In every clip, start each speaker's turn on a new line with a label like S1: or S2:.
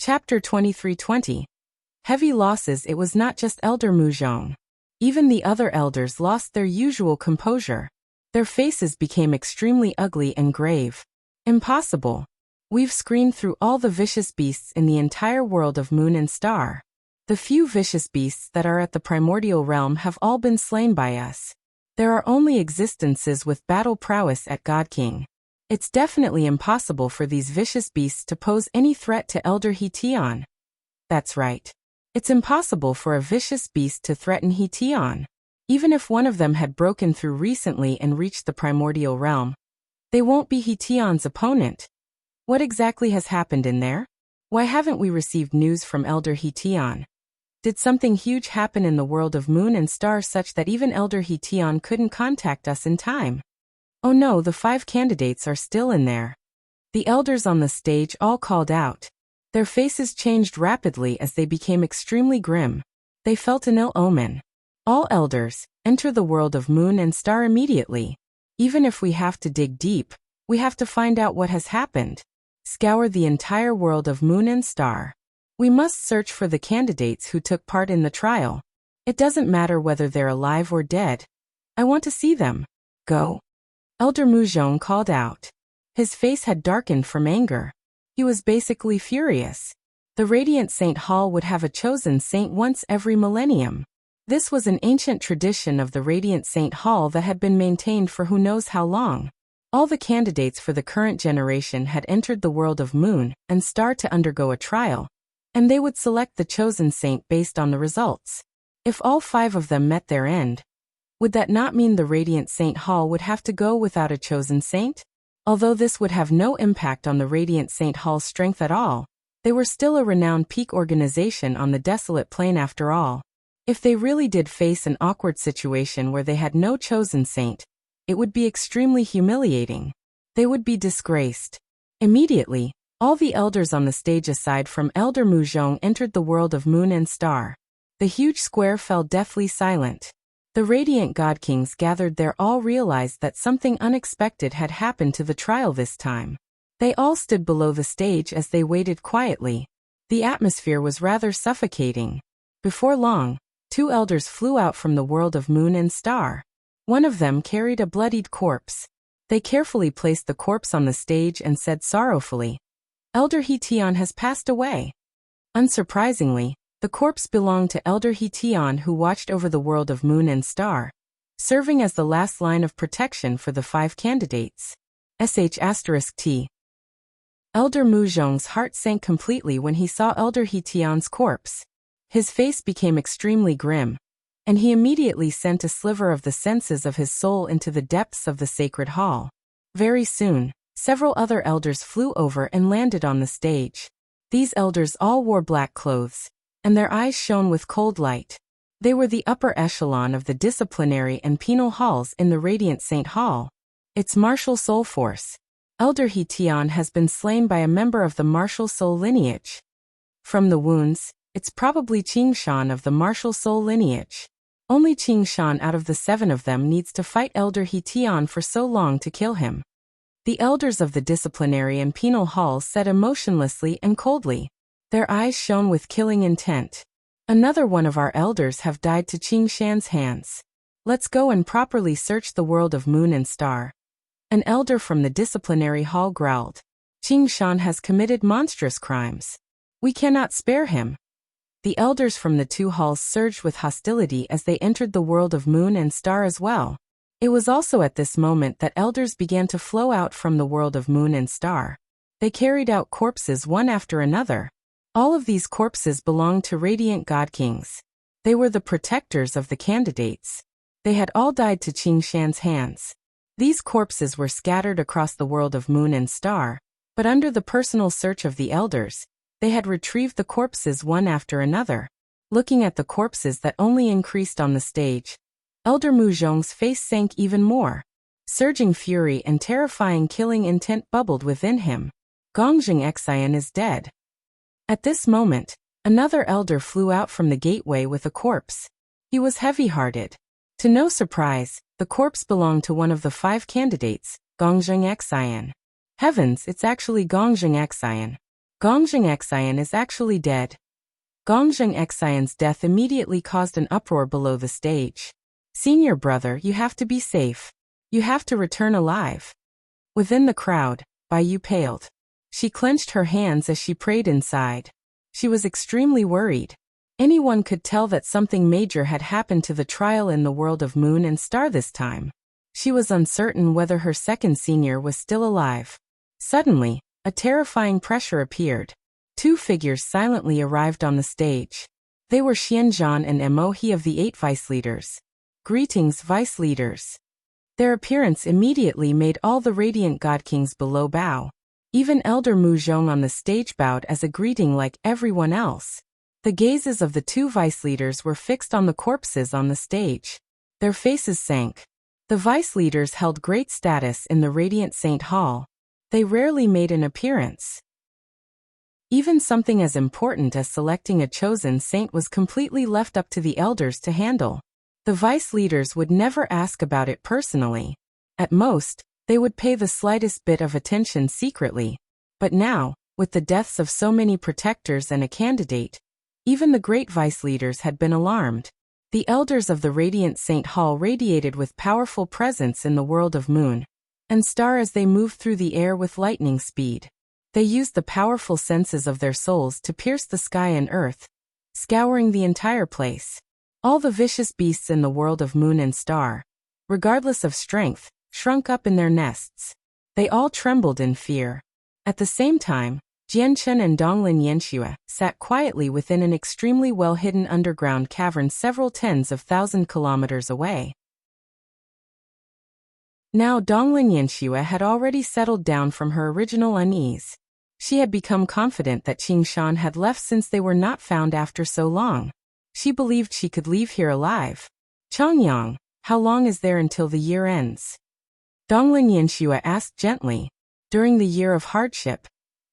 S1: Chapter 2320. Heavy losses. It was not just Elder Muzhong. Even the other elders lost their usual composure. Their faces became extremely ugly and grave. Impossible. We've screened through all the vicious beasts in the entire world of Moon and Star. The few vicious beasts that are at the primordial realm have all been slain by us. There are only existences with battle prowess at God King. It's definitely impossible for these vicious beasts to pose any threat to Elder He-Tion. That's right. It's impossible for a vicious beast to threaten He-Tion. Even if one of them had broken through recently and reached the primordial realm, they won't be He-Tion's opponent. What exactly has happened in there? Why haven't we received news from Elder He-Tion? Did something huge happen in the world of Moon and Star such that even Elder He-Tion couldn't contact us in time? Oh no, the 5 candidates are still in there. The elders on the stage all called out. Their faces changed rapidly as they became extremely grim. They felt an ill omen. All elders, enter the world of Moon and Star immediately. Even if we have to dig deep, we have to find out what has happened. Scour the entire world of Moon and Star. We must search for the candidates who took part in the trial. It doesn't matter whether they're alive or dead. I want to see them. Go. Elder Muzhong called out. His face had darkened from anger. He was basically furious. The Radiant Saint Hall would have a chosen saint once every millennium. This was an ancient tradition of the Radiant Saint Hall that had been maintained for who knows how long. All the candidates for the current generation had entered the world of Moon and Star to undergo a trial, and they would select the chosen saint based on the results. If all 5 of them met their end, would that not mean the Radiant Saint Hall would have to go without a chosen saint? Although this would have no impact on the Radiant Saint Hall's strength at all, they were still a renowned peak organization on the desolate plain after all. If they really did face an awkward situation where they had no chosen saint, it would be extremely humiliating. They would be disgraced. Immediately, all the elders on the stage aside from Elder Muzhong entered the world of Moon and Star. The huge square fell deathly silent. The Radiant God Kings gathered there all realized that something unexpected had happened to the trial this time. They all stood below the stage as they waited quietly. The atmosphere was rather suffocating. Before long, 2 elders flew out from the world of Moon and Star. One of them carried a bloodied corpse. They carefully placed the corpse on the stage and said sorrowfully, "Elder He-Tion has passed away." Unsurprisingly, the corpse belonged to Elder He-Tion, who watched over the world of Moon and Star, serving as the last line of protection for the 5 candidates. *T. Elder Muzhong's heart sank completely when he saw Elder He-Tion's corpse. His face became extremely grim, and he immediately sent a sliver of the senses of his soul into the depths of the sacred hall. Very soon, several other elders flew over and landed on the stage. These elders all wore black clothes, and their eyes shone with cold light. They were the upper echelon of the disciplinary and penal halls in the Radiant Saint Hall. Its martial soul force. Elder He-Tion has been slain by a member of the martial soul lineage. From the wounds, it's probably Qingshan of the martial soul lineage. Only Qingshan out of the 7 of them needs to fight Elder He-Tion for so long to kill him. The elders of the disciplinary and penal halls sat emotionlessly and coldly. Their eyes shone with killing intent. Another one of our elders have died to Qingshan's hands. Let's go and properly search the world of Moon and Star. An elder from the disciplinary hall growled. Qingshan has committed monstrous crimes. We cannot spare him. The elders from the 2 halls surged with hostility as they entered the world of Moon and Star as well. It was also at this moment that elders began to flow out from the world of Moon and Star. They carried out corpses one after another. All of these corpses belonged to Radiant God Kings. They were the protectors of the candidates. They had all died to Qingshan's hands. These corpses were scattered across the world of Moon and Star, but under the personal search of the elders, they had retrieved the corpses one after another. Looking at the corpses that only increased on the stage, Elder Muzhong's face sank even more. Surging fury and terrifying killing intent bubbled within him. Gongjing Xian is dead. At this moment, another elder flew out from the gateway with a corpse. He was heavy-hearted. To no surprise, the corpse belonged to one of the 5 candidates, Gongjing Xian. Heavens, it's actually Gongjing Xian. Gongjing Xian is actually dead. Gongjing Xian's death immediately caused an uproar below the stage. Senior brother, you have to be safe. You have to return alive. Within the crowd, Bai Yu paled. She clenched her hands as she prayed inside. She was extremely worried. Anyone could tell that something major had happened to the trial in the world of Moon and Star this time. She was uncertain whether her second senior was still alive. Suddenly, a terrifying pressure appeared. Two figures silently arrived on the stage. They were Xianzhan and Emohi of the 8 vice leaders. Greetings, vice leaders. Their appearance immediately made all the radiant god kings below bow. Even Elder Mu Zhong on the stage bowed as a greeting like everyone else. The gazes of the 2 vice leaders were fixed on the corpses on the stage. Their faces sank. The vice leaders held great status in the Radiant Saint Hall. They rarely made an appearance. Even something as important as selecting a chosen saint was completely left up to the elders to handle. The vice leaders would never ask about it personally. At most, they would pay the slightest bit of attention secretly. But now, with the deaths of so many protectors and a candidate, even the great vice leaders had been alarmed. The elders of the Radiant Saint Hall radiated with powerful presence in the world of Moon and Star as they moved through the air with lightning speed. They used the powerful senses of their souls to pierce the sky and earth, scouring the entire place. All the vicious beasts in the world of Moon and Star, regardless of strength, shrunk up in their nests. They all trembled in fear. At the same time, Jianchen and Donglin Yanxue sat quietly within an extremely well-hidden underground cavern several tens of thousand kilometers away. Now Donglin Yanxue had already settled down from her original unease. She had become confident that Qing Shan had left since they were not found after so long. She believed she could leave here alive. Chongyang, how long is there until the year ends? Donglin Yanxue asked gently. During the year of hardship,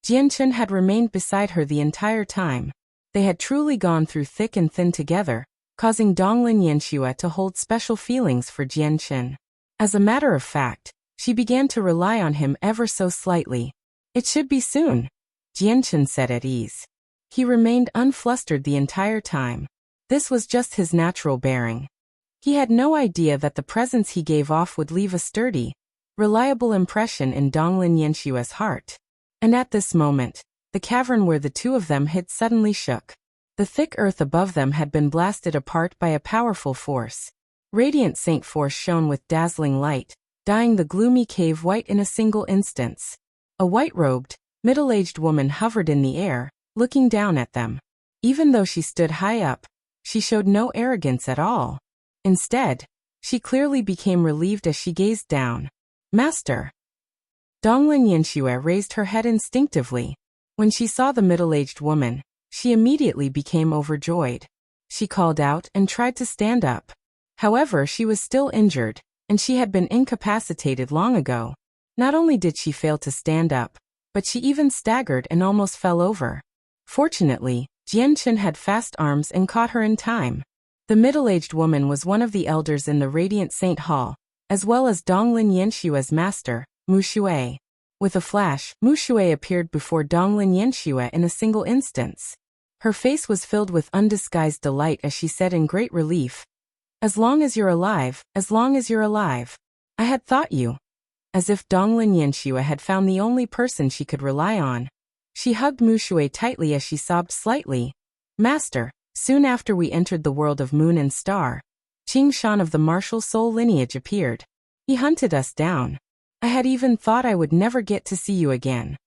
S1: Jianchen had remained beside her the entire time. They had truly gone through thick and thin together, causing Donglin Yanxue to hold special feelings for Jianchen. As a matter of fact, she began to rely on him ever so slightly. It should be soon, Jianchen said at ease. He remained unflustered the entire time. This was just his natural bearing. He had no idea that the presence he gave off would leave a sturdy, reliable impression in Donglin Yanxue's heart. And at this moment, the cavern where the two of them hid suddenly shook. The thick earth above them had been blasted apart by a powerful force. Radiant Saint Force shone with dazzling light, dyeing the gloomy cave white in a single instance. A white-robed, middle-aged woman hovered in the air, looking down at them. Even though she stood high up, she showed no arrogance at all. Instead, she clearly became relieved as she gazed down. Master! Donglin Yanxue raised her head instinctively. When she saw the middle-aged woman, she immediately became overjoyed. She called out and tried to stand up. However, she was still injured, and she had been incapacitated long ago. Not only did she fail to stand up, but she even staggered and almost fell over. Fortunately, Jianchen had fast arms and caught her in time. The middle-aged woman was one of the elders in the Radiant Saint Hall, as well as Donglin Yanxue's master, Mu Shui. With a flash, Mu Shui appeared before Donglin Yanxue in a single instance. Her face was filled with undisguised delight as she said in great relief, "As long as you're alive, as long as you're alive. I had thought you." As if Donglin Yanxue had found the only person she could rely on. She hugged Mu Shui tightly as she sobbed slightly. "Master, soon after we entered the world of Moon and Star, Qing Shan of the martial soul lineage appeared. He hunted us down. I had even thought I would never get to see you again."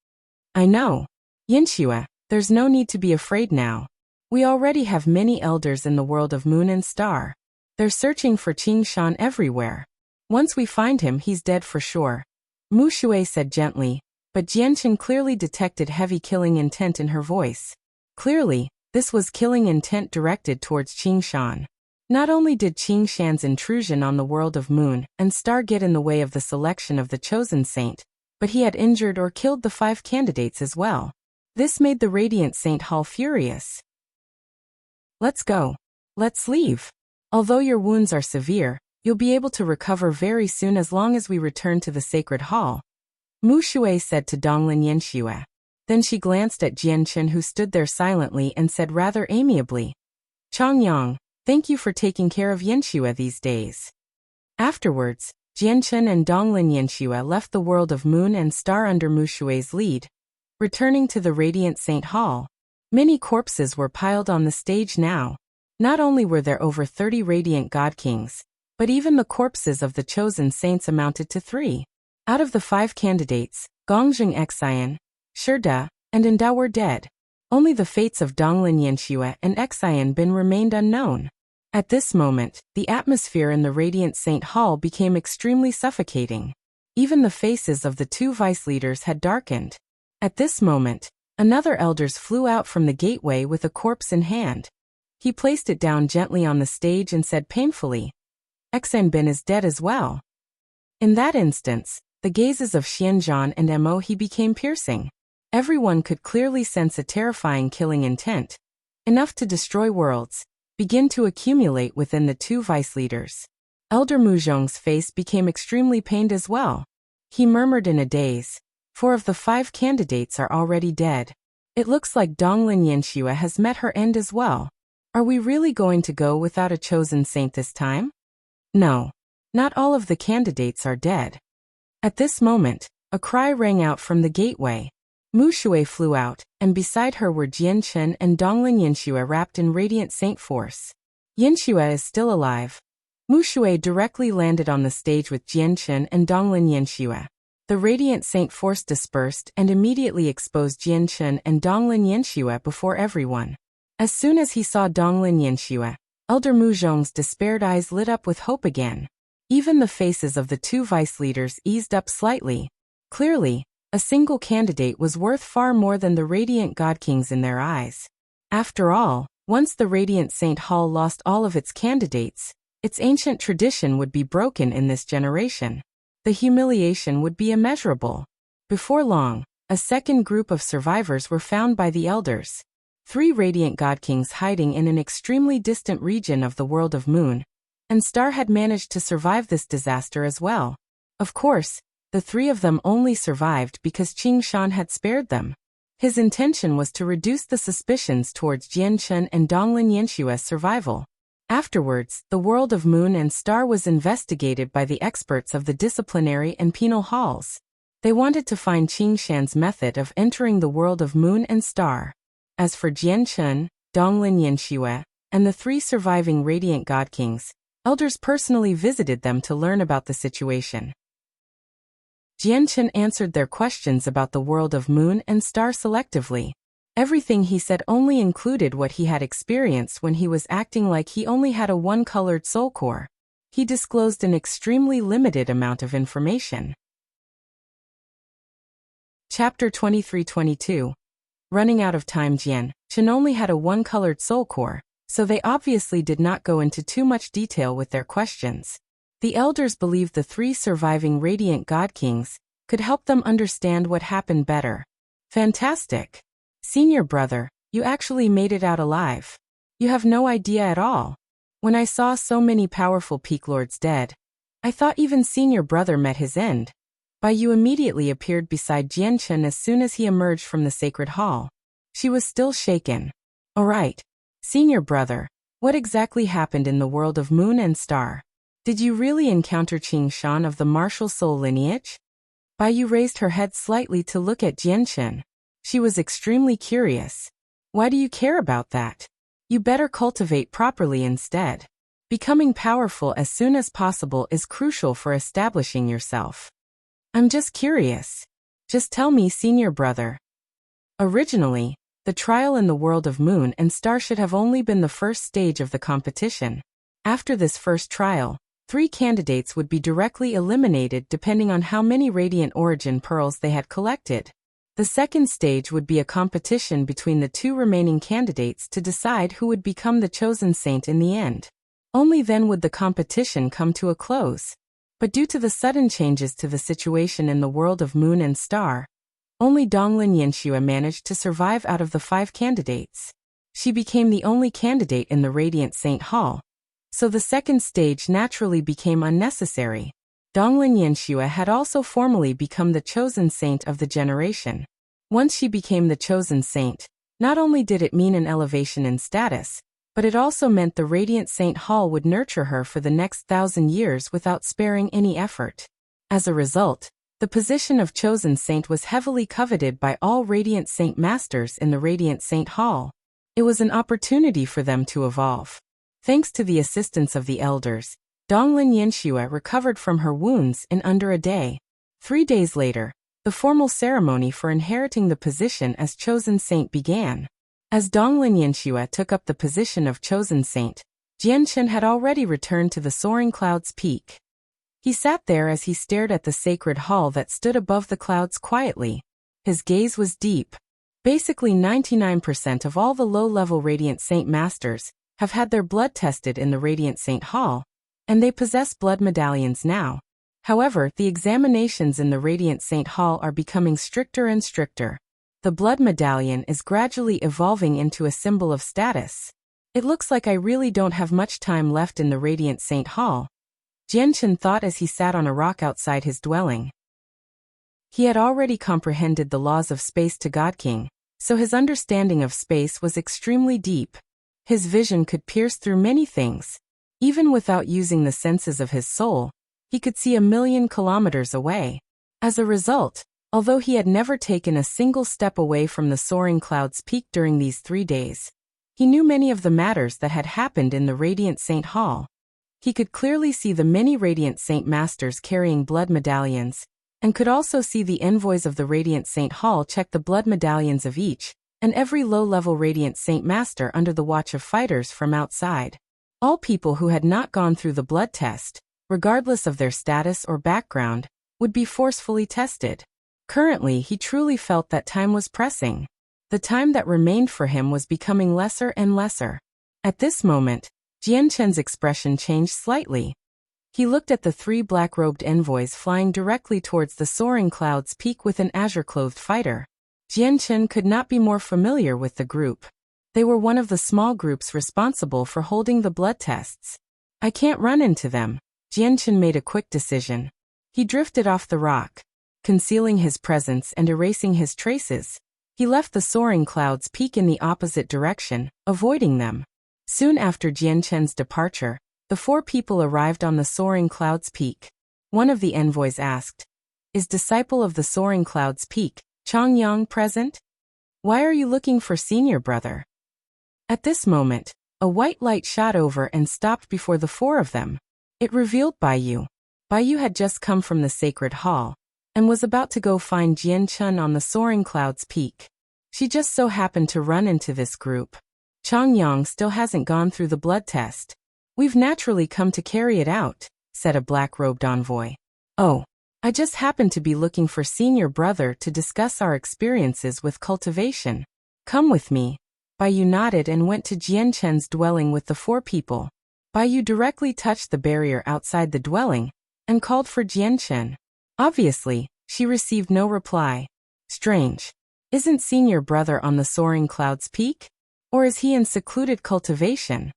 S1: "I know. Yanxue, there's no need to be afraid now. We already have many elders in the world of Moon and Star. They're searching for Qing Shan everywhere. Once we find him, he's dead for sure," Mu Shui said gently, but Jianchen clearly detected heavy killing intent in her voice. Clearly, this was killing intent directed towards Qing Shan. Not only did Qing Shan's intrusion on the world of Moon and Star get in the way of the selection of the chosen saint, but he had injured or killed the 5 candidates as well. This made the Radiant Saint Hall furious. "Let's go. Let's leave. Although your wounds are severe, you'll be able to recover very soon as long as we return to the Sacred Hall," Mu Shui said to Donglin Yanxue. Then she glanced at Jianchen, who stood there silently, and said rather amiably, "Changyang, thank you for taking care of Yanxue these days." Afterwards, Jianchen and Donglin Yanxue left the world of Moon and Star under Mu Shui's lead. Returning to the Radiant Saint Hall, many corpses were piled on the stage now. Not only were there over 30 Radiant God Kings, but even the corpses of the chosen saints amounted to 3. Out of the 5 candidates, Gongjing Xian, Shida, and Endao were dead. Only the fates of Donglin Yanxue and Xian Bin remained unknown. At this moment, the atmosphere in the Radiant Saint Hall became extremely suffocating. Even the faces of the 2 vice leaders had darkened. At this moment, another elders flew out from the gateway with a corpse in hand. He placed it down gently on the stage and said painfully, "Xian Bin is dead as well." In that instance, the gazes of Xianzhan and Mo He became piercing. Everyone could clearly sense a terrifying killing intent, enough to destroy worlds, begin to accumulate within the 2 vice leaders. Elder Muzhong's face became extremely pained as well. He murmured in a daze, 4 of the 5 candidates are already dead. It looks like Donglin Yanxue has met her end as well. Are we really going to go without a chosen saint this time? No. Not all of the candidates are dead. At this moment, a cry rang out from the gateway. Mu Shui flew out, and beside her were Jianchen and Donglin Yanxue wrapped in Radiant Saint Force. Yanxue is still alive. Mu Shui directly landed on the stage with Jianchen and Donglin Yanxue. The Radiant Saint Force dispersed and immediately exposed Jianchen and Donglin Yanxue before everyone. As soon as he saw Donglin Yanxue, Elder Muzhong's despaired eyes lit up with hope again. Even the faces of the 2 vice leaders eased up slightly. Clearly, a single candidate was worth far more than the Radiant God Kings in their eyes. After all, once the Radiant Saint Hall lost all of its candidates, its ancient tradition would be broken in this generation. The humiliation would be immeasurable. Before long, a second group of survivors were found by the elders. 3 Radiant God Kings hiding in an extremely distant region of the world of Moon and Star had managed to survive this disaster as well. Of course, the 3 of them only survived because Qing Shan had spared them. His intention was to reduce the suspicions towards Jianchen and Donglin Yanshue's survival. Afterwards, the world of Moon and Star was investigated by the experts of the disciplinary and penal halls. They wanted to find Qing Shan's method of entering the world of Moon and Star. As for Jianchen, Donglin Yanxue, and the 3 surviving Radiant God Kings, elders personally visited them to learn about the situation. Jianchen answered their questions about the world of Moon and Star selectively. Everything he said only included what he had experienced when he was acting like he only had a one-colored soul core. He disclosed an extremely limited amount of information. Chapter 23-22. Running out of time. Jianchen only had a one-colored soul core, so they obviously did not go into too much detail with their questions. The elders believed the 3 surviving Radiant God Kings could help them understand what happened better. Fantastic! Senior brother, you actually made it out alive. You have no idea at all. When I saw so many powerful peak lords dead, I thought even senior brother met his end. You immediately appeared beside Jianchen as soon as he emerged from the sacred hall. She was still shaken. Alright. Senior brother, what exactly happened in the world of Moon and Star? Did you really encounter Qing Shan of the martial soul lineage? Yu raised her head slightly to look at Jianchen. She was extremely curious. Why do you care about that? You better cultivate properly instead. Becoming powerful as soon as possible is crucial for establishing yourself. I'm just curious. Just tell me, senior brother. Originally, the trial in the world of Moon and Star should have only been the first stage of the competition. After this first trial, 3 candidates would be directly eliminated depending on how many Radiant Origin Pearls they had collected. The second stage would be a competition between the 2 remaining candidates to decide who would become the chosen saint in the end. Only then would the competition come to a close. But due to the sudden changes to the situation in the world of Moon and Star, only Donglin Yanxue managed to survive out of the 5 candidates. She became the only candidate in the Radiant Saint Hall, so the second stage naturally became unnecessary. Donglin Yanxue had also formally become the chosen saint of the generation. Once she became the chosen saint, not only did it mean an elevation in status, but it also meant the Radiant Saint Hall would nurture her for the next 1,000 years without sparing any effort. As a result, the position of chosen saint was heavily coveted by all Radiant Saint Masters in the Radiant Saint Hall. It was an opportunity for them to evolve. Thanks to the assistance of the elders, Donglin Yanxue recovered from her wounds in under a day. 3 days later, the formal ceremony for inheriting the position as chosen saint began. As Donglin Yanxue took up the position of chosen saint, Jianchen had already returned to the soaring cloud's peak. He sat there as he stared at the sacred hall that stood above the clouds quietly. His gaze was deep. Basically 99% of all the low-level Radiant Saint Masters have had their blood tested in the Radiant Saint Hall, and they possess blood medallions now. However, the examinations in the Radiant Saint Hall are becoming stricter and stricter. The blood medallion is gradually evolving into a symbol of status. It looks like I really don't have much time left in the Radiant Saint Hall, Jianchen thought as he sat on a rock outside his dwelling. He had already comprehended the laws of space to God King, so his understanding of space was extremely deep. His vision could pierce through many things. Even without using the senses of his soul, he could see 1,000,000 kilometers away. As a result, although he had never taken a single step away from the soaring cloud's peak during these 3 days, he knew many of the matters that had happened in the Radiant Saint Hall. He could clearly see the many Radiant Saint Masters carrying blood medallions, and could also see the envoys of the Radiant Saint Hall check the blood medallions of each and every low-level Radiant Saint Master under the watch of fighters from outside. All people who had not gone through the blood test, regardless of their status or background, would be forcefully tested. Currently, he truly felt that time was pressing. The time that remained for him was becoming lesser and lesser. At this moment, Jianchen's expression changed slightly. He looked at the 3 black-robed envoys flying directly towards the soaring cloud's peak with an azure-clothed fighter. Jianchen could not be more familiar with the group. They were one of the small groups responsible for holding the blood tests. I can't run into them. Jianchen made a quick decision. He drifted off the rock. Concealing his presence and erasing his traces, he left the soaring cloud's peak in the opposite direction, avoiding them. Soon after Jianchen's departure, the 4 people arrived on the soaring cloud's peak. One of the envoys asked, "Is disciple of the soaring cloud's peak, Changyang, present? Why are you looking for senior brother?" At this moment, a white light shot over and stopped before the 4 of them. It revealed Baiyu. Baiyu had just come from the sacred hall, and was about to go find Jianchen on the soaring cloud's peak. She just so happened to run into this group. "Changyang still hasn't gone through the blood test. We've naturally come to carry it out," said a black-robed envoy. "Oh, I just happened to be looking for senior brother to discuss our experiences with cultivation. Come with me." Baiyu nodded and went to Jianchen's dwelling with the 4 people. Baiyu directly touched the barrier outside the dwelling and called for Jianchen. Obviously, she received no reply. Strange. Isn't senior brother on the soaring cloud's peak? Or is he in secluded cultivation?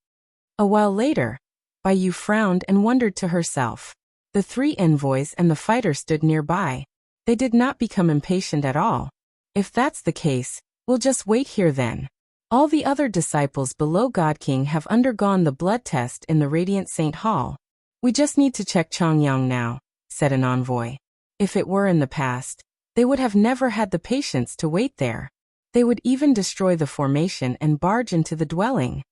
S1: A while later, Baiyu frowned and wondered to herself. The 3 envoys and the fighter stood nearby. They did not become impatient at all. If that's the case, we'll just wait here then. All the other disciples below God King have undergone the blood test in the Radiant Saint Hall. We just need to check Changyang now, said an envoy. If it were in the past, they would have never had the patience to wait there. They would even destroy the formation and barge into the dwelling.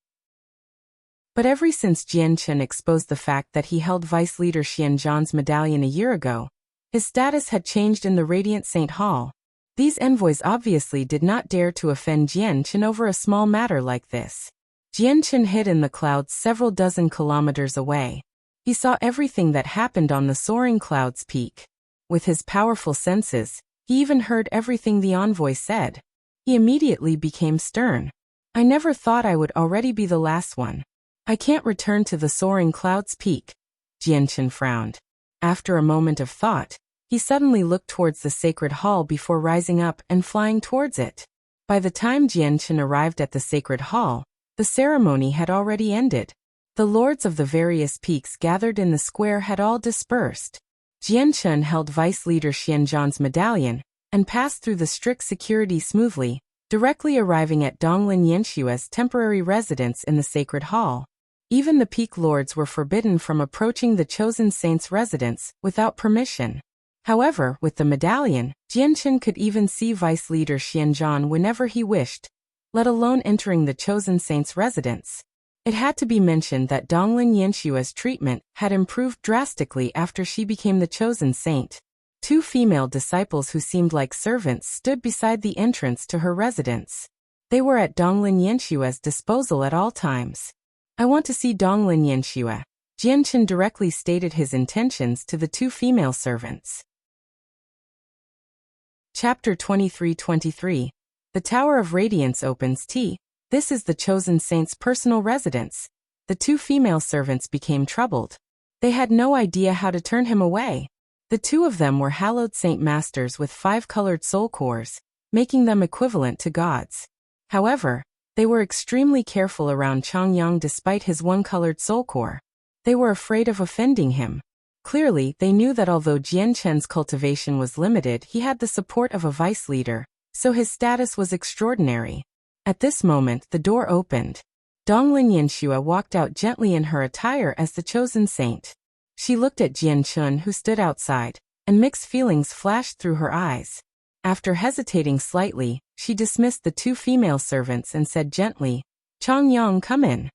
S1: But ever since Jianchen exposed the fact that he held Vice Leader Xianzhan's medallion a year ago, his status had changed in the Radiant Saint Hall. These envoys obviously did not dare to offend Jianchen over a small matter like this. Jianchen hid in the clouds several dozen kilometers away. He saw everything that happened on the soaring cloud's peak. With his powerful senses, he even heard everything the envoy said. He immediately became stern. I never thought I would already be the last one. I can't return to the soaring cloud's peak. Jianchen frowned. After a moment of thought, he suddenly looked towards the sacred hall before rising up and flying towards it. By the time Jianchen arrived at the sacred hall, the ceremony had already ended. The lords of the various peaks gathered in the square had all dispersed. Jianchen held Vice Leader Xianzhan's medallion, and passed through the strict security smoothly, directly arriving at Donglin Yenshua's temporary residence in the Sacred Hall. Even the Peak Lords were forbidden from approaching the chosen saint's residence without permission. However, with the medallion, Jianchen could even see Vice Leader Xianzhan whenever he wished, let alone entering the chosen saint's residence. It had to be mentioned that Donglin Yenshua's treatment had improved drastically after she became the chosen saint. 2 female disciples who seemed like servants stood beside the entrance to her residence. They were at Donglin Yenshua's disposal at all times. "I want to see Donglin Yenshua," Jianchen directly stated his intentions to the 2 female servants. Chapter 23-23. The Tower of Radiance opens T. This is the chosen saint's personal residence. The 2 female servants became troubled. They had no idea how to turn him away. The 2 of them were hallowed saint masters with 5 colored soul cores, making them equivalent to gods. However, they were extremely careful around Changyang despite his 1-colored soul core. They were afraid of offending him. Clearly, they knew that although Jianchen's cultivation was limited, he had the support of a vice leader, so his status was extraordinary. At this moment, the door opened. Donglin Yenshua walked out gently in her attire as the chosen saint. She looked at Jianchen, who stood outside, and mixed feelings flashed through her eyes. After hesitating slightly, she dismissed the 2 female servants and said gently, "Changyang, come in."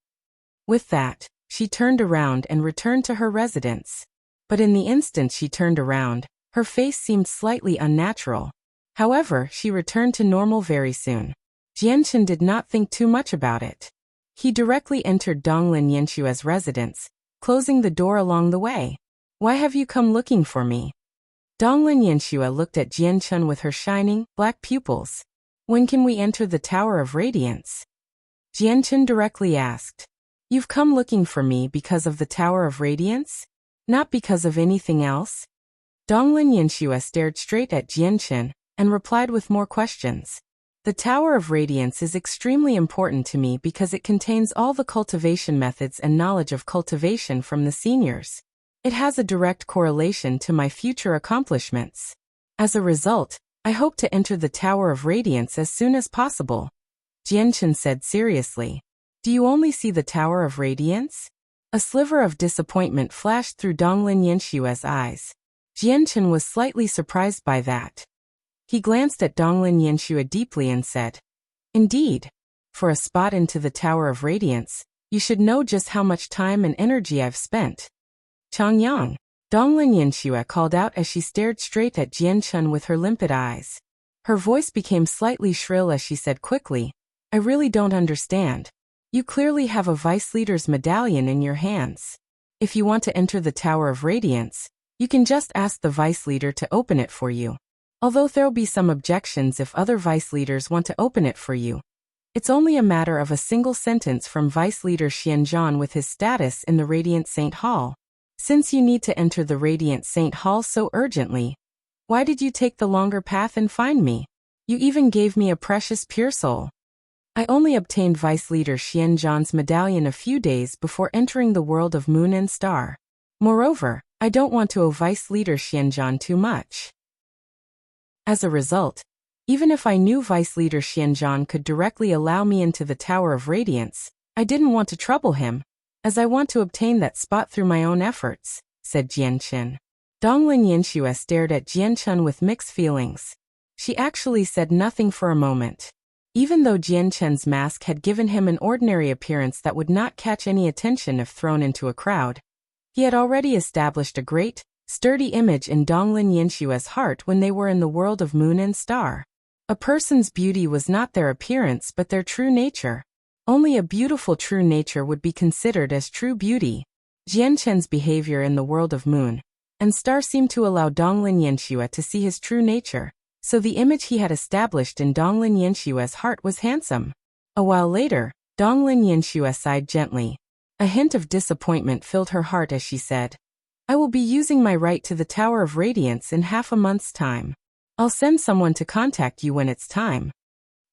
S1: With that, she turned around and returned to her residence. But in the instant she turned around, her face seemed slightly unnatural. However, she returned to normal very soon. Jianchen did not think too much about it. He directly entered Donglin Yenshua's residence, closing the door along the way. "Why have you come looking for me?" Donglin Yenshua looked at Jianchen with her shining, black pupils. "When can we enter the Tower of Radiance?" Jianchen directly asked. "You've come looking for me because of the Tower of Radiance? Not because of anything else?" Donglin Yenshua stared straight at Jianchen and replied with more questions. "The Tower of Radiance is extremely important to me because it contains all the cultivation methods and knowledge of cultivation from the seniors. It has a direct correlation to my future accomplishments. As a result, I hope to enter the Tower of Radiance as soon as possible," Jianchen said seriously. "Do you only see the Tower of Radiance?" A sliver of disappointment flashed through Donglin Yenshua's eyes. Jianchen was slightly surprised by that. He glanced at Donglin Yenshua deeply and said, "Indeed. For a spot into the Tower of Radiance, you should know just how much time and energy I've spent." "Changyang," Donglin Yenshua called out as she stared straight at Jianchen with her limpid eyes. Her voice became slightly shrill as she said quickly, "I really don't understand. You clearly have a vice leader's medallion in your hands. If you want to enter the Tower of Radiance, you can just ask the vice leader to open it for you. Although there'll be some objections if other vice leaders want to open it for you. It's only a matter of a single sentence from Vice Leader Xianzhan with his status in the Radiant Saint Hall. Since you need to enter the Radiant Saint Hall so urgently, why did you take the longer path and find me? You even gave me a precious pure soul." "I only obtained Vice Leader Xianzhan's medallion a few days before entering the world of Moon and Star. Moreover, I don't want to owe Vice Leader Xianzhan too much. As a result, even if I knew Vice Leader Xianzhan could directly allow me into the Tower of Radiance, I didn't want to trouble him, as I want to obtain that spot through my own efforts," said Jianchen. Donglin Yenshua stared at Jianchen with mixed feelings. She actually said nothing for a moment. Even though Jianchen's mask had given him an ordinary appearance that would not catch any attention if thrown into a crowd, he had already established a great, sturdy image in Donglin Yenshua's heart when they were in the world of Moon and Star. A person's beauty was not their appearance but their true nature. Only a beautiful true nature would be considered as true beauty. Jianchen's behavior in the world of Moon and Star seemed to allow Donglin Yenshua to see his true nature, so the image he had established in Donglin Yenshua's heart was handsome. A while later, Donglin Yenshua sighed gently. A hint of disappointment filled her heart as she said, "I will be using my right to the Tower of Radiance in half a month's time. I'll send someone to contact you when it's time."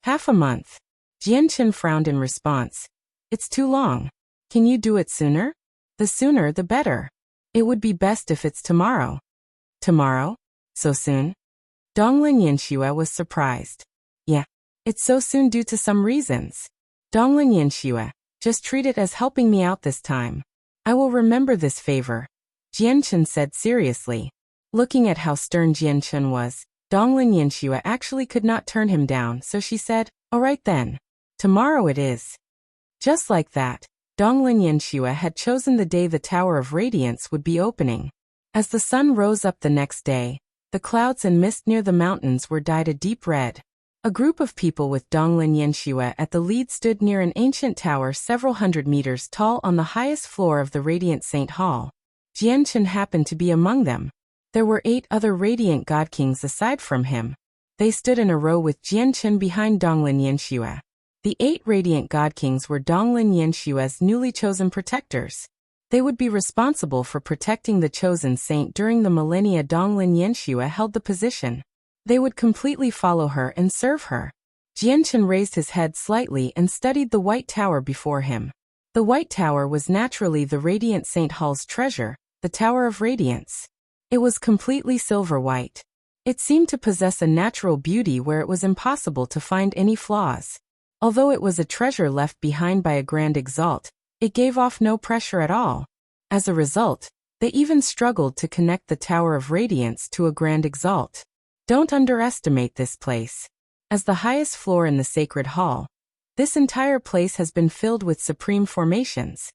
S1: "Half a month?" Jianchen frowned in response. "It's too long. Can you do it sooner?" "The sooner the better. It would be best if it's tomorrow." "Tomorrow? So soon?" Donglin Yanxue was surprised. Yeah, it's so soon due to some reasons. Donglin Yanxue, just treat it as helping me out this time. I will remember this favor, Jianchen said seriously. Looking at how stern Jianchen was, Donglin Yanxue actually could not turn him down, so she said, all right then. Tomorrow it is. Just like that, Donglin Yanxue had chosen the day the Tower of Radiance would be opening. As the sun rose up the next day, the clouds and mist near the mountains were dyed a deep red. A group of people with Donglin Yanxue at the lead stood near an ancient tower several hundred meters tall on the highest floor of the Radiant Saint Hall. Jianchen happened to be among them. There were 8 other Radiant God Kings aside from him. They stood in a row with Jianchen behind Donglin Yanxue. The 8 Radiant God Kings were Donglin Yanxue's newly chosen protectors. They would be responsible for protecting the chosen saint during the millennia Donglin Yanxue held the position. They would completely follow her and serve her. Jianchen raised his head slightly and studied the White Tower before him. The White Tower was naturally the Radiant Saint Hall's treasure, the Tower of Radiance. It was completely silver white. It seemed to possess a natural beauty where it was impossible to find any flaws. Although it was a treasure left behind by a Grand Exalt, it gave off no pressure at all. As a result, they even struggled to connect the Tower of Radiance to a Grand Exalt. Don't underestimate this place. As the highest floor in the Sacred Hall, this entire place has been filled with supreme formations.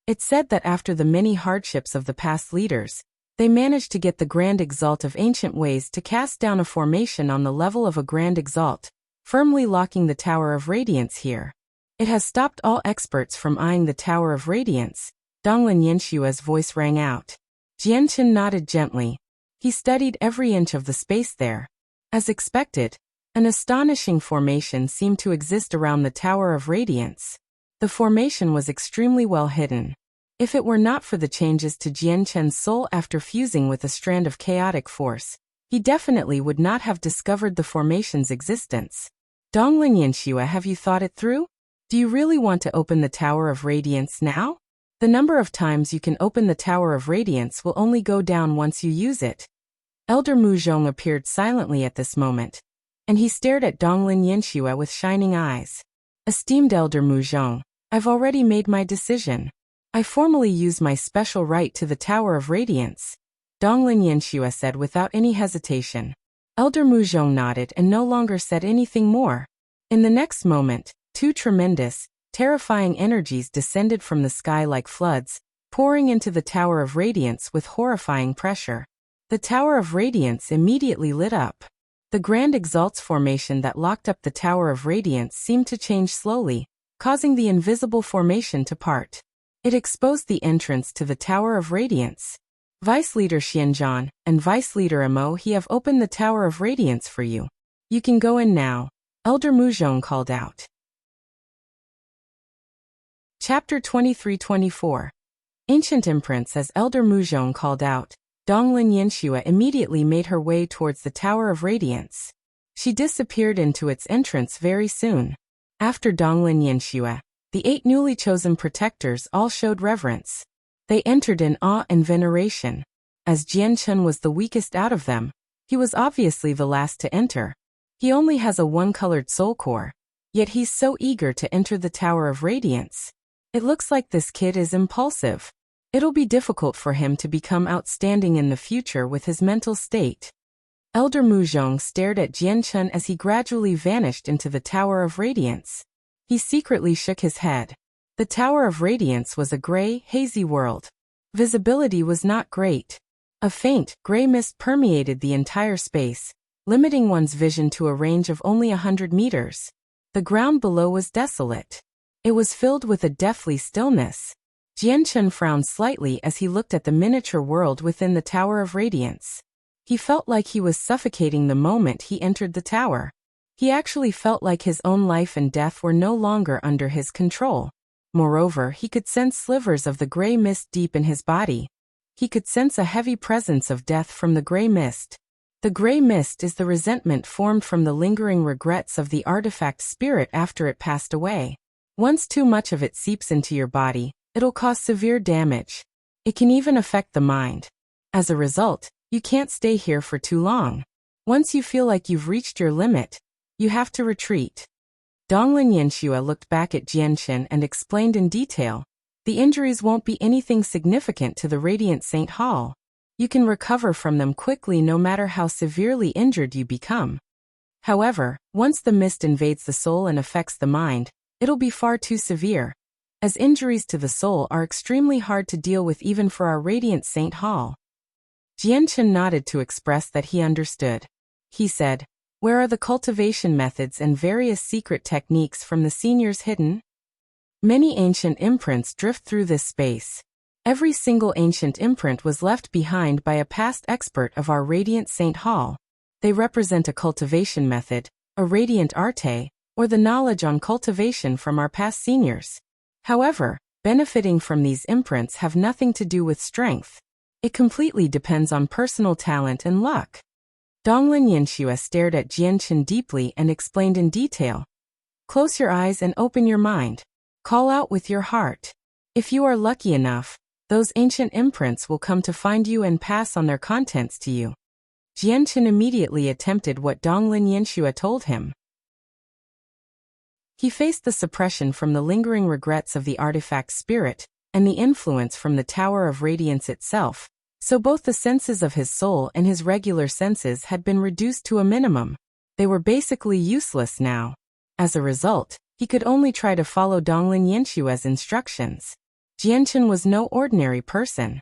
S1: It's said that after the many hardships of the past leaders, they managed to get the Grand Exalt of Ancient Ways to cast down a formation on the level of a Grand Exalt, firmly locking the Tower of Radiance here. It has stopped all experts from eyeing the Tower of Radiance, Donglin Yanxue's voice rang out. Jianchen nodded gently. He studied every inch of the space there. As expected, an astonishing formation seemed to exist around the Tower of Radiance. The formation was extremely well hidden. If it were not for the changes to Jianchen's soul after fusing with a strand of chaotic force, he definitely would not have discovered the formation's existence. Donglin Yanxue, have you thought it through? Do you really want to open the Tower of Radiance now? The number of times you can open the Tower of Radiance will only go down once you use it. Elder Muzhong appeared silently at this moment, and he stared at Donglin Yanxue with shining eyes. Esteemed Elder Muzhong, I've already made my decision. I formally use my special right to the Tower of Radiance, Donglin Yanxue said without any hesitation. Elder Muzhong nodded and no longer said anything more. In the next moment, 2 tremendous, terrifying energies descended from the sky like floods, pouring into the Tower of Radiance with horrifying pressure. The Tower of Radiance immediately lit up. The Grand Exalt's formation that locked up the Tower of Radiance seemed to change slowly, causing the invisible formation to part. It exposed the entrance to the Tower of Radiance. Vice Leader Xianzhan and Vice Leader Amo, he have opened the Tower of Radiance for you. You can go in now, Elder Muzhong called out. Chapter 23-24. Ancient Imprints. As Elder Muzhong called out, Donglin Yanxue immediately made her way towards the Tower of Radiance. She disappeared into its entrance very soon. After Donglin Yanxue, the 8 newly chosen protectors all showed reverence. They entered in awe and veneration. As Jianchen was the weakest out of them, he was obviously the last to enter. He only has a one-colored soul core, yet he's so eager to enter the Tower of Radiance. It looks like this kid is impulsive. It'll be difficult for him to become outstanding in the future with his mental state. Elder Muzhong stared at Jianchen as he gradually vanished into the Tower of Radiance. He secretly shook his head. The Tower of Radiance was a gray, hazy world. Visibility was not great. A faint, gray mist permeated the entire space, limiting one's vision to a range of only 100 meters. The ground below was desolate. It was filled with a deathly stillness. Jianchen frowned slightly as he looked at the miniature world within the Tower of Radiance. He felt like he was suffocating the moment he entered the tower. He actually felt like his own life and death were no longer under his control. Moreover, he could sense slivers of the gray mist deep in his body. He could sense a heavy presence of death from the gray mist. The gray mist is the resentment formed from the lingering regrets of the artifact spirit after it passed away. Once too much of it seeps into your body, it'll cause severe damage. It can even affect the mind. As a result, you can't stay here for too long. Once you feel like you've reached your limit, you have to retreat. Donglin Yanxue looked back at Jianchen and explained in detail. The injuries won't be anything significant to the Radiant Saint Hall. You can recover from them quickly no matter how severely injured you become. However, once the mist invades the soul and affects the mind, it'll be far too severe, as injuries to the soul are extremely hard to deal with even for our Radiant Saint Hall. Jianchen nodded to express that he understood. He said, "Where are the cultivation methods and various secret techniques from the seniors hidden?" Many ancient imprints drift through this space. Every single ancient imprint was left behind by a past expert of our Radiant Saint Hall. They represent a cultivation method, a radiant arte, or the knowledge on cultivation from our past seniors. However, benefiting from these imprints have nothing to do with strength. It completely depends on personal talent and luck. Donglin Yanxue stared at Jianchen deeply and explained in detail. Close your eyes and open your mind. Call out with your heart. If you are lucky enough, those ancient imprints will come to find you and pass on their contents to you. Jianchen immediately attempted what Donglin Yanxue told him. He faced the suppression from the lingering regrets of the artifact spirit, and the influence from the Tower of Radiance itself, so both the senses of his soul and his regular senses had been reduced to a minimum. They were basically useless now. As a result, he could only try to follow Donglin Yanxue's instructions. Jianchen was no ordinary person.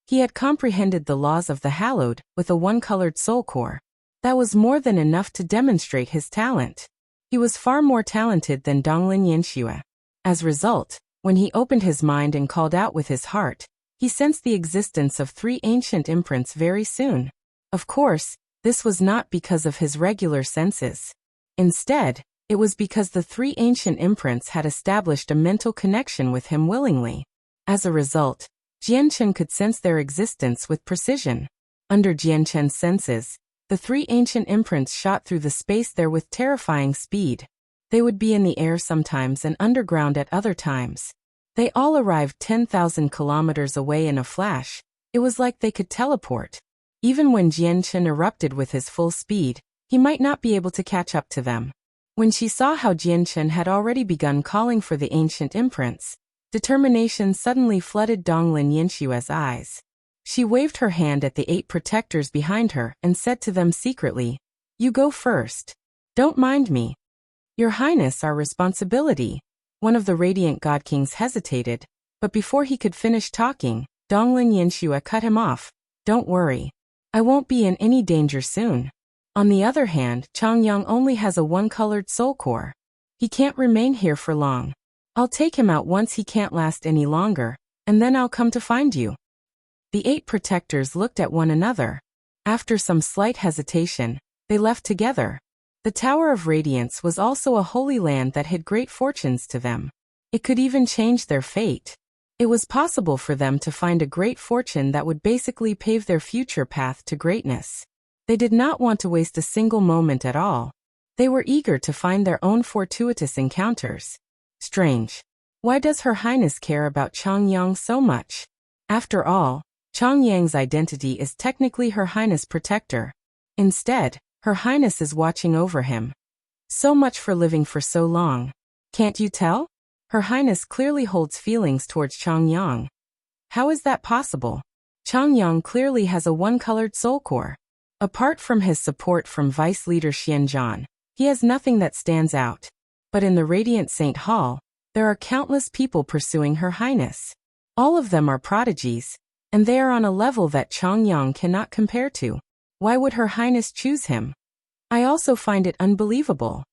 S1: He had comprehended the laws of the hallowed with a one-colored soul core. That was more than enough to demonstrate his talent. He was far more talented than Donglin Yanxue. As a result, when he opened his mind and called out with his heart, he sensed the existence of 3 ancient imprints very soon. Of course, this was not because of his regular senses. Instead, it was because the 3 ancient imprints had established a mental connection with him willingly. As a result, Jianchen could sense their existence with precision. Under Jianchen's senses, the 3 ancient imprints shot through the space there with terrifying speed. They would be in the air sometimes and underground at other times. They all arrived 10,000 kilometers away in a flash. It was like they could teleport. Even when Jianchen erupted with his full speed, he might not be able to catch up to them. When she saw how Jianchen had already begun calling for the ancient imprints, determination suddenly flooded Donglin Yanxue's eyes. She waved her hand at the 8 protectors behind her and said to them secretly, "You go first. Don't mind me. Your Highness, our responsibility." One of the Radiant God Kings hesitated, but before he could finish talking, Donglin Yanxue cut him off. "Don't worry. I won't be in any danger soon." On the other hand, Changyang only has a one-colored soul core. He can't remain here for long. I'll take him out once he can't last any longer, and then I'll come to find you. The 8 protectors looked at one another. After some slight hesitation, they left together. The Tower of Radiance was also a holy land that hid great fortunes to them. It could even change their fate. It was possible for them to find a great fortune that would basically pave their future path to greatness. They did not want to waste a single moment at all. They were eager to find their own fortuitous encounters. Strange. Why does Her Highness care about Changyang so much? After all, Changyang's identity is technically Her Highness' protector. Instead, Her Highness is watching over him. So much for living for so long. Can't you tell? Her Highness clearly holds feelings towards Changyang. How is that possible? Changyang clearly has a one-colored soul core. Apart from his support from Vice Leader Xianzhan, he has nothing that stands out. But in the Radiant Saint Hall, there are countless people pursuing Her Highness. All of them are prodigies, and they are on a level that Changyang cannot compare to. Why would Her Highness choose him? I also find it unbelievable.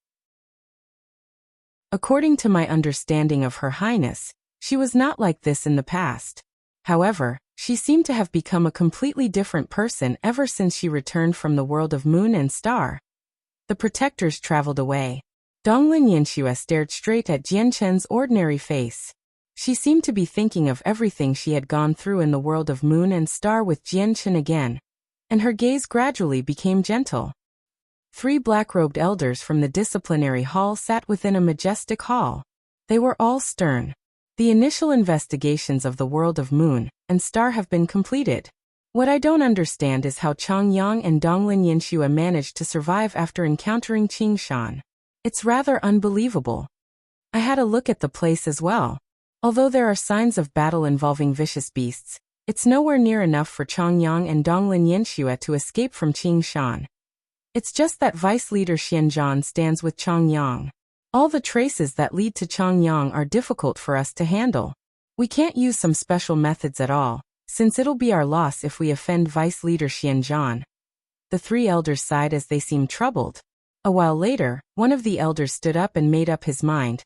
S1: According to my understanding of Her Highness, she was not like this in the past. However, she seemed to have become a completely different person ever since she returned from the world of Moon and Star. The protectors traveled away. Donglin Yanxue stared straight at Jianchen's ordinary face. She seemed to be thinking of everything she had gone through in the world of Moon and Star with Jianchen again, and her gaze gradually became gentle. 3 black-robed elders from the disciplinary hall sat within a majestic hall. They were all stern. The initial investigations of the world of Moon and Star have been completed. What I don't understand is how Changyang and Donglin Yinxue managed to survive after encountering Qing Shan. It's rather unbelievable. I had a look at the place as well. Although there are signs of battle involving vicious beasts, it's nowhere near enough for Changyang and Donglin Yinxue to escape from Qing Shan. It's just that vice leader Xianzhan stands with Changyang. All the traces that lead to Changyang are difficult for us to handle. We can't use some special methods at all, since it'll be our loss if we offend vice leader Xianzhan. The three elders sighed as they seemed troubled. A while later, one of the elders stood up and made up his mind.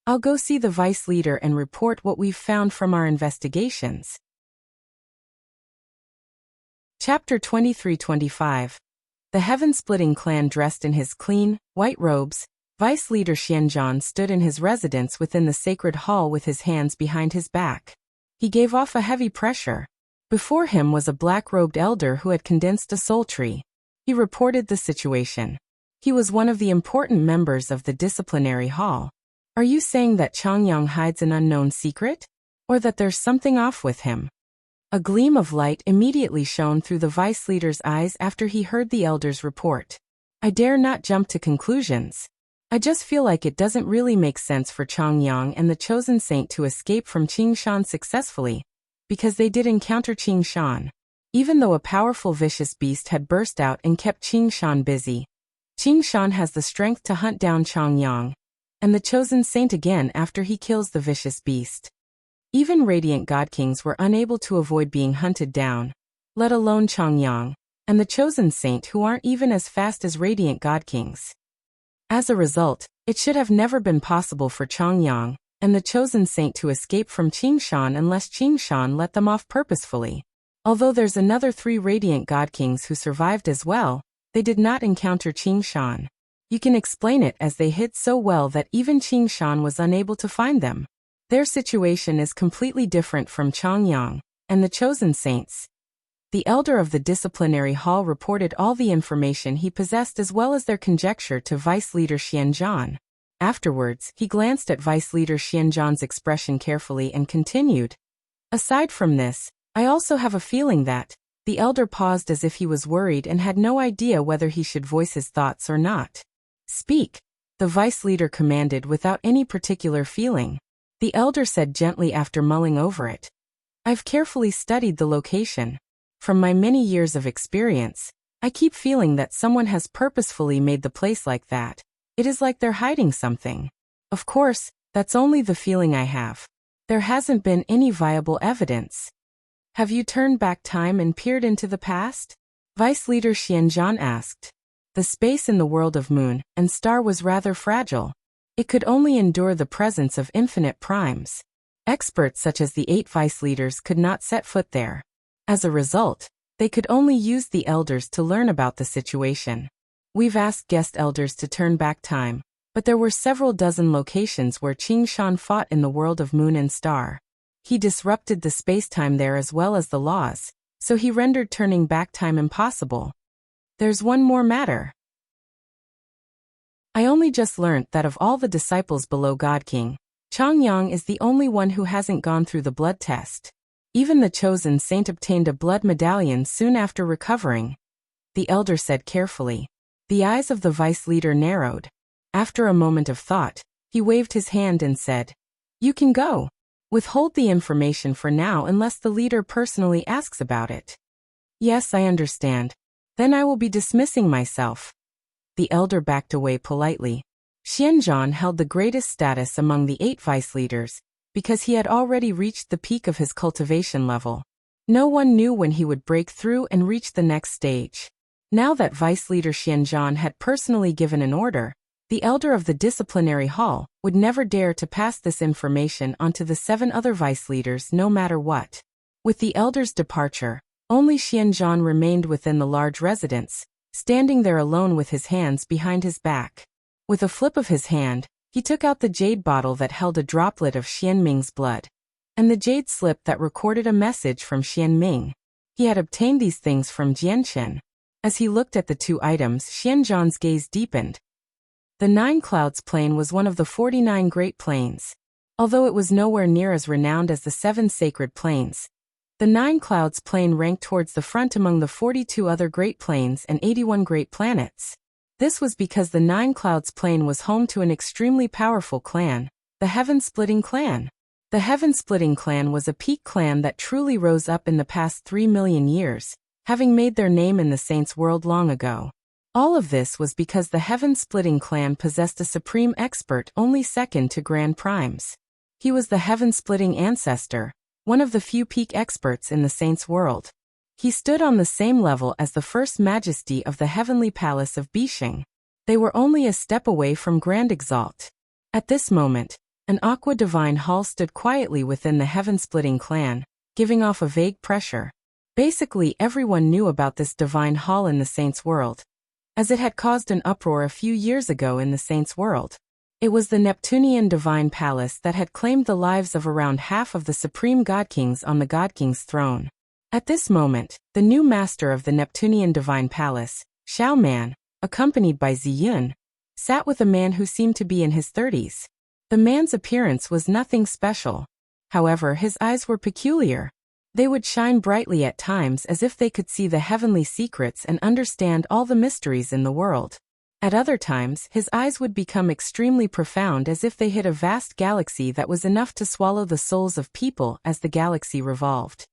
S1: I'll go see the vice leader and report what we've found from our investigations. Chapter 23-25. The heaven-splitting clan dressed in his clean, white robes, vice leader Xianzhan stood in his residence within the sacred hall with his hands behind his back. He gave off a heavy pressure. Before him was a black-robed elder who had condensed a soul tree. He reported the situation. He was one of the important members of the disciplinary hall. Are you saying that Changyang hides an unknown secret? Or that there's something off with him? A gleam of light immediately shone through the vice leader's eyes after he heard the elder's report. I dare not jump to conclusions. I just feel like it doesn't really make sense for Changyang and the chosen saint to escape from Qing Shan successfully, because they did encounter Qing Shan. Even though a powerful vicious beast had burst out and kept Qing Shan busy, Qing Shan has the strength to hunt down Changyang and the chosen saint again after he kills the vicious beast. Even radiant god kings were unable to avoid being hunted down, let alone Changyang and the chosen saint, who aren't even as fast as radiant god kings. As a result, it should have never been possible for Changyang and the chosen saint to escape from Qing Shan unless Qing Shan let them off purposefully. Although there's another 3 radiant god kings who survived as well, they did not encounter Qing Shan. You can explain it as they hid so well that even Qing Shan was unable to find them. Their situation is completely different from Changyang and the chosen saints. The elder of the disciplinary hall reported all the information he possessed as well as their conjecture to vice leader Xianzhan. Afterwards, he glanced at vice leader Xianzhan's expression carefully and continued. Aside from this, I also have a feeling that. The elder paused as if he was worried and had no idea whether he should voice his thoughts or not. Speak, the vice leader commanded without any particular feeling. The elder said gently after mulling over it. I've carefully studied the location. From my many years of experience, I keep feeling that someone has purposefully made the place like that. It is like they're hiding something. Of course, that's only the feeling I have. There hasn't been any viable evidence. Have you turned back time and peered into the past? Vice leader Xianzhan asked. The space in the world of moon and star was rather fragile. It could only endure the presence of infinite primes. Experts such as the 8 vice leaders could not set foot there. As a result, they could only use the elders to learn about the situation. We've asked guest elders to turn back time, but there were several dozen locations where Qing Shan fought in the world of moon and star. He disrupted the space-time there as well as the laws, so he rendered turning back time impossible. There's one more matter. I only just learnt that of all the disciples below God King, Changyang is the only one who hasn't gone through the blood test. Even the chosen saint obtained a blood medallion soon after recovering. The elder said carefully. The eyes of the vice leader narrowed. After a moment of thought, he waved his hand and said, You can go. Withhold the information for now unless the leader personally asks about it. Yes, I understand. Then I will be dismissing myself. The elder backed away politely. Xianzhan held the greatest status among the 8 vice leaders, because he had already reached the peak of his cultivation level. No one knew when he would break through and reach the next stage. Now that vice leader Xianzhan had personally given an order, the elder of the disciplinary hall would never dare to pass this information on to the 7 other vice leaders no matter what. With the elder's departure, only Xianzhan remained within the large residence, standing there alone with his hands behind his back. With a flip of his hand, he took out the jade bottle that held a droplet of Xianming's blood, and the jade slip that recorded a message from Xianming. He had obtained these things from Jianchen. As he looked at the 2 items, Xianzhan's gaze deepened. The 9 Clouds Plain was one of the 49 Great Plains. Although it was nowhere near as renowned as the 7 Sacred Plains, The 9 clouds plane ranked towards the front among the 42 other Great Planes and 81 Great Planets. This was because the 9 clouds plane was home to an extremely powerful clan, the Heaven-Splitting Clan. The Heaven-Splitting Clan was a peak clan that truly rose up in the past 3 million years, having made their name in the Saints' world long ago. All of this was because the Heaven-Splitting Clan possessed a supreme expert only second to Grand Primes. He was the Heaven-Splitting Ancestor, one of the few peak experts in the Saints' world. He stood on the same level as the First Majesty of the Heavenly Palace of Bishing. They were only a step away from Grand Exalt. At this moment, an Aqua Divine Hall stood quietly within the Heaven-Splitting Clan, giving off a vague pressure. Basically, everyone knew about this Divine Hall in the Saints' world, as it had caused an uproar a few years ago in the Saints' world. It was the Neptunian Divine Palace that had claimed the lives of around half of the Supreme God Kings on the God King's throne. At this moment, the new master of the Neptunian Divine Palace, Xiao Man, accompanied by Ziyun, sat with a man who seemed to be in his 30s. The man's appearance was nothing special. However, his eyes were peculiar. They would shine brightly at times as if they could see the heavenly secrets and understand all the mysteries in the world. At other times, his eyes would become extremely profound as if they hid a vast galaxy that was enough to swallow the souls of people as the galaxy revolved.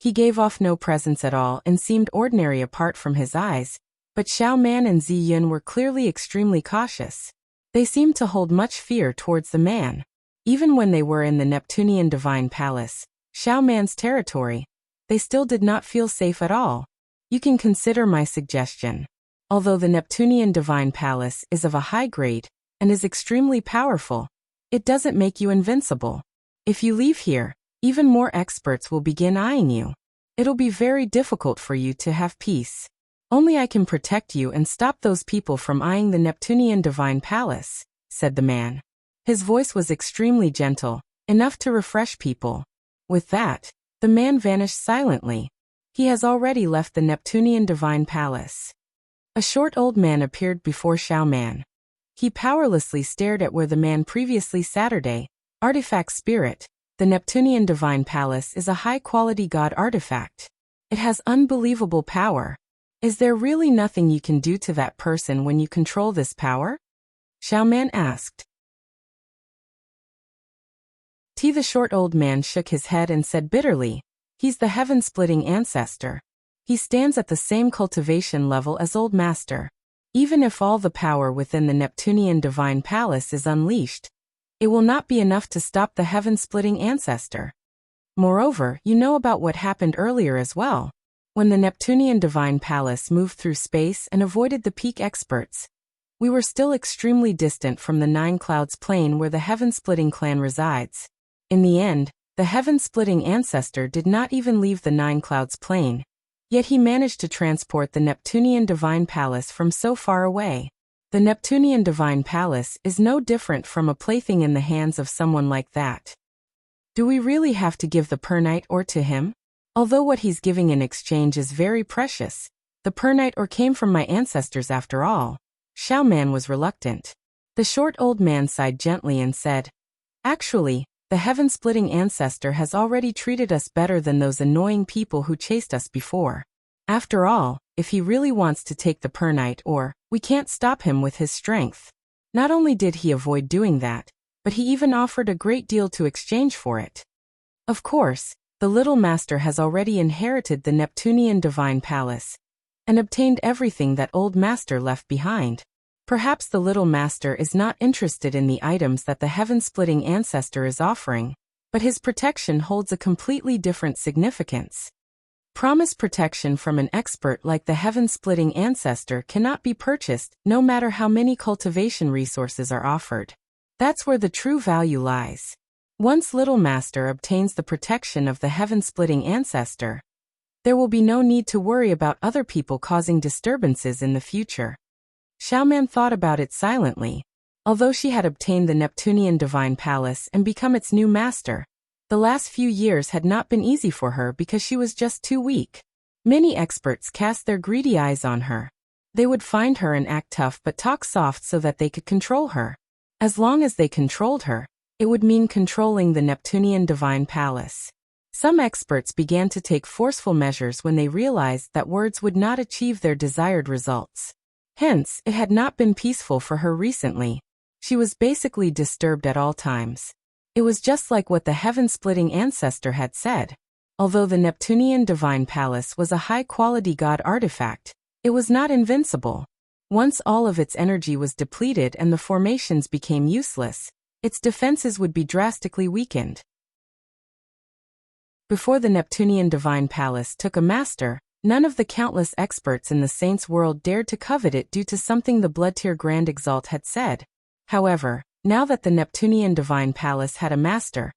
S1: He gave off no presence at all and seemed ordinary apart from his eyes, but Xiao Man and Ziyun were clearly extremely cautious. They seemed to hold much fear towards the man. Even when they were in the Neptunian Divine Palace, Xiao Man's territory, they still did not feel safe at all. You can consider my suggestion. Although the Neptunian Divine Palace is of a high grade and is extremely powerful, it doesn't make you invincible. If you leave here, even more experts will begin eyeing you. It'll be very difficult for you to have peace. Only I can protect you and stop those people from eyeing the Neptunian Divine Palace, said the man. His voice was extremely gentle, enough to refresh people. With that, the man vanished silently. He has already left the Neptunian Divine Palace. A short old man appeared before Xiao Man. He powerlessly stared at where the man previously Saturday, Artifact Spirit. The Neptunian Divine Palace is a high-quality god artifact. It has unbelievable power. Is there really nothing you can do to that person when you control this power? Xiao Man asked. The short old man shook his head and said bitterly, he's the heaven-splitting ancestor. He stands at the same cultivation level as Old Master. Even if all the power within the Neptunian Divine Palace is unleashed, it will not be enough to stop the heaven-splitting ancestor. Moreover, you know about what happened earlier as well. When the Neptunian Divine Palace moved through space and avoided the peak experts, we were still extremely distant from the 9 clouds plane where the heaven-splitting clan resides. In the end, the heaven-splitting ancestor did not even leave the 9 clouds plane, yet he managed to transport the Neptunian Divine Palace from so far away. The Neptunian Divine Palace is no different from a plaything in the hands of someone like that. Do we really have to give the Pernite ore to him? Although what he's giving in exchange is very precious, the Pernite ore came from my ancestors after all. Xiao Man was reluctant. The short old man sighed gently and said, actually, the heaven-splitting ancestor has already treated us better than those annoying people who chased us before. After all, if he really wants to take the Pernite ore, we can't stop him with his strength. Not only did he avoid doing that, but he even offered a great deal to exchange for it. Of course, the little master has already inherited the Neptunian Divine Palace and obtained everything that old master left behind. Perhaps the little master is not interested in the items that the heaven-splitting ancestor is offering, but his protection holds a completely different significance. Promised protection from an expert like the heaven-splitting ancestor cannot be purchased no matter how many cultivation resources are offered. That's where the true value lies. Once Little Master obtains the protection of the heaven-splitting ancestor, there will be no need to worry about other people causing disturbances in the future. Xiao Man thought about it silently. Although she had obtained the Neptunian Divine Palace and become its new master, the last few years had not been easy for her because she was just too weak. Many experts cast their greedy eyes on her. They would find her and act tough but talk soft so that they could control her. As long as they controlled her, it would mean controlling the Neptunian Divine Palace. Some experts began to take forceful measures when they realized that words would not achieve their desired results. Hence, it had not been peaceful for her recently. She was basically disturbed at all times. It was just like what the heaven-splitting ancestor had said. Although the Neptunian Divine Palace was a high-quality god artifact, it was not invincible. Once all of its energy was depleted and the formations became useless, its defenses would be drastically weakened. Before the Neptunian Divine Palace took a master, none of the countless experts in the Saints' world dared to covet it due to something the Blood-Tier Grand Exalt had said. However, now that the Neptunian Divine Palace had a master,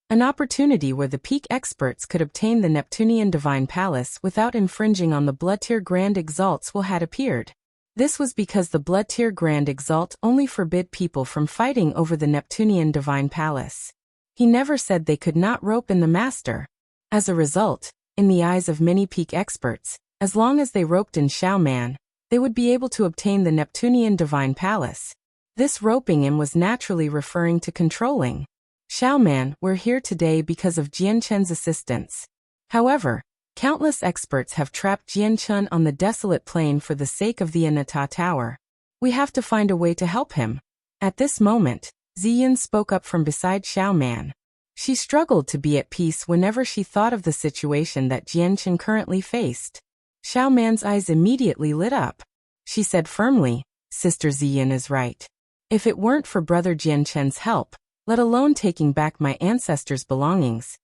S1: an opportunity where the peak experts could obtain the Neptunian Divine Palace without infringing on the Blood-Tier Grand Exalt's will had appeared. This was because the Blood-Tier Grand Exalt only forbid people from fighting over the Neptunian Divine Palace. He never said they could not rope in the master. As a result, in the eyes of many peak experts, as long as they roped in Xiao Man, they would be able to obtain the Neptunian Divine Palace. This roping in was naturally referring to controlling. Xiao Man, we're here today because of Jianquan's assistance. However, countless experts have trapped Jianquan on the desolate plain for the sake of the Anata Tower. We have to find a way to help him. At this moment, Ziyin spoke up from beside Xiao Man. She struggled to be at peace whenever she thought of the situation that Jianquan currently faced. Xiao Man's eyes immediately lit up. She said firmly, Sister Ziyin is right. If it weren't for Brother Jianquan's help, let alone taking back my ancestors' belongings,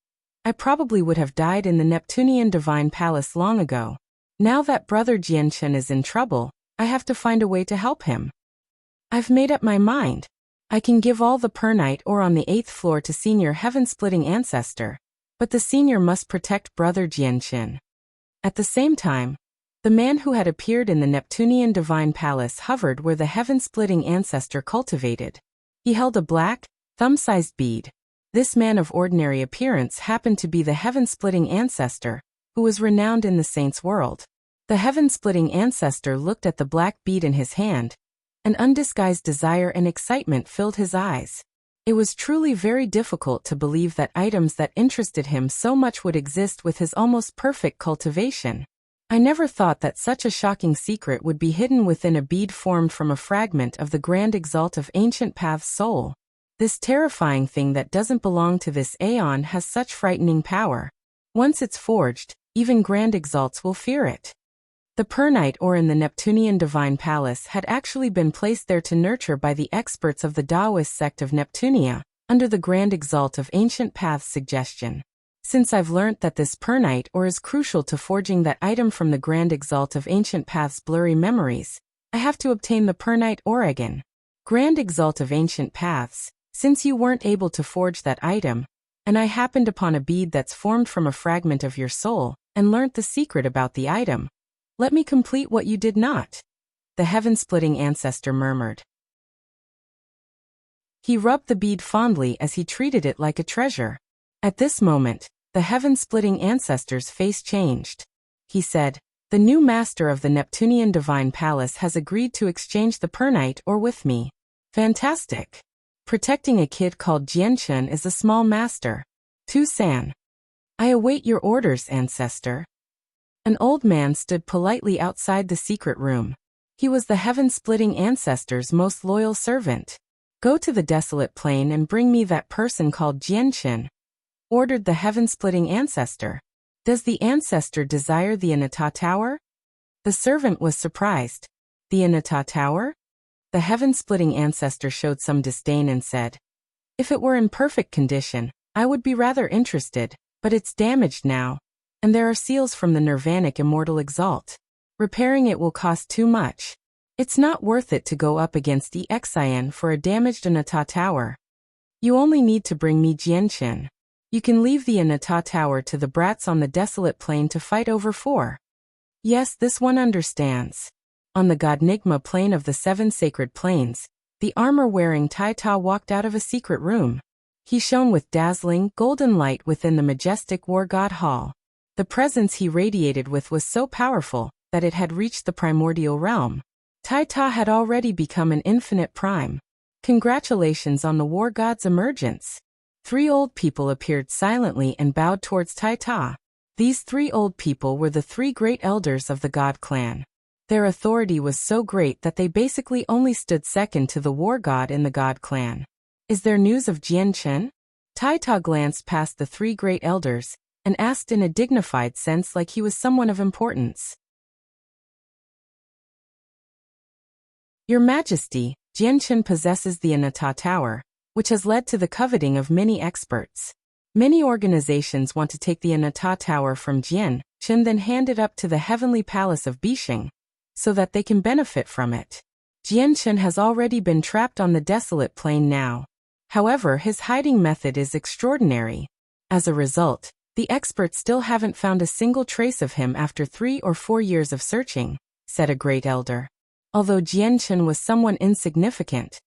S1: I probably would have died in the Neptunian Divine Palace long ago. Now that Brother Jianquan is in trouble, I have to find a way to help him. I've made up my mind. I can give all the pernight ore on the 8th floor to Senior Heaven-Splitting Ancestor, but the Senior must protect Brother Jianquan. At the same time, the man who had appeared in the Neptunian Divine Palace hovered where the Heaven-Splitting Ancestor cultivated. He held a black, thumb-sized bead. This man of ordinary appearance happened to be the Heaven-Splitting Ancestor, who was renowned in the Saints' world. The Heaven-Splitting Ancestor looked at the black bead in his hand. An undisguised desire and excitement filled his eyes. It was truly very difficult to believe that items that interested him so much would exist with his almost perfect cultivation. I never thought that such a shocking secret would be hidden within a bead formed from a fragment of the Grand Exalt of Ancient Path's soul. This terrifying thing that doesn't belong to this aeon has such frightening power. Once it's forged, even Grand Exalts will fear it. The pernight ore in the Neptunian Divine Palace had actually been placed there to nurture by the experts of the Taoist sect of Neptunia, under the Grand Exalt of Ancient Path's suggestion. Since I've learnt that this pernight ore is crucial to forging that item from the Grand Exalt of Ancient Path's blurry memories, I have to obtain the pernight ore again. Grand Exalt of Ancient Paths, since you weren't able to forge that item, and I happened upon a bead that's formed from a fragment of your soul, and learnt the secret about the item, let me complete what you did not. The Heaven-Splitting Ancestor murmured. He rubbed the bead fondly as he treated it like a treasure. At this moment, the Heaven-Splitting Ancestor's face changed. He said, the new master of the Neptunian Divine Palace has agreed to exchange the pernight ore with me. Fantastic. Protecting a kid called Jianquan is a small master. Tu-san. I await your orders, Ancestor. An old man stood politely outside the secret room. He was the Heaven-Splitting Ancestor's most loyal servant. Go to the desolate plain and bring me that person called Jianquan, ordered the Heaven-Splitting Ancestor. Does the Ancestor desire the Anata Tower? The servant was surprised. The Anata Tower? The Heaven-Splitting Ancestor showed some disdain and said, if it were in perfect condition, I would be rather interested, but it's damaged now. And there are seals from the Nirvanic Immortal Exalt. Repairing it will cost too much. It's not worth it to go up against Exin for a damaged Anata Tower. You only need to bring me Jianquan. You can leave the Anata Tower to the brats on the desolate plain to fight over for. Yes, this one understands. On the Godnigma plain of the 7 sacred plains, the armor-wearing Taita walked out of a secret room. He shone with dazzling, golden light within the majestic War God Hall. The presence he radiated with was so powerful that it had reached the primordial realm. Taita had already become an infinite prime. Congratulations on the war god's emergence. 3 old people appeared silently and bowed towards Tai Ta. These 3 old people were the 3 great elders of the God clan. Their authority was so great that they basically only stood second to the war god in the God clan. Is there news of Jian Chen? Tai Ta glanced past the 3 great elders and asked in a dignified sense like he was someone of importance. Your Majesty, Jian Chen possesses the Anata Tower, which has led to the coveting of many experts. Many organizations want to take the Anata Tower from Jian Chen, then hand it up to the heavenly palace of Bixing, so that they can benefit from it. Jian Chen has already been trapped on the desolate plain now. However, his hiding method is extraordinary. As a result, the experts still haven't found a single trace of him after 3 or 4 years of searching, said a great elder. Although Jian Chen was someone insignificant,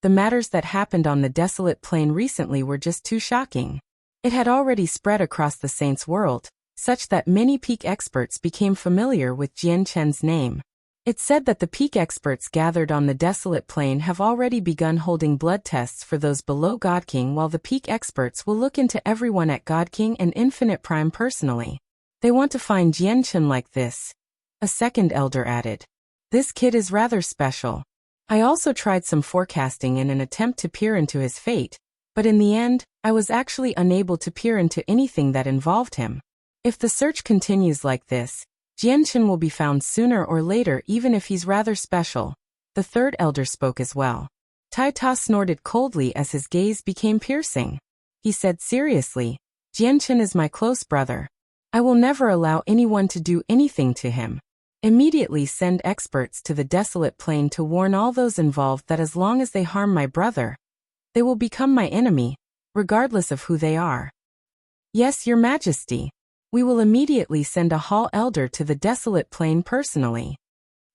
S1: the matters that happened on the desolate plain recently were just too shocking. It had already spread across the Saints' world, such that many peak experts became familiar with Jian Chen's name. It's said that the peak experts gathered on the desolate plain have already begun holding blood tests for those below God King, while the peak experts will look into everyone at God King and Infinite Prime personally. They want to find Jian Chen like this. A second elder added. This kid is rather special. I also tried some forecasting in an attempt to peer into his fate, but in the end, I was actually unable to peer into anything that involved him. If the search continues like this, Jian Chen will be found sooner or later even if he's rather special. The third elder spoke as well. Tai Ta snorted coldly as his gaze became piercing. He said seriously, Jian Chen is my close brother. I will never allow anyone to do anything to him. Immediately send experts to the desolate plain to warn all those involved that as long as they harm my brother, they will become my enemy, regardless of who they are. Yes, Your Majesty. We will immediately send a hall elder to the desolate plain personally.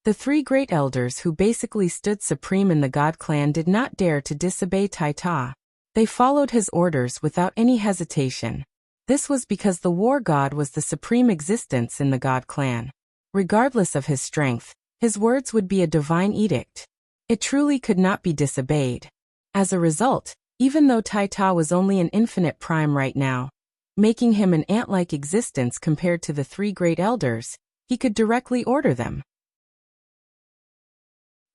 S1: The 3 great elders who basically stood supreme in the God clan did not dare to disobey Tai Ta. They followed his orders without any hesitation. This was because the war god was the supreme existence in the God clan. Regardless of his strength, his words would be a divine edict. It truly could not be disobeyed. As a result, even though Tai Ta was only an infinite prime right now, making him an ant-like existence compared to the 3 great elders, he could directly order them.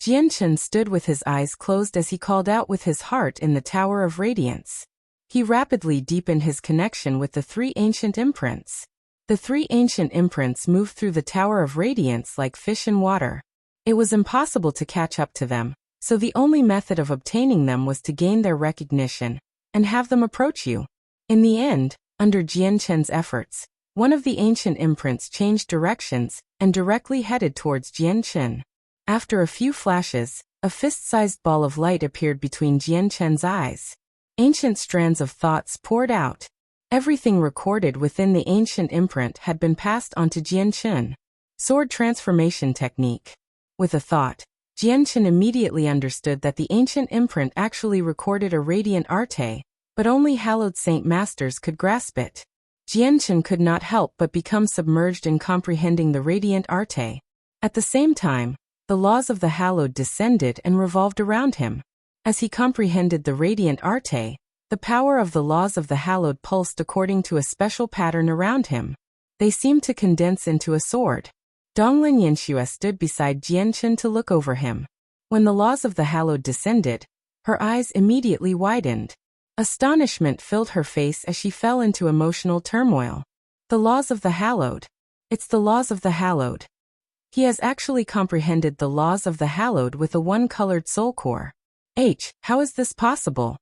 S1: Jian Chen stood with his eyes closed as he called out with his heart in the Tower of Radiance. He rapidly deepened his connection with the 3 ancient imprints. The 3 ancient imprints moved through the Tower of Radiance like fish in water. It was impossible to catch up to them, so the only method of obtaining them was to gain their recognition and have them approach you. In the end, under Jian Chen's efforts, one of the ancient imprints changed directions and directly headed towards Jian Chen. After a few flashes, a fist-sized ball of light appeared between Jian Chen's eyes. Ancient strands of thoughts poured out. Everything recorded within the ancient imprint had been passed on to Jian Chen. Sword transformation technique. With a thought, Jian Chen immediately understood that the ancient imprint actually recorded a radiant arte, but only hallowed saint masters could grasp it. Jian Chen could not help but become submerged in comprehending the radiant arte. At the same time, the laws of the hallowed descended and revolved around him. As he comprehended the radiant arte, the power of the laws of the hallowed pulsed according to a special pattern around him. They seemed to condense into a sword. Donglin Yanxue stood beside Jian Chen to look over him. When the laws of the hallowed descended, her eyes immediately widened. Astonishment filled her face as she fell into emotional turmoil. The laws of the hallowed. It's the laws of the hallowed. He has actually comprehended the laws of the hallowed with a one-colored soul core. How is this possible?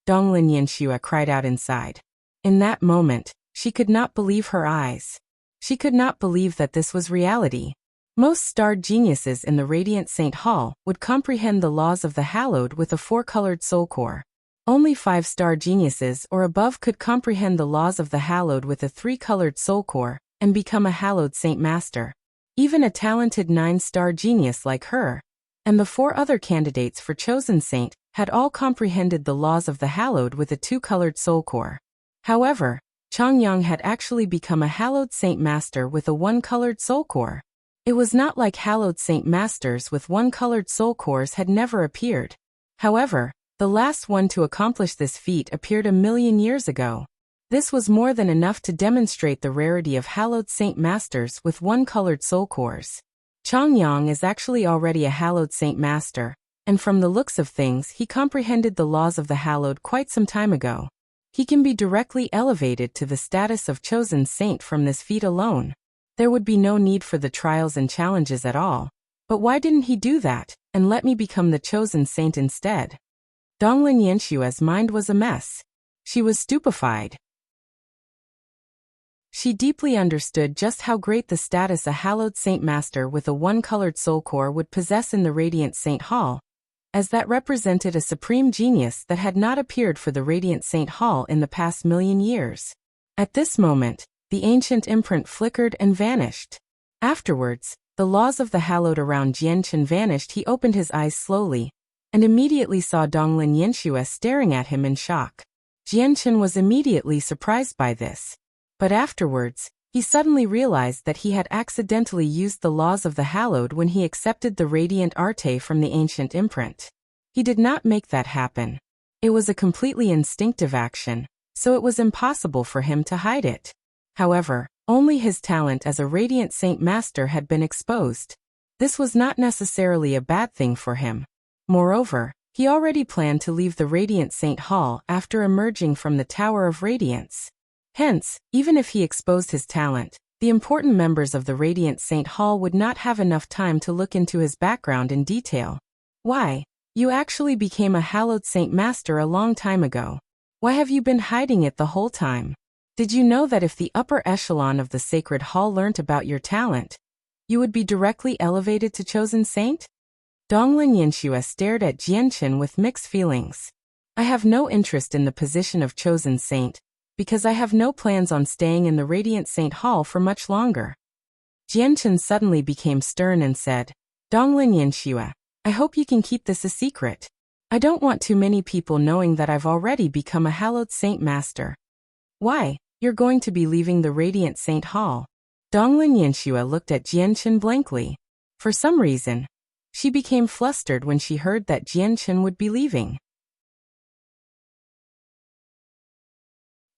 S1: Donglin Yanxue cried out inside. In that moment, she could not believe her eyes. She could not believe that this was reality. Most starred geniuses in the Radiant Saint Hall would comprehend the laws of the hallowed with a 4-colored soul core. Only 5-star geniuses or above could comprehend the laws of the hallowed with a 3-colored soul core and become a hallowed saint master. Even a talented 9-star genius like her, and the 4 other candidates for chosen saint, had all comprehended the laws of the hallowed with a 2-colored soul core. However, Changyang had actually become a hallowed saint master with a 1-colored soul core. It was not like hallowed saint masters with 1-colored soul cores had never appeared. However, The last one to accomplish this feat appeared 1,000,000 years ago. This was more than enough to demonstrate the rarity of hallowed saint masters with one-colored soul cores. Chongyang is actually already a hallowed saint master, and from the looks of things he comprehended the laws of the hallowed quite some time ago. He can be directly elevated to the status of chosen saint from this feat alone. There would be no need for the trials and challenges at all. But why didn't he do that, and let me become the chosen saint instead? Donglin Yenshua's mind was a mess. She was stupefied. She deeply understood just how great the status a hallowed saint master with a one-colored soul core would possess in the Radiant Saint Hall, as that represented a supreme genius that had not appeared for the Radiant Saint Hall in the past 1,000,000 years. At this moment, the ancient imprint flickered and vanished. Afterwards, the laws of the hallowed around Jianchen vanished. He opened his eyes slowly, and immediately saw Donglin Yanshua staring at him in shock. Jianchen was immediately surprised by this. But afterwards, he suddenly realized that he had accidentally used the laws of the hallowed when he accepted the radiant arte from the ancient imprint. He did not make that happen. It was a completely instinctive action, so it was impossible for him to hide it. However, only his talent as a radiant saint master had been exposed. This was not necessarily a bad thing for him. Moreover, he already planned to leave the Radiant Saint Hall after emerging from the Tower of Radiance. Hence, even if he exposed his talent, the important members of the Radiant Saint Hall would not have enough time to look into his background in detail. Why? You actually became a hallowed saint master a long time ago. Why have you been hiding it the whole time? Did you know that if the upper echelon of the Sacred Hall learnt about your talent, you would be directly elevated to chosen saint? Donglin Yanshua stared at Jianchen with mixed feelings. I have no interest in the position of chosen saint, because I have no plans on staying in the Radiant Saint Hall for much longer. Jianchen suddenly became stern and said, Donglin Yanshua, I hope you can keep this a secret. I don't want too many people knowing that I've already become a hallowed saint master. Why? You're going to be leaving the Radiant Saint Hall. Donglin Yanshua looked at Jianchen blankly. For some reason, she became flustered when she heard that Jianchen would be leaving.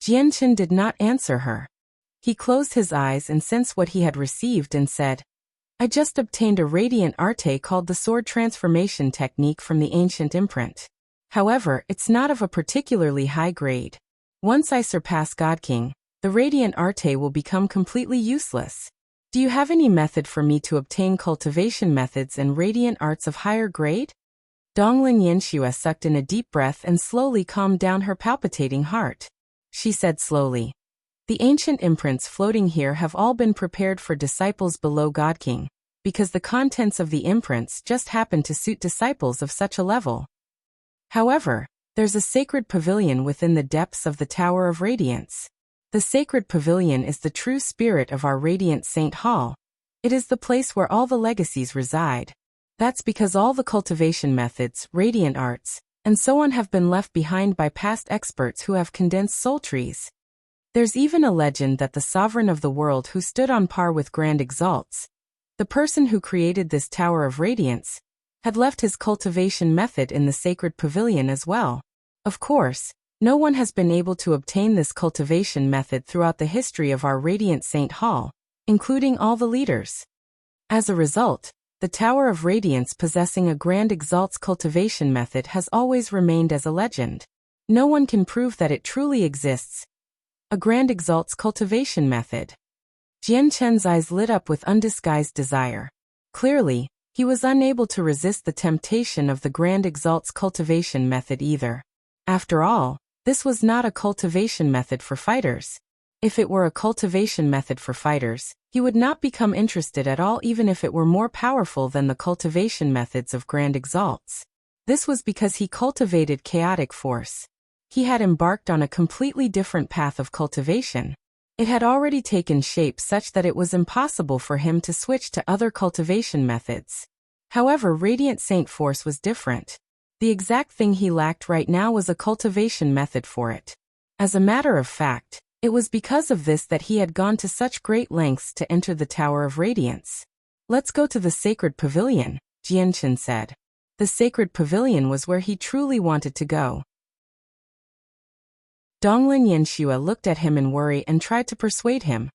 S1: Jianchen did not answer her. He closed his eyes and sensed what he had received and said, I just obtained a radiant arte called the sword transformation technique from the ancient imprint. However, it's not of a particularly high grade. Once I surpass God King, the radiant arte will become completely useless. Do you have any method for me to obtain cultivation methods and radiant arts of higher grade? Donglin Yanshua sucked in a deep breath and slowly calmed down her palpitating heart. She said slowly, the ancient imprints floating here have all been prepared for disciples below God King, because the contents of the imprints just happen to suit disciples of such a level. However, there's a sacred pavilion within the depths of the Tower of Radiance. The sacred pavilion is the true spirit of our Radiant Saint Hall. It is the place where all the legacies reside. That's because all the cultivation methods, radiant arts, and so on have been left behind by past experts who have condensed soul trees. There's even a legend that the sovereign of the world who stood on par with Grand Exalts, the person who created this Tower of Radiance, had left his cultivation method in the sacred pavilion as well. Of course, no one has been able to obtain this cultivation method throughout the history of our Radiant Saint Hall, including all the leaders. As a result, the Tower of Radiance possessing a Grand Exalt's cultivation method has always remained as a legend. No one can prove that it truly exists. A Grand Exalt's cultivation method. Jianchen's eyes lit up with undisguised desire. Clearly, he was unable to resist the temptation of the Grand Exalt's cultivation method either. After all, this was not a cultivation method for fighters. If it were a cultivation method for fighters, he would not become interested at all even if it were more powerful than the cultivation methods of Grand Exalts. This was because he cultivated chaotic force. He had embarked on a completely different path of cultivation. It had already taken shape such that it was impossible for him to switch to other cultivation methods. However, Radiant Saint Force was different. The exact thing he lacked right now was a cultivation method for it. As a matter of fact, it was because of this that he had gone to such great lengths to enter the Tower of Radiance. Let's go to the Sacred Pavilion, Jianchen said. The sacred pavilion was where he truly wanted to go. Donglin Yanxue looked at him in worry and tried to persuade him.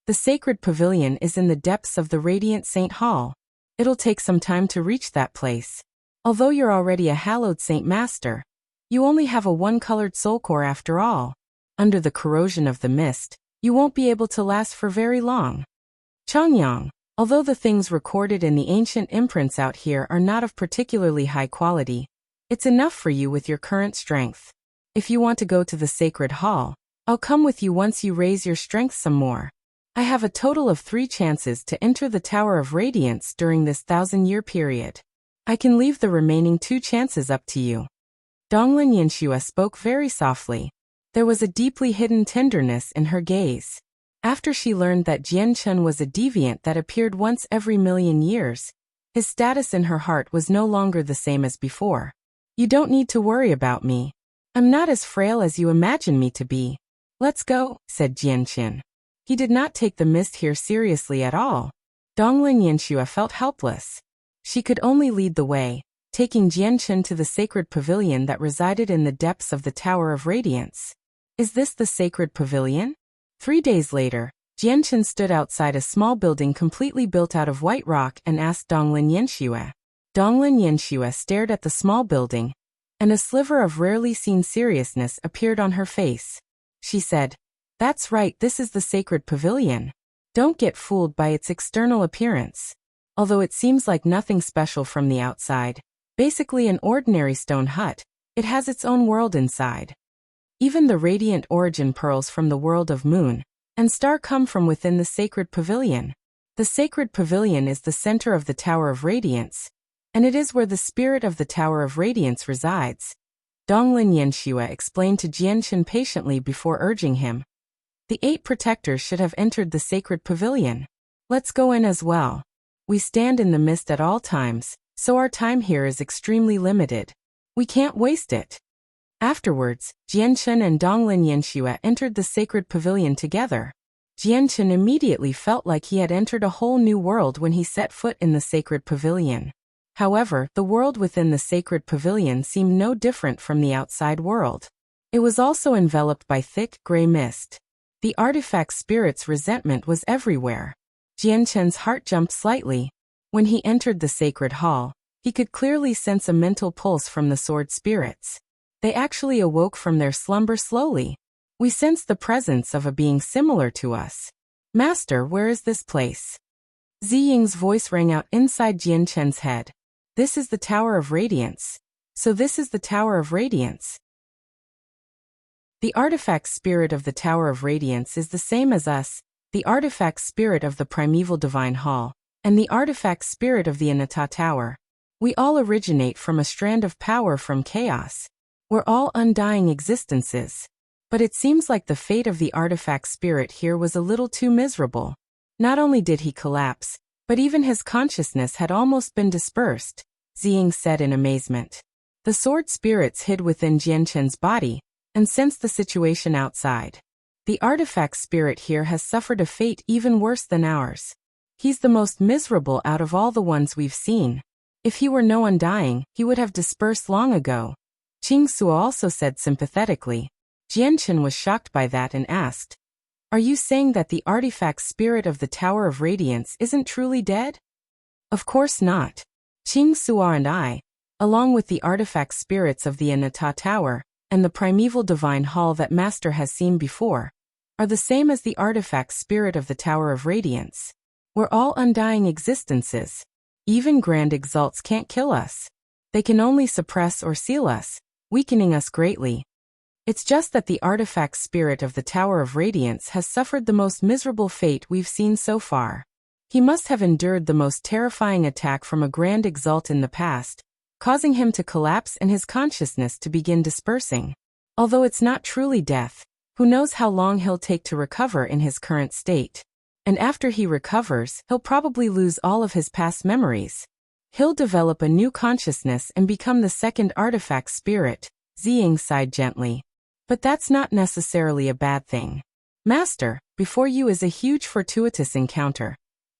S1: The sacred pavilion is in the depths of the Radiant Saint Hall. It'll take some time to reach that place. Although you're already a hallowed saint master, you only have a one-colored soul core after all. Under the corrosion of the mist, you won't be able to last for very long. Changyang, although the things recorded in the ancient imprints out here are not of particularly high quality, it's enough for you with your current strength. If you want to go to the sacred hall, I'll come with you once you raise your strength some more. I have a total of 3 chances to enter the Tower of Radiance during this 1,000-year period. I can leave the remaining 2 chances up to you. Donglin Yanxue spoke very softly. There was a deeply hidden tenderness in her gaze. After she learned that Jian Chen was a deviant that appeared once every 1,000,000 years, his status in her heart was no longer the same as before. You don't need to worry about me. I'm not as frail as you imagine me to be. Let's go, said Jian Chen. He did not take the mist here seriously at all. Donglin Yanxue felt helpless. She could only lead the way, taking Jian Chen to the sacred pavilion that resided in the depths of the Tower of Radiance. Is this the sacred pavilion? 3 days later, Jian Chen stood outside a small building completely built out of white rock and asked Donglin Yanxue. Donglin Yanxue stared at the small building, and a sliver of rarely seen seriousness appeared on her face. She said, "That's right, this is the sacred pavilion. Don't get fooled by its external appearance. Although it seems like nothing special from the outside, basically an ordinary stone hut, it has its own world inside. Even the radiant origin pearls from the world of Moon and Star come from within the sacred pavilion. The sacred pavilion is the center of the Tower of Radiance, and it is where the spirit of the Tower of Radiance resides." Donglin Yanxue explained to Jian Chen patiently before urging him. The 8 protectors should have entered the sacred pavilion. Let's go in as well. We stand in the mist at all times, so our time here is extremely limited. We can't waste it. Afterwards, Jian Chen and Donglin Yanxue entered the sacred pavilion together. Jian Chen immediately felt like he had entered a whole new world when he set foot in the sacred pavilion. However, the world within the sacred pavilion seemed no different from the outside world. It was also enveloped by thick, gray mist. The artifact spirit's resentment was everywhere. Jian Chen's heart jumped slightly. When he entered the sacred hall, he could clearly sense a mental pulse from the sword spirits. They actually awoke from their slumber slowly. We sense the presence of a being similar to us. Master, where is this place? Ziying's voice rang out inside Jian Chen's head. This is the Tower of Radiance. So this is the Tower of Radiance. The artifact spirit of the Tower of Radiance is the same as us, the artifact spirit of the primeval divine hall, and the artifact spirit of the Anata Tower. We all originate from a strand of power from chaos. We're all undying existences. But it seems like the fate of the artifact spirit here was a little too miserable. Not only did he collapse, but even his consciousness had almost been dispersed, Ziying said in amazement. The sword spirits hid within Jian Chen's body and sensed the situation outside. The artifact spirit here has suffered a fate even worse than ours. He's the most miserable out of all the ones we've seen. If he were no undying, he would have dispersed long ago. Qing Su also said sympathetically. Jian Chen was shocked by that and asked, "Are you saying that the artifact spirit of the Tower of Radiance isn't truly dead?" Of course not. Qing Su and I, along with the artifact spirits of the Anata Tower and the primeval divine hall that Master has seen before, are the same as the artifact spirit of the Tower of Radiance. We're all undying existences. Even grand exalts can't kill us. They can only suppress or seal us, weakening us greatly. It's just that the artifact spirit of the Tower of Radiance has suffered the most miserable fate we've seen so far. He must have endured the most terrifying attack from a grand exalt in the past, causing him to collapse and his consciousness to begin dispersing. Although it's not truly death, who knows how long he'll take to recover in his current state. And after he recovers, he'll probably lose all of his past memories. He'll develop a new consciousness and become the second artifact spirit, Ziying sighed gently. But that's not necessarily a bad thing. Master, before you is a huge fortuitous encounter.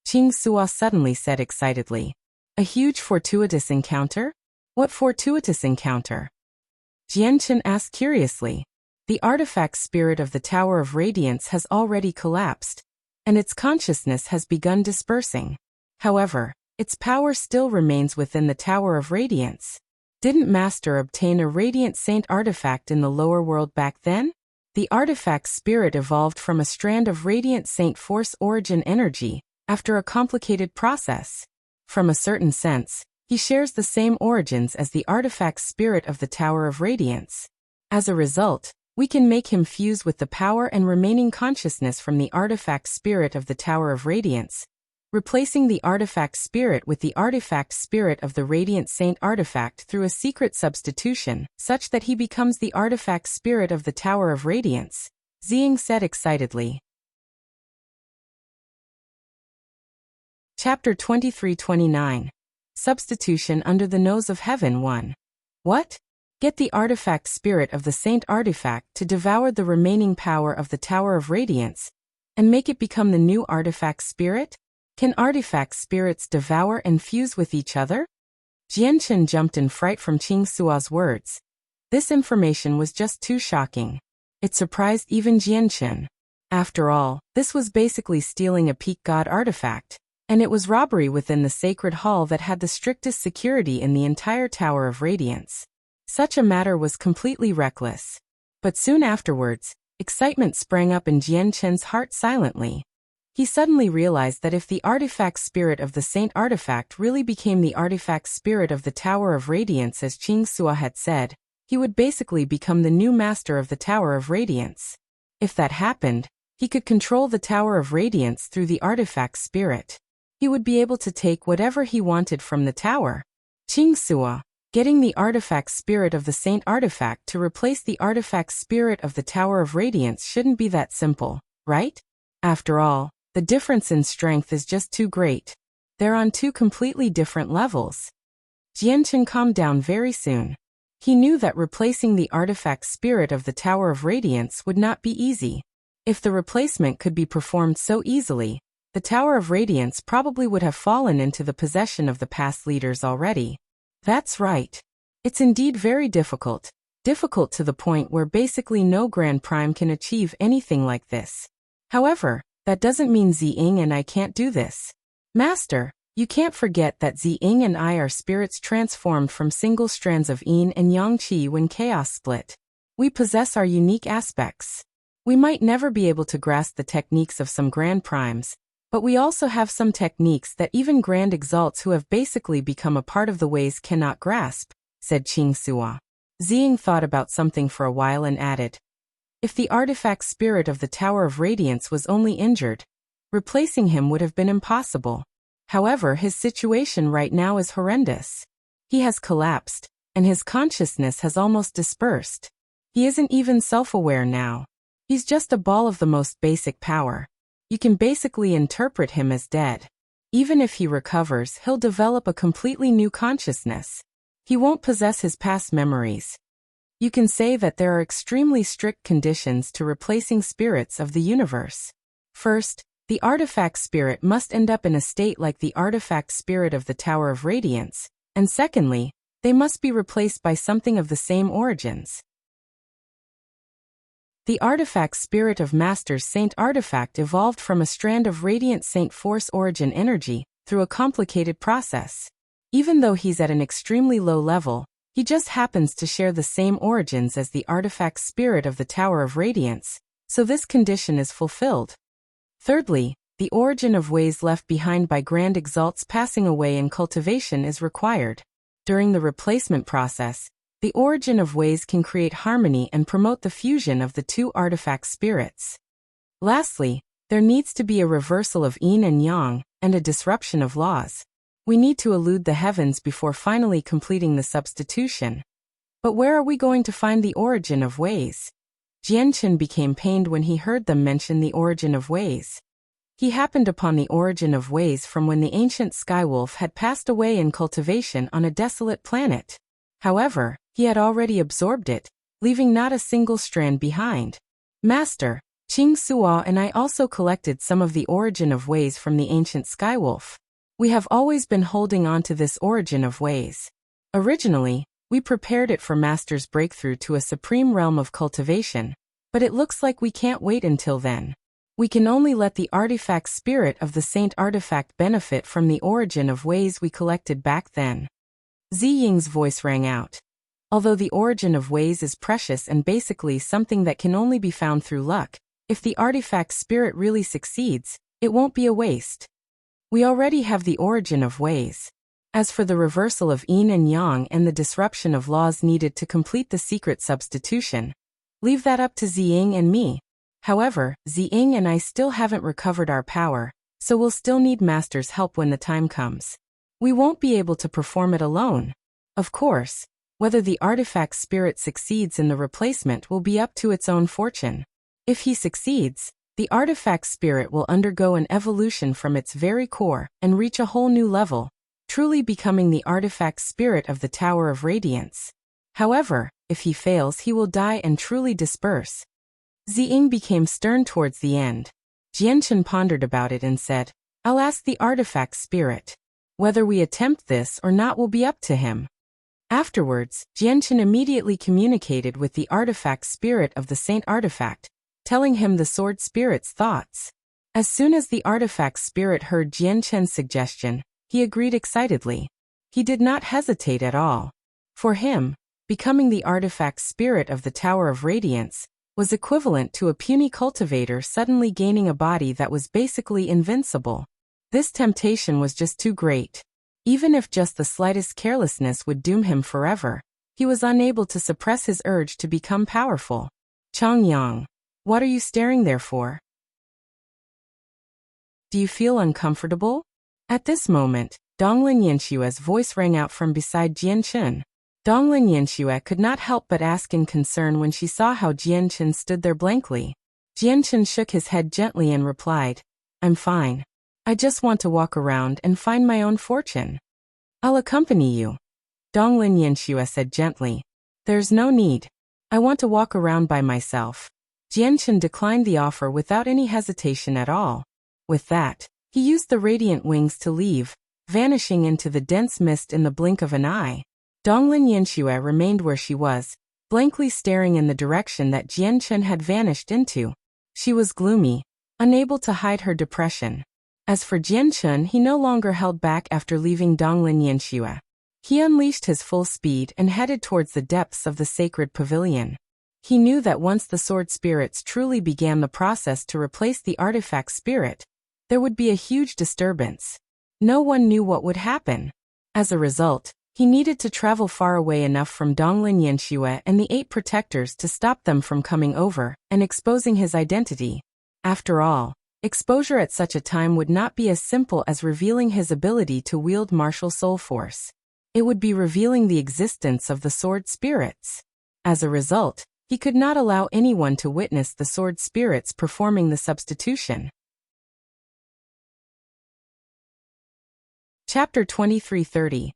S1: Qing Suo suddenly said excitedly. A huge fortuitous encounter? What fortuitous encounter? Jianchen asked curiously. The artifact spirit of the Tower of Radiance has already collapsed, and its consciousness has begun dispersing. However, its power still remains within the Tower of Radiance. Didn't Master obtain a Radiant Saint artifact in the lower world back then? The artifact spirit evolved from a strand of Radiant Saint Force origin energy, after a complicated process. From a certain sense, he shares the same origins as the artifact spirit of the Tower of Radiance. As a result, we can make him fuse with the power and remaining consciousness from the artifact spirit of the Tower of Radiance, replacing the artifact spirit with the artifact spirit of the Radiant Saint artifact through a secret substitution, such that he becomes the artifact spirit of the Tower of Radiance, Ziying said excitedly. Chapter 23-29. Substitution under the Nose of Heaven 1. What? Get the artifact spirit of the Saint artifact to devour the remaining power of the Tower of Radiance, and make it become the new artifact spirit? Can artifact spirits devour and fuse with each other? Jianchen jumped in fright from Qing Sua's words. This information was just too shocking. It surprised even Jianchen. After all, this was basically stealing a peak god artifact, and it was robbery within the sacred hall that had the strictest security in the entire Tower of Radiance. Such a matter was completely reckless. But soon afterwards, excitement sprang up in Jianchen's heart silently. He suddenly realized that if the artifact spirit of the Saint artifact really became the artifact spirit of the Tower of Radiance as Qing Sua had said, he would basically become the new master of the Tower of Radiance. If that happened, he could control the Tower of Radiance through the artifact spirit. He would be able to take whatever he wanted from the tower. Qing Sua, getting the artifact spirit of the Saint artifact to replace the artifact spirit of the Tower of Radiance shouldn't be that simple, right? After all, the difference in strength is just too great. They're on two completely different levels. Jianchen calmed down very soon. He knew that replacing the artifact spirit of the Tower of Radiance would not be easy. If the replacement could be performed so easily, the Tower of Radiance probably would have fallen into the possession of the past leaders already. That's right. It's indeed very difficult. Difficult to the point where basically no Grand Prime can achieve anything like this. However, that doesn't mean Ziying and I can't do this. Master, you can't forget that Ziying and I are spirits transformed from single strands of yin and yang qi when chaos split. We possess our unique aspects. We might never be able to grasp the techniques of some Grand Primes, but we also have some techniques that even Grand Exalts who have basically become a part of the ways cannot grasp, said Qing Sua. Ziying thought about something for a while and added, if the artifact spirit of the Tower of Radiance was only injured, replacing him would have been impossible. However, his situation right now is horrendous. He has collapsed, and his consciousness has almost dispersed. He isn't even self-aware now. He's just a ball of the most basic power. You can basically interpret him as dead. Even if he recovers, he'll develop a completely new consciousness. He won't possess his past memories. You can say that there are extremely strict conditions to replacing spirits of the universe. First, the artifact spirit must end up in a state like the artifact spirit of the Tower of Radiance, and secondly, they must be replaced by something of the same origins. The artifact spirit of Master's Saint artifact evolved from a strand of Radiant Saint Force origin energy, through a complicated process. Even though he's at an extremely low level, he just happens to share the same origins as the artifact spirit of the Tower of Radiance, so this condition is fulfilled. Thirdly, the origin of ways left behind by Grand Exalts passing away in cultivation is required. During the replacement process, the origin of ways can create harmony and promote the fusion of the two artifact spirits. Lastly, there needs to be a reversal of yin and yang, and a disruption of laws. We need to elude the heavens before finally completing the substitution. But where are we going to find the origin of ways? Jianchen became pained when he heard them mention the origin of ways. He happened upon the origin of ways from when the ancient Skywolf had passed away in cultivation on a desolate planet. However, he had already absorbed it, leaving not a single strand behind. Master, Qing Sua and I also collected some of the origin of ways from the ancient Skywolf. We have always been holding on to this origin of ways. Originally, we prepared it for Master's breakthrough to a supreme realm of cultivation, but it looks like we can't wait until then. We can only let the artifact spirit of the Saint Artifact benefit from the origin of ways we collected back then. Ziying's voice rang out. Although the origin of ways is precious and basically something that can only be found through luck, if the artifact spirit really succeeds, it won't be a waste. We already have the origin of ways. As for the reversal of yin and yang and the disruption of laws needed to complete the secret substitution, leave that up to Ziying and me. However, Ziying and I still haven't recovered our power, so we'll still need Master's help when the time comes. We won't be able to perform it alone. Of course, whether the artifact spirit succeeds in the replacement will be up to its own fortune. If he succeeds, the artifact spirit will undergo an evolution from its very core and reach a whole new level, truly becoming the artifact spirit of the Tower of Radiance. However, if he fails, he will die and truly disperse. Ziying became stern towards the end. Jianchen pondered about it and said, I'll ask the artifact spirit. Whether we attempt this or not will be up to him. Afterwards, Jianchen immediately communicated with the artifact spirit of the Saint Artifact, telling him the sword spirit's thoughts. As soon as the artifact spirit heard Jianchen's suggestion, he agreed excitedly. He did not hesitate at all. For him, becoming the artifact spirit of the Tower of Radiance was equivalent to a puny cultivator suddenly gaining a body that was basically invincible. This temptation was just too great. Even if just the slightest carelessness would doom him forever, he was unable to suppress his urge to become powerful. Chongyang, what are you staring there for? Do you feel uncomfortable? At this moment, Donglin Yanshue's voice rang out from beside Jianchen. Donglin Yanshue could not help but ask in concern when she saw how Jianchen stood there blankly. Jianchen shook his head gently and replied, I'm fine. I just want to walk around and find my own fortune. I'll accompany you. Donglin Yanshue said gently. There's no need. I want to walk around by myself. Jianchen declined the offer without any hesitation at all. With that, he used the radiant wings to leave, vanishing into the dense mist in the blink of an eye. Donglin Yanshue remained where she was, blankly staring in the direction that Jianchen had vanished into. She was gloomy, unable to hide her depression. As for Jianchen, he no longer held back after leaving Donglin Yanshue. He unleashed his full speed and headed towards the depths of the sacred pavilion. He knew that once the sword spirits truly began the process to replace the artifact spirit, there would be a huge disturbance. No one knew what would happen. As a result, he needed to travel far away enough from Donglin Yanshue and the 8 protectors to stop them from coming over and exposing his identity. After all, exposure at such a time would not be as simple as revealing his ability to wield martial soul force. It would be revealing the existence of the sword spirits. As a result, he could not allow anyone to witness the sword spirits performing the substitution. Chapter 2330.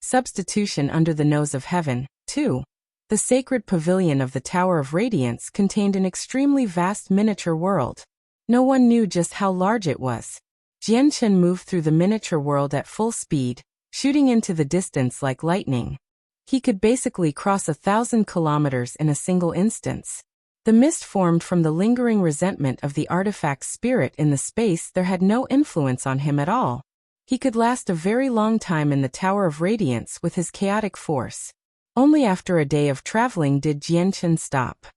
S1: Substitution under the Nose of Heaven, 2. The sacred pavilion of the Tower of Radiance contained an extremely vast miniature world. No one knew just how large it was. Jianchen moved through the miniature world at full speed, shooting into the distance like lightning. He could basically cross 1,000 kilometers in a single instance. The mist formed from the lingering resentment of the artifact spirit in the space there had no influence on him at all. He could last a very long time in the Tower of Radiance with his chaotic force. Only after a day of traveling did Jianchen stop.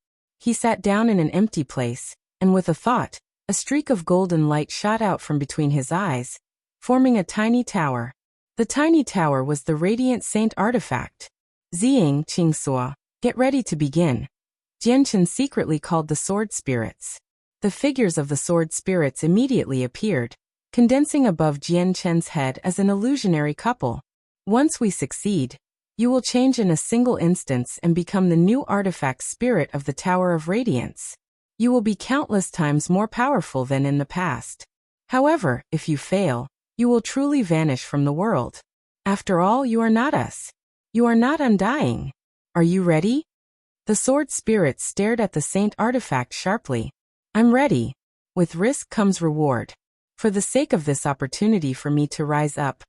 S1: He sat down in an empty place, and with a thought, a streak of golden light shot out from between his eyes, forming a tiny tower. The tiny tower was the Radiant Saint Artifact. Ziying, Qingsuo, get ready to begin. Jianchen secretly called the sword spirits. The figures of the sword spirits immediately appeared, condensing above Jianchen's head as an illusionary couple. Once we succeed, you will change in a single instance and become the new artifact spirit of the Tower of Radiance. You will be countless times more powerful than in the past. However, if you fail, you will truly vanish from the world. After all, you are not us. You are not undying. Are you ready? The sword spirits stared at the Saint Artifact sharply. I'm ready. With risk comes reward. For the sake of this opportunity for me to rise up,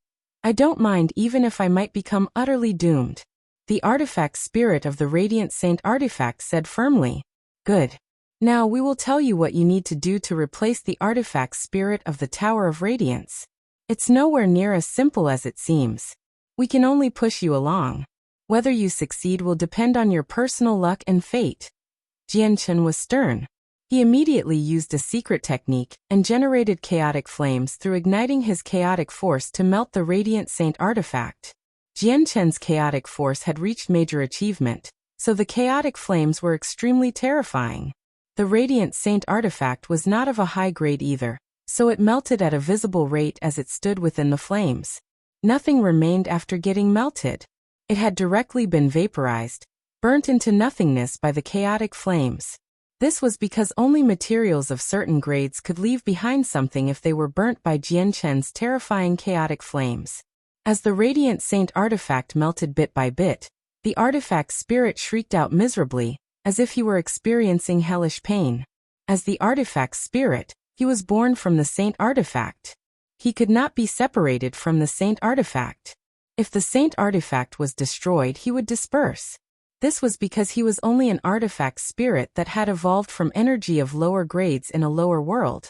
S1: I don't mind even if I might become utterly doomed. The artifact spirit of the Radiant Saint artifact said firmly. Good. Now we will tell you what you need to do to replace the artifact spirit of the Tower of Radiance. It's nowhere near as simple as it seems. We can only push you along. Whether you succeed will depend on your personal luck and fate. Jianchen was stern. He immediately used a secret technique and generated chaotic flames through igniting his chaotic force to melt the Radiant Saint artifact. Jianchen's chaotic force had reached major achievement, so the chaotic flames were extremely terrifying. The Radiant Saint artifact was not of a high grade either, so it melted at a visible rate as it stood within the flames. Nothing remained after getting melted. It had directly been vaporized, burnt into nothingness by the chaotic flames. This was because only materials of certain grades could leave behind something if they were burnt by Jianchen's terrifying chaotic flames. As the Radiant Saint artifact melted bit by bit, the artifact spirit shrieked out miserably, as if he were experiencing hellish pain. As the artifact spirit, he was born from the Saint artifact. He could not be separated from the Saint artifact. If the Saint artifact was destroyed, he would disperse. This was because he was only an artifact spirit that had evolved from energy of lower grades in a lower world.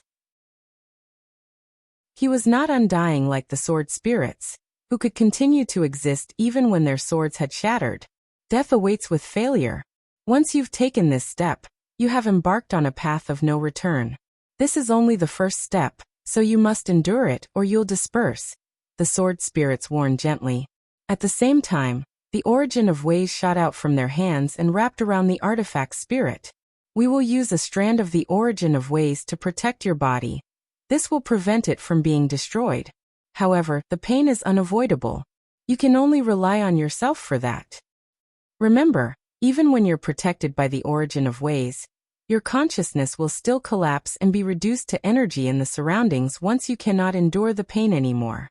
S1: He was not undying like the sword spirits, who could continue to exist even when their swords had shattered. Death awaits with failure. Once you've taken this step, you have embarked on a path of no return. This is only the first step, so you must endure it or you'll disperse, the sword spirits warned gently. At the same time, the origin of ways shot out from their hands and wrapped around the artifact spirit. We will use a strand of the origin of ways to protect your body. This will prevent it from being destroyed. However, the pain is unavoidable. You can only rely on yourself for that. Remember, even when you're protected by the origin of ways, your consciousness will still collapse and be reduced to energy in the surroundings once you cannot endure the pain anymore.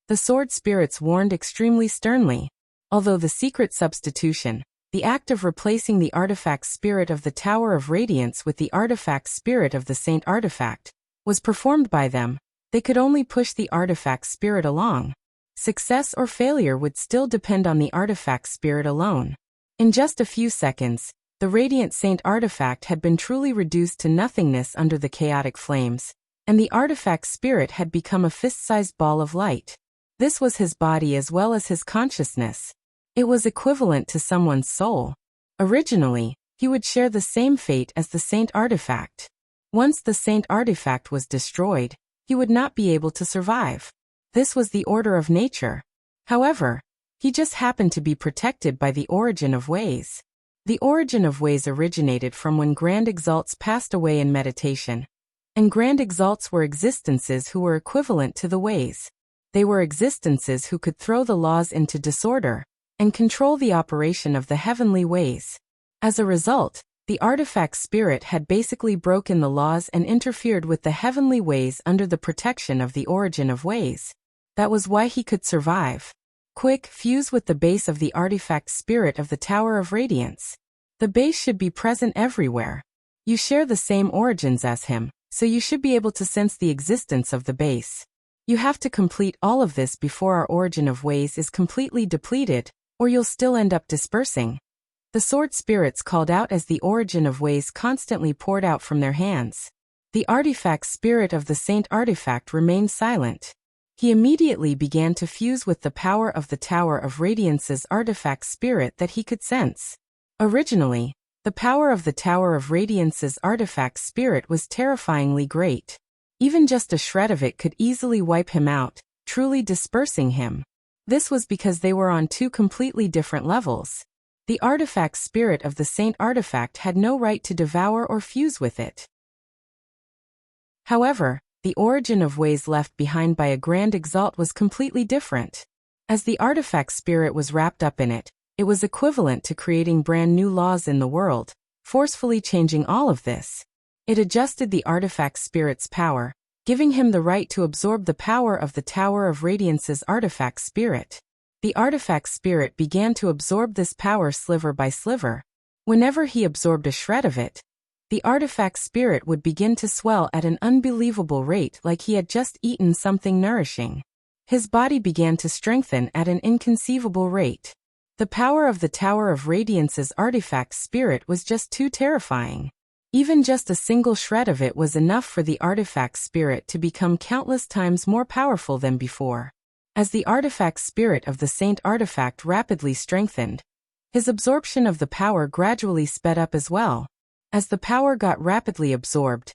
S1: The sword spirits warned extremely sternly. Although the secret substitution, the act of replacing the artifact spirit of the Tower of Radiance with the artifact spirit of the Saint artifact, was performed by them, they could only push the artifact spirit along. Success or failure would still depend on the artifact spirit alone. In just a few seconds, the Radiant Saint artifact had been truly reduced to nothingness under the chaotic flames, and the artifact spirit had become a fist-sized ball of light. This was his body as well as his consciousness. It was equivalent to someone's soul. Originally, he would share the same fate as the Saint artifact. Once the Saint artifact was destroyed, he would not be able to survive. This was the order of nature. However, he just happened to be protected by the origin of ways. The origin of ways originated from when Grand Exalts passed away in meditation. And Grand Exalts were existences who were equivalent to the ways. They were existences who could throw the laws into disorder and control the operation of the heavenly ways. As a result, the artifact spirit had basically broken the laws and interfered with the heavenly ways under the protection of the origin of ways. That was why he could survive. Quick, fuse with the base of the artifact spirit of the Tower of Radiance. The base should be present everywhere. You share the same origins as him, so you should be able to sense the existence of the base. You have to complete all of this before our origin of ways is completely depleted, or you'll still end up dispersing. The sword spirits called out as the origin of ways constantly poured out from their hands. The artifact spirit of the Saint artifact remained silent. He immediately began to fuse with the power of the Tower of Radiance's artifact spirit that he could sense. Originally, the power of the Tower of Radiance's artifact spirit was terrifyingly great. Even just a shred of it could easily wipe him out, truly dispersing him. This was because they were on two completely different levels. The artifact spirit of the Saint artifact had no right to devour or fuse with it. However, the origin of ways left behind by a Grand Exalt was completely different. As the artifact spirit was wrapped up in it, it was equivalent to creating brand new laws in the world, forcefully changing all of this. It adjusted the artifact spirit's power, giving him the right to absorb the power of the Tower of Radiance's artifact spirit. The artifact spirit began to absorb this power sliver by sliver. Whenever he absorbed a shred of it, the artifact spirit would begin to swell at an unbelievable rate like he had just eaten something nourishing. His body began to strengthen at an inconceivable rate. The power of the Tower of Radiance's artifact spirit was just too terrifying. Even just a single shred of it was enough for the artifact spirit to become countless times more powerful than before. As the artifact spirit of the Saint artifact rapidly strengthened, his absorption of the power gradually sped up as well. As the power got rapidly absorbed,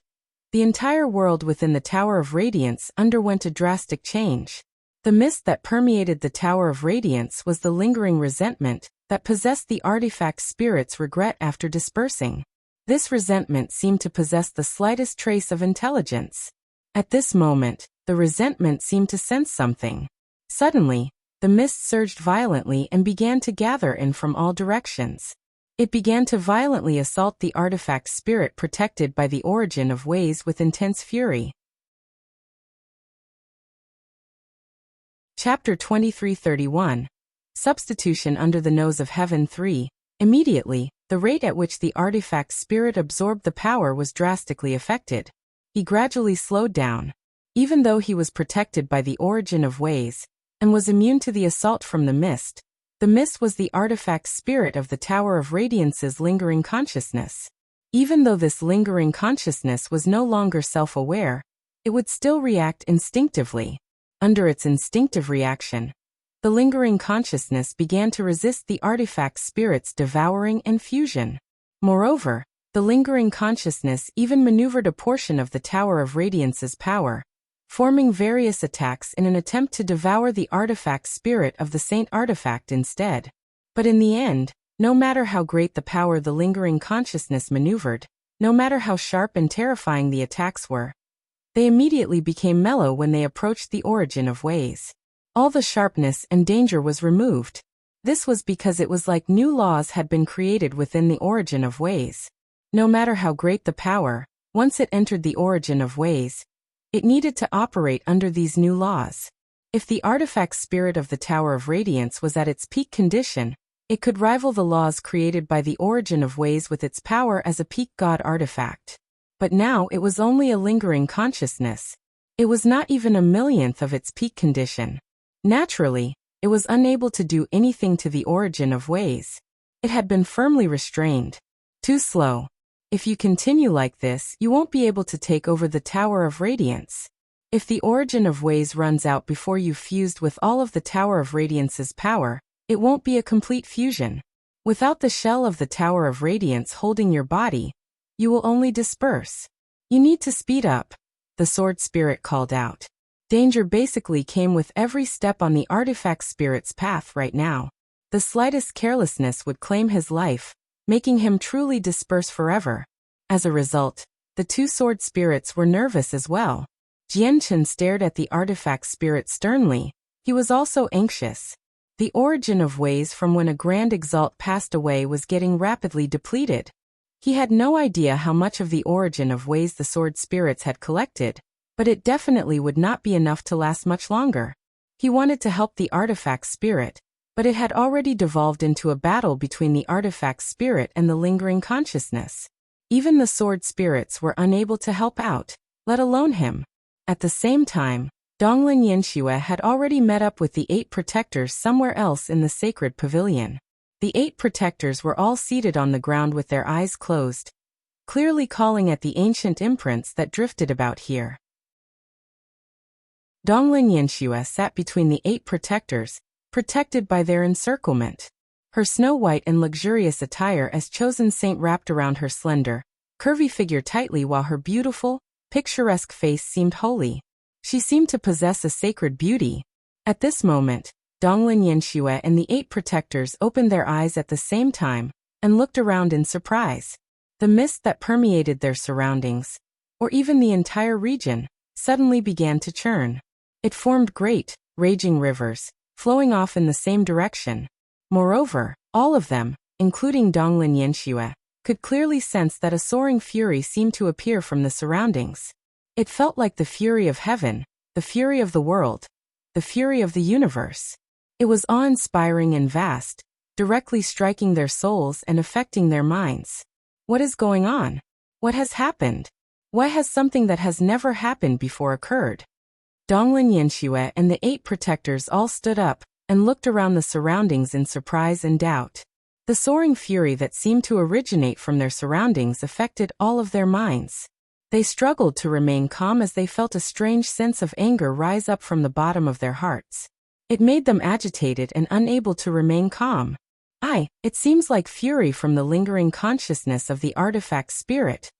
S1: the entire world within the Tower of Radiance underwent a drastic change. The mist that permeated the Tower of Radiance was the lingering resentment that possessed the artifact spirit's regret after dispersing. This resentment seemed to possess the slightest trace of intelligence. At this moment, the resentment seemed to sense something. Suddenly, the mist surged violently and began to gather in from all directions. It began to violently assault the artifact spirit protected by the origin of ways with intense fury. Chapter 2331. Substitution under the nose of heaven 3. Immediately, the rate at which the artifact spirit absorbed the power was drastically affected. He gradually slowed down. Even though he was protected by the origin of ways, and was immune to the assault from the mist was the artifact spirit of the Tower of Radiance's lingering consciousness. Even though this lingering consciousness was no longer self-aware, it would still react instinctively. Under its instinctive reaction, the lingering consciousness began to resist the artifact spirit's devouring and fusion. Moreover, the lingering consciousness even maneuvered a portion of the Tower of Radiance's power, forming various attacks in an attempt to devour the artifact spirit of the Saint artifact instead. But in the end, no matter how great the power the lingering consciousness maneuvered, no matter how sharp and terrifying the attacks were, they immediately became mellow when they approached the origin of ways. All the sharpness and danger was removed. This was because it was like new laws had been created within the origin of ways. No matter how great the power, once it entered the origin of ways, it needed to operate under these new laws. If the artifact spirit of the Tower of Radiance was at its peak condition, it could rival the laws created by the origin of ways with its power as a peak god artifact. But now it was only a lingering consciousness. It was not even a millionth of its peak condition. Naturally, it was unable to do anything to the origin of ways. It had been firmly restrained. Too slow. If you continue like this, you won't be able to take over the Tower of Radiance. If the origin of ways runs out before you've fused with all of the Tower of Radiance's power, it won't be a complete fusion. Without the shell of the Tower of Radiance holding your body, you will only disperse. You need to speed up, the sword spirit called out. Danger basically came with every step on the artifact spirit's path right now. The slightest carelessness would claim his life, making him truly disperse forever. As a result, the two sword spirits were nervous as well. Jianchen stared at the artifact spirit sternly. He was also anxious. The origin of ways from when a Grand Exalt passed away was getting rapidly depleted. He had no idea how much of the origin of ways the sword spirits had collected, but it definitely would not be enough to last much longer. He wanted to help the artifact spirit, but it had already devolved into a battle between the artifact spirit and the lingering consciousness. Even the sword spirits were unable to help out, let alone him. At the same time, Donglin Yanxue had already met up with the 8 protectors somewhere else in the sacred pavilion. The 8 protectors were all seated on the ground with their eyes closed, clearly calling at the ancient imprints that drifted about here. Donglin Yanxue sat between the 8 protectors, protected by their encirclement. Her snow-white and luxurious attire as chosen saint wrapped around her slender, curvy figure tightly while her beautiful, picturesque face seemed holy. She seemed to possess a sacred beauty. At this moment, Donglin Yanxue and the 8 protectors opened their eyes at the same time, and looked around in surprise. The mist that permeated their surroundings, or even the entire region, suddenly began to churn. It formed great, raging rivers, flowing off in the same direction. Moreover, all of them, including Donglin Yanxue, could clearly sense that a soaring fury seemed to appear from the surroundings. It felt like the fury of heaven, the fury of the world, the fury of the universe. It was awe-inspiring and vast, directly striking their souls and affecting their minds. What is going on? What has happened? Why has something that has never happened before occurred? Donglin Yanxue and the 8 protectors all stood up and looked around the surroundings in surprise and doubt. The soaring fury that seemed to originate from their surroundings affected all of their minds. They struggled to remain calm as they felt a strange sense of anger rise up from the bottom of their hearts. It made them agitated and unable to remain calm. It seems like fury from the lingering consciousness of the artifact spirit,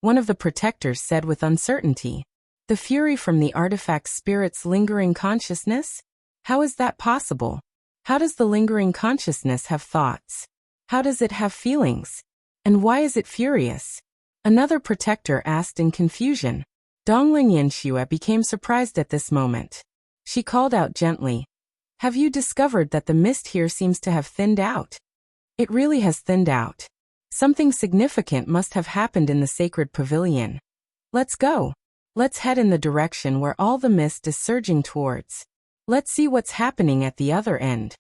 S1: one of the protectors said with uncertainty. The fury from the artifact spirit's lingering consciousness? How is that possible? How does the lingering consciousness have thoughts? How does it have feelings? And why is it furious? Another protector asked in confusion. Donglin Yanxue became surprised at this moment. She called out gently, "Have you discovered that the mist here seems to have thinned out?" It really has thinned out. Something significant must have happened in the sacred pavilion. Let's go. Let's head in the direction where all the mist is surging towards. Let's see what's happening at the other end.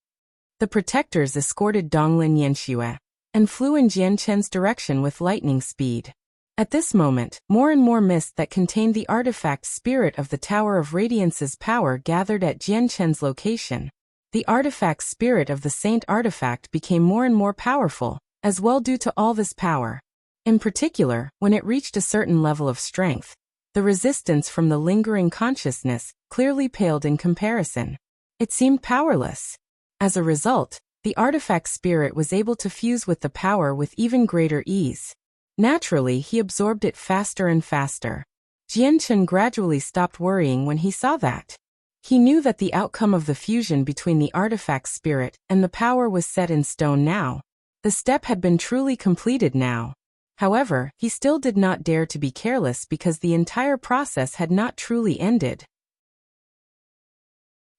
S1: The protectors escorted Donglin Yanxue and flew in Jianchen's direction with lightning speed. At this moment, more and more mist that contained the artifact spirit of the Tower of Radiance's power gathered at Jianchen's location. The artifact spirit of the Saint Artifact became more and more powerful, as well due to all this power. In particular, when it reached a certain level of strength, the resistance from the lingering consciousness clearly paled in comparison. It seemed powerless. As a result, the artifact spirit was able to fuse with the power with even greater ease. Naturally, he absorbed it faster and faster. Jianchen gradually stopped worrying when he saw that. He knew that the outcome of the fusion between the artifact spirit and the power was set in stone now. The step had been truly completed now. However, he still did not dare to be careless because the entire process had not truly ended.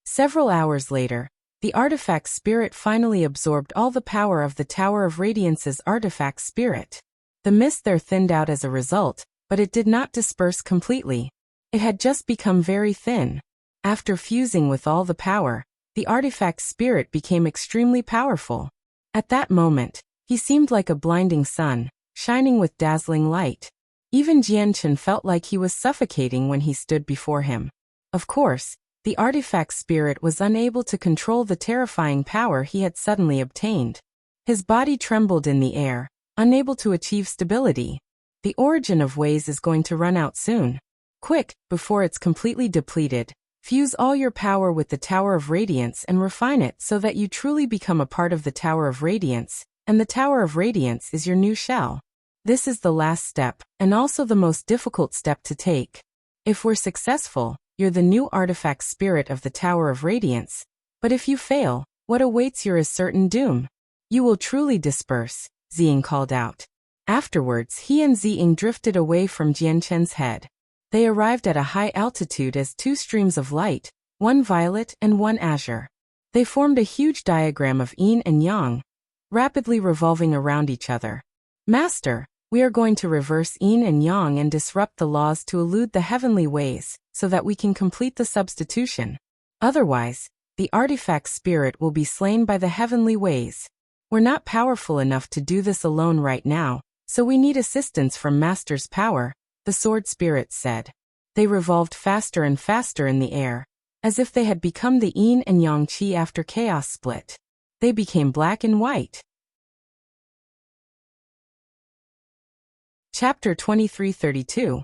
S1: Several hours later, the artifact spirit finally absorbed all the power of the Tower of Radiance's artifact spirit. The mist there thinned out as a result, but it did not disperse completely. It had just become very thin. After fusing with all the power, the artifact spirit became extremely powerful. At that moment, he seemed like a blinding sun, shining with dazzling light. Even Jianchen felt like he was suffocating when he stood before him. Of course, the artifact spirit was unable to control the terrifying power he had suddenly obtained. His body trembled in the air, unable to achieve stability. The origin of ways is going to run out soon. Quick, before it's completely depleted, fuse all your power with the Tower of Radiance and refine it so that you truly become a part of the Tower of Radiance, and the Tower of Radiance is your new shell. This is the last step, and also the most difficult step to take. If we're successful, you're the new artifact spirit of the Tower of Radiance. But if you fail, what awaits you is certain doom. You will truly disperse, Ziying called out. Afterwards, he and Ziying drifted away from Jianchen's head. They arrived at a high altitude as 2 streams of light, one violet and one azure. They formed a huge diagram of yin and yang, rapidly revolving around each other. Master, we are going to reverse yin and yang and disrupt the laws to elude the heavenly ways, so that we can complete the substitution. Otherwise, the artifact spirit will be slain by the heavenly ways. We're not powerful enough to do this alone right now, so we need assistance from Master's power, the sword spirits said. They revolved faster and faster in the air, as if they had become the yin and yang qi after chaos split. They became black and white. Chapter 2332.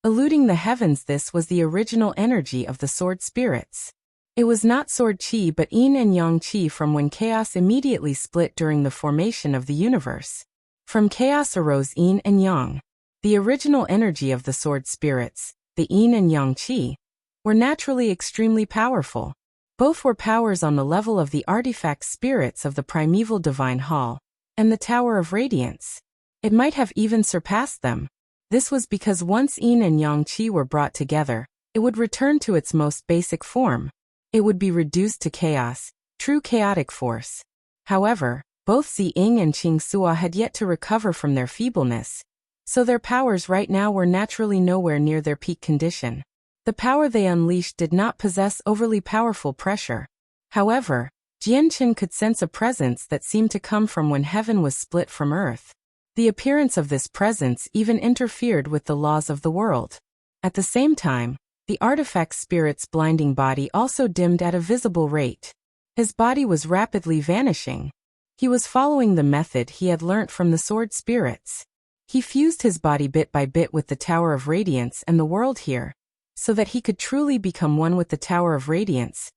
S1: Eluding the heavens. This was the original energy of the sword spirits. It was not sword qi but yin and yang qi from when chaos immediately split during the formation of the universe. From chaos arose yin and yang. The original energy of the sword spirits, the yin and yang qi, were naturally extremely powerful. Both were powers on the level of the artifact spirits of the primeval divine hall and the Tower of Radiance. It might have even surpassed them. This was because once yin and yang qi were brought together, it would return to its most basic form. It would be reduced to chaos, true chaotic force. However, both Ziying and Qingxua had yet to recover from their feebleness, so their powers right now were naturally nowhere near their peak condition. The power they unleashed did not possess overly powerful pressure. However, Jianchen could sense a presence that seemed to come from when heaven was split from earth. The appearance of this presence even interfered with the laws of the world. At the same time, The artifact spirit's blinding body also dimmed at a visible rate. His body was rapidly vanishing. He was following the method he had learnt from the sword spirits. He fused his body bit by bit with the Tower of Radiance and the world here, so that he could truly become one with the Tower of Radiance,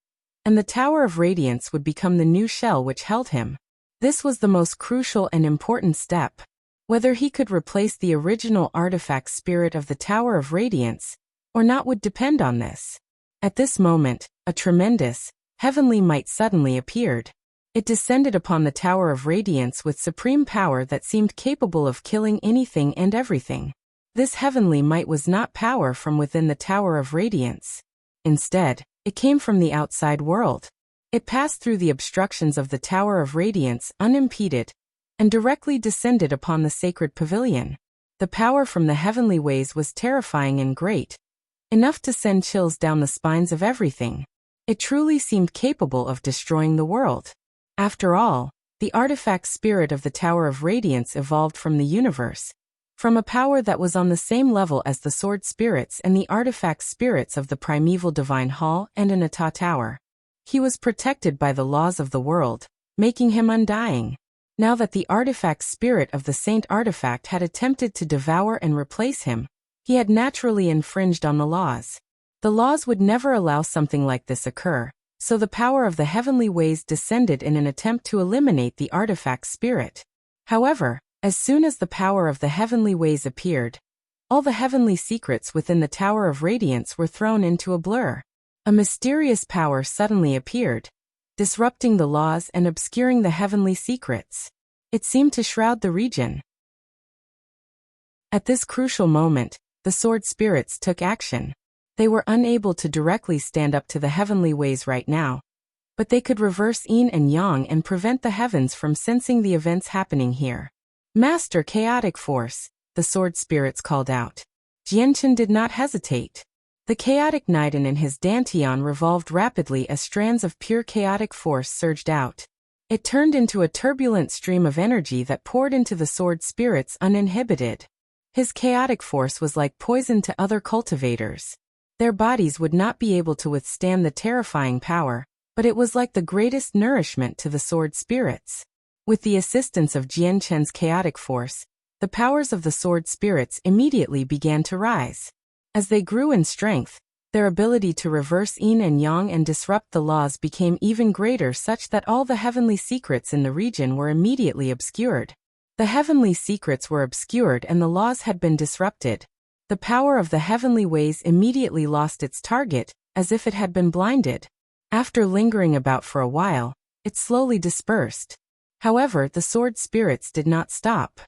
S1: and the Tower of Radiance would become the new shell which held him. This was the most crucial and important step. Whether he could replace the original artifact spirit of the Tower of Radiance or not would depend on this. At this moment, a tremendous, heavenly might suddenly appeared. It descended upon the Tower of Radiance with supreme power that seemed capable of killing anything and everything. This heavenly might was not power from within the Tower of Radiance. Instead, it came from the outside world. It passed through the obstructions of the Tower of Radiance unimpeded, and directly descended upon the sacred pavilion. The power from the heavenly ways was terrifying and great, enough to send chills down the spines of everything. It truly seemed capable of destroying the world. After all, the artifact spirit of the Tower of Radiance evolved from the universe, from a power that was on the same level as the sword spirits and the artifact spirits of the primeval divine hall and Anata Tower. He was protected by the laws of the world, making him undying. Now that the artifact spirit of the Saint Artifact had attempted to devour and replace him, he had naturally infringed on the laws. The laws would never allow something like this occur, so the power of the heavenly ways descended in an attempt to eliminate the artifact spirit. However, as soon as the power of the heavenly ways appeared, all the heavenly secrets within the Tower of Radiance were thrown into a blur. A mysterious power suddenly appeared, disrupting the laws and obscuring the heavenly secrets. It seemed to shroud the region. At this crucial moment, the sword spirits took action. They were unable to directly stand up to the heavenly ways right now, but they could reverse yin and yang and prevent the heavens from sensing the events happening here. Master Chaotic Force, the sword spirits called out. Jianchen did not hesitate. The chaotic Niden in his dantian revolved rapidly as strands of pure chaotic force surged out. It turned into a turbulent stream of energy that poured into the sword spirits uninhibited. His chaotic force was like poison to other cultivators. Their bodies would not be able to withstand the terrifying power, but it was like the greatest nourishment to the sword spirits. With the assistance of Jianchen's chaotic force, the powers of the sword spirits immediately began to rise. As they grew in strength, their ability to reverse yin and yang and disrupt the laws became even greater, such that all the heavenly secrets in the region were immediately obscured. The heavenly secrets were obscured and the laws had been disrupted. The power of the heavenly ways immediately lost its target, as if it had been blinded. After lingering about for a while, it slowly dispersed. However, the sword spirits did not stop.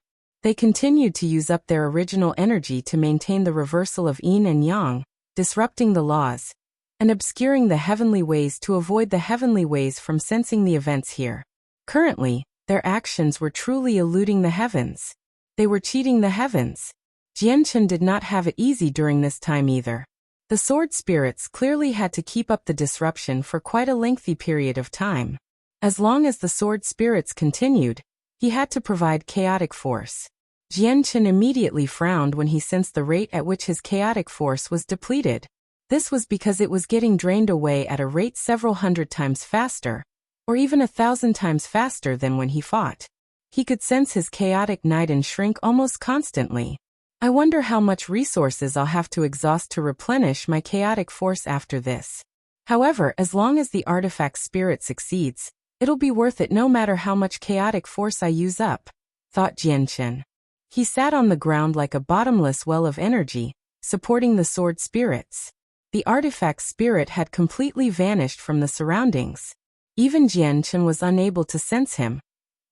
S1: They continued to use up their original energy to maintain the reversal of yin and yang, disrupting the laws, and obscuring the heavenly ways to avoid the heavenly ways from sensing the events here. Currently, their actions were truly eluding the heavens. They were cheating the heavens. Jianchen did not have it easy during this time either. The sword spirits clearly had to keep up the disruption for quite a lengthy period of time. As long as the sword spirits continued, he had to provide chaotic force. Jianchen immediately frowned when he sensed the rate at which his chaotic force was depleted. This was because it was getting drained away at a rate several hundred times faster, or even 1,000 times faster than when he fought. He could sense his chaotic Niden shrink almost constantly. I wonder how much resources I'll have to exhaust to replenish my chaotic force after this. However, as long as the artifact spirit succeeds, it'll be worth it no matter how much chaotic force I use up, thought Jianchen. He sat on the ground like a bottomless well of energy, supporting the sword spirits. The artifact spirit had completely vanished from the surroundings. Even Jianchen was unable to sense him.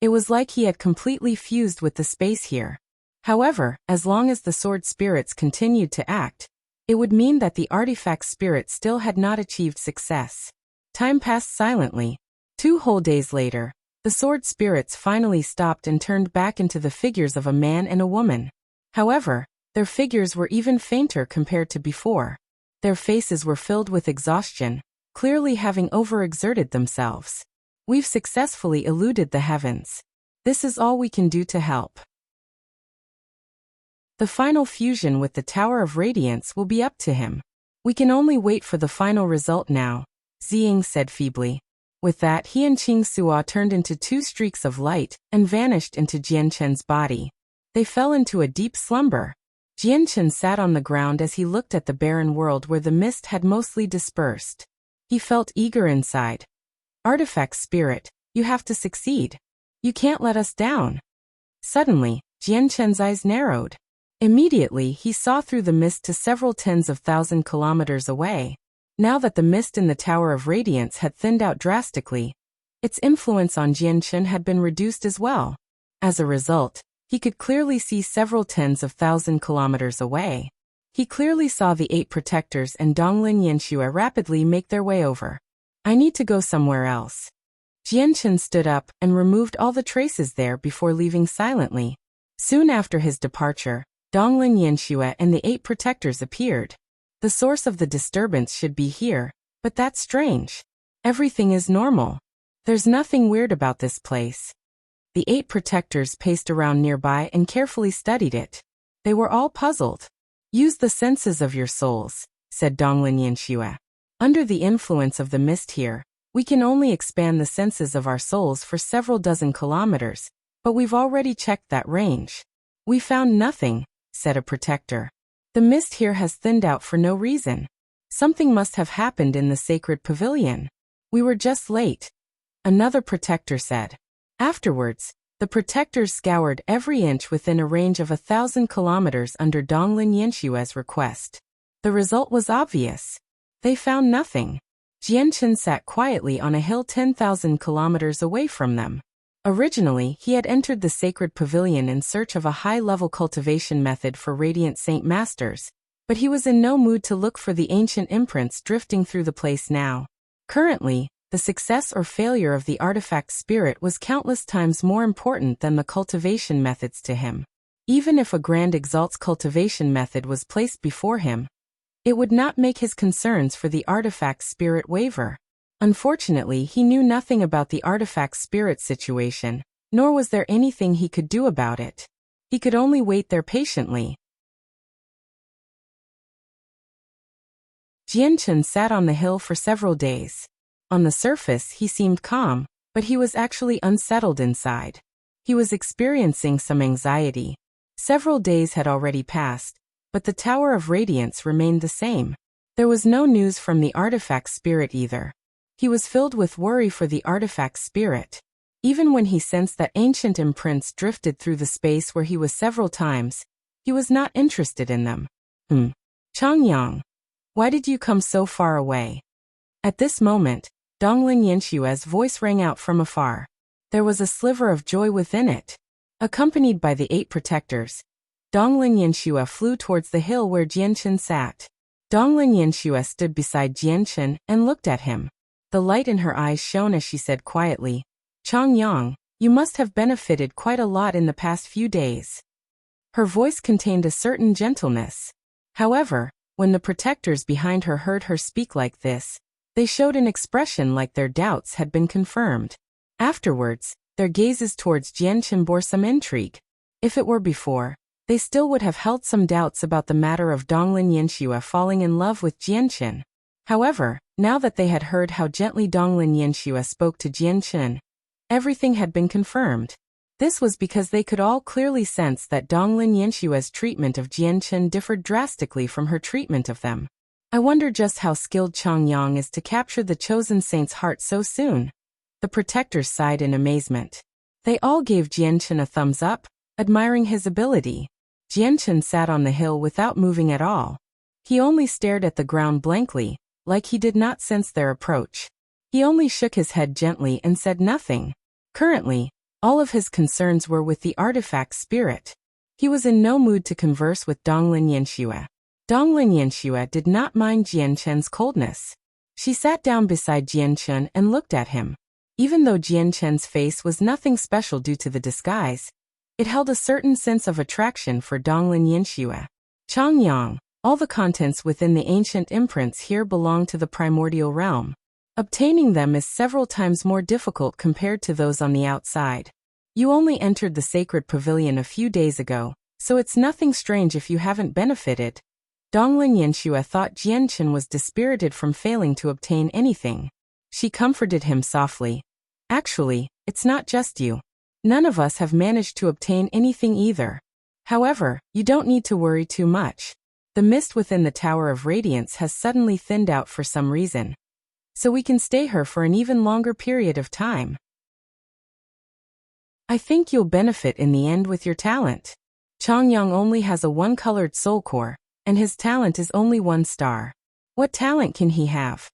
S1: It was like he had completely fused with the space here. However, as long as the sword spirits continued to act, it would mean that the artifact spirit still had not achieved success. Time passed silently. 2 whole days later, the sword spirits finally stopped and turned back into the figures of a man and a woman. However, their figures were even fainter compared to before. Their faces were filled with exhaustion, clearly having overexerted themselves. We've successfully eluded the heavens. This is all we can do to help. The final fusion with the Tower of Radiance will be up to him. We can only wait for the final result now, Ziying said feebly. With that, he and Qing Suo turned into two streaks of light and vanished into Jianchen's body. They fell into a deep slumber. Jianchen sat on the ground as he looked at the barren world where the mist had mostly dispersed. He felt eager inside. Artifact spirit, you have to succeed. You can't let us down. Suddenly, Jianchen's eyes narrowed. Immediately, he saw through the mist to several tens of thousand kilometers away. Now that the mist in the Tower of Radiance had thinned out drastically, its influence on Jianchen had been reduced as well. As a result, he could clearly see several tens of thousand kilometers away. He clearly saw the 8 protectors and Donglin Yanxue rapidly make their way over. I need to go somewhere else. Jianchen stood up and removed all the traces there before leaving silently. Soon after his departure, Donglin Yanxue and the 8 protectors appeared. The source of the disturbance should be here, but that's strange. Everything is normal. There's nothing weird about this place. The 8 protectors paced around nearby and carefully studied it. They were all puzzled. Use the senses of your souls, said Donglin Yanxue. Under the influence of the mist here, we can only expand the senses of our souls for several dozen kilometers, but we've already checked that range. We found nothing, said a protector. The mist here has thinned out for no reason. Something must have happened in the sacred pavilion. We were just late, another protector said. Afterwards, the protectors scoured every inch within a range of 1,000 kilometers under Donglin Yanxue's request. The result was obvious. They found nothing. Jianchen sat quietly on a hill 10,000 kilometers away from them. Originally, he had entered the sacred pavilion in search of a high-level cultivation method for Radiant Saint Masters, but he was in no mood to look for the ancient imprints drifting through the place now. Currently, the success or failure of the artifact spirit was countless times more important than the cultivation methods to him. Even if a Grand Exalt's cultivation method was placed before him, it would not make his concerns for the artifact spirit waver. Unfortunately, he knew nothing about the artifact spirit situation, nor was there anything he could do about it. He could only wait there patiently. Jianchen sat on the hill for several days. On the surface, he seemed calm, but he was actually unsettled inside. He was experiencing some anxiety. Several days had already passed, but the Tower of Radiance remained the same. There was no news from the artifact spirit either. He was filled with worry for the artifact spirit. Even when he sensed that ancient imprints drifted through the space where he was several times, he was not interested in them. Changyang, why did you come so far away? At this moment, Donglin Yanxue's voice rang out from afar. There was a sliver of joy within it. Accompanied by the 8 protectors, Donglin Yanxue flew towards the hill where Jianchen sat. Donglin Yanxue stood beside Jianchen and looked at him. The light in her eyes shone as she said quietly, Changyang, you must have benefited quite a lot in the past few days. Her voice contained a certain gentleness. However, when the protectors behind her heard her speak like this, they showed an expression like their doubts had been confirmed. Afterwards, their gazes towards Jianchen bore some intrigue. If it were before, they still would have held some doubts about the matter of Donglin Yanxue falling in love with Jianchen. However, now that they had heard how gently Donglin Yanxue spoke to Jianchen, everything had been confirmed. This was because they could all clearly sense that Donglin Yanxue's treatment of Jianchen differed drastically from her treatment of them. I wonder just how skilled Changyang is to capture the chosen saint's heart so soon. The protectors sighed in amazement. They all gave Jianchen a thumbs up, admiring his ability. Jianchen sat on the hill without moving at all. He only stared at the ground blankly, like he did not sense their approach. He only shook his head gently and said nothing. Currently, all of his concerns were with the artifact spirit. He was in no mood to converse with Donglin Yanxue. Donglin Yanxue did not mind Jianchen's coldness. She sat down beside Jianchen and looked at him. Even though Jianchen's face was nothing special due to the disguise, it held a certain sense of attraction for Donglin Yanxue. Changyang, all the contents within the ancient imprints here belong to the primordial realm. Obtaining them is several times more difficult compared to those on the outside. You only entered the sacred pavilion a few days ago, so it's nothing strange if you haven't benefited. Donglin Yanxue thought Jianchen was dispirited from failing to obtain anything. She comforted him softly. Actually, it's not just you. None of us have managed to obtain anything either. However, you don't need to worry too much. The mist within the Tower of Radiance has suddenly thinned out for some reason. So we can stay here for an even longer period of time. I think you'll benefit in the end with your talent. Changyang only has a one-colored soul core, and his talent is only 1 star. What talent can he have?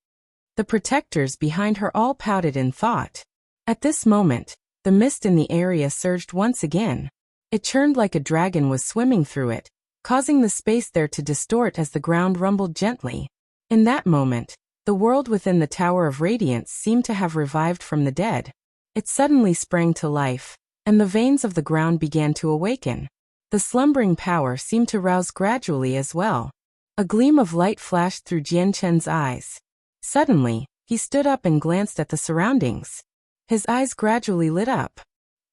S1: The protectors behind her all pouted in thought. At this moment, the mist in the area surged once again. It churned like a dragon was swimming through it, causing the space there to distort as the ground rumbled gently. In that moment, the world within the Tower of Radiance seemed to have revived from the dead. It suddenly sprang to life, and the veins of the ground began to awaken. The slumbering power seemed to rouse gradually as well. A gleam of light flashed through Jianchen's eyes. Suddenly, he stood up and glanced at the surroundings. His eyes gradually lit up.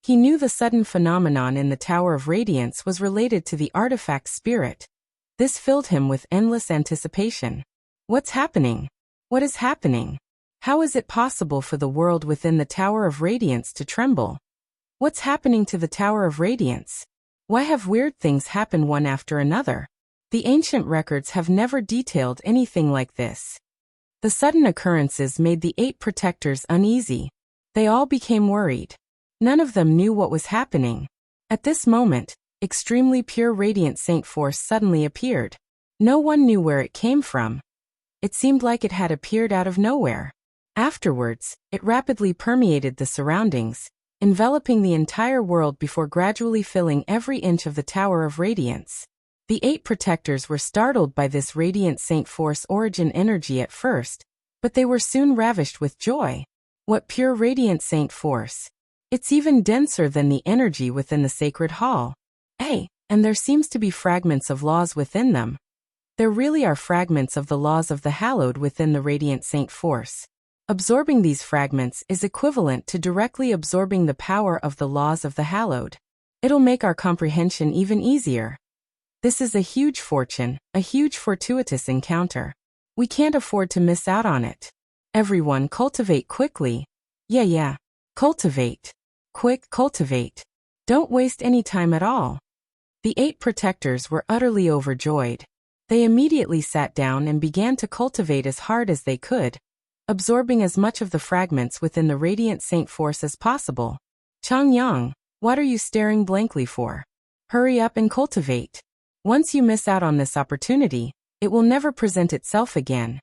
S1: He knew the sudden phenomenon in the Tower of Radiance was related to the artifact spirit. This filled him with endless anticipation. What's happening? What is happening? How is it possible for the world within the Tower of Radiance to tremble? What's happening to the Tower of Radiance? Why have weird things happen one after another? The ancient records have never detailed anything like this. The sudden occurrences made the 8 protectors uneasy. They all became worried. None of them knew what was happening. At this moment, extremely pure radiant saint force suddenly appeared. No one knew where it came from. It seemed like it had appeared out of nowhere. Afterwards, it rapidly permeated the surroundings, enveloping the entire world before gradually filling every inch of the Tower of Radiance. The 8 protectors were startled by this radiant saint force origin energy at first, but they were soon ravished with joy. What pure radiant saint force! It's even denser than the energy within the sacred hall. Hey, and there seems to be fragments of laws within them. There really are fragments of the laws of the hallowed within the radiant saint force. Absorbing these fragments is equivalent to directly absorbing the power of the laws of the hallowed. It'll make our comprehension even easier. This is a huge fortune, a huge fortuitous encounter. We can't afford to miss out on it. Everyone cultivate quickly. Yeah. Cultivate. Quick, cultivate. Don't waste any time at all. The 8 protectors were utterly overjoyed. They immediately sat down and began to cultivate as hard as they could, absorbing as much of the fragments within the radiant saint force as possible. Changyang, what are you staring blankly for? Hurry up and cultivate. Once you miss out on this opportunity, it will never present itself again.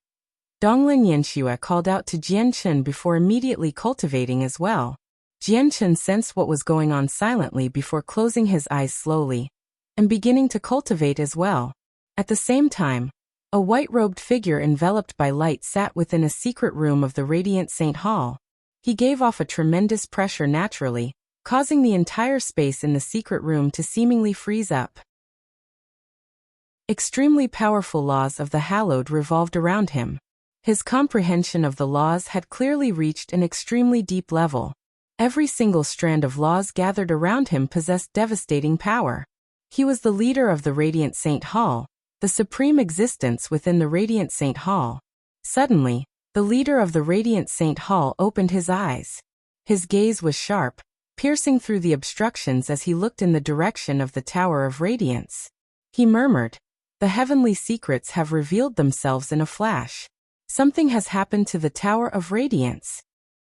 S1: Donglin Yanxue called out to Jianchen before immediately cultivating as well. Jianchen sensed what was going on silently before closing his eyes slowly and beginning to cultivate as well. At the same time, a white-robed figure enveloped by light sat within a secret room of the Radiant Saint Hall. He gave off a tremendous pressure naturally, causing the entire space in the secret room to seemingly freeze up. Extremely powerful laws of the hallowed revolved around him. His comprehension of the laws had clearly reached an extremely deep level. Every single strand of laws gathered around him possessed devastating power. He was the leader of the Radiant Saint Hall, the supreme existence within the Radiant Saint Hall. Suddenly, the leader of the Radiant Saint Hall opened his eyes. His gaze was sharp, piercing through the obstructions as he looked in the direction of the Tower of Radiance. He murmured, "The heavenly secrets have revealed themselves in a flash. Something has happened to the Tower of Radiance."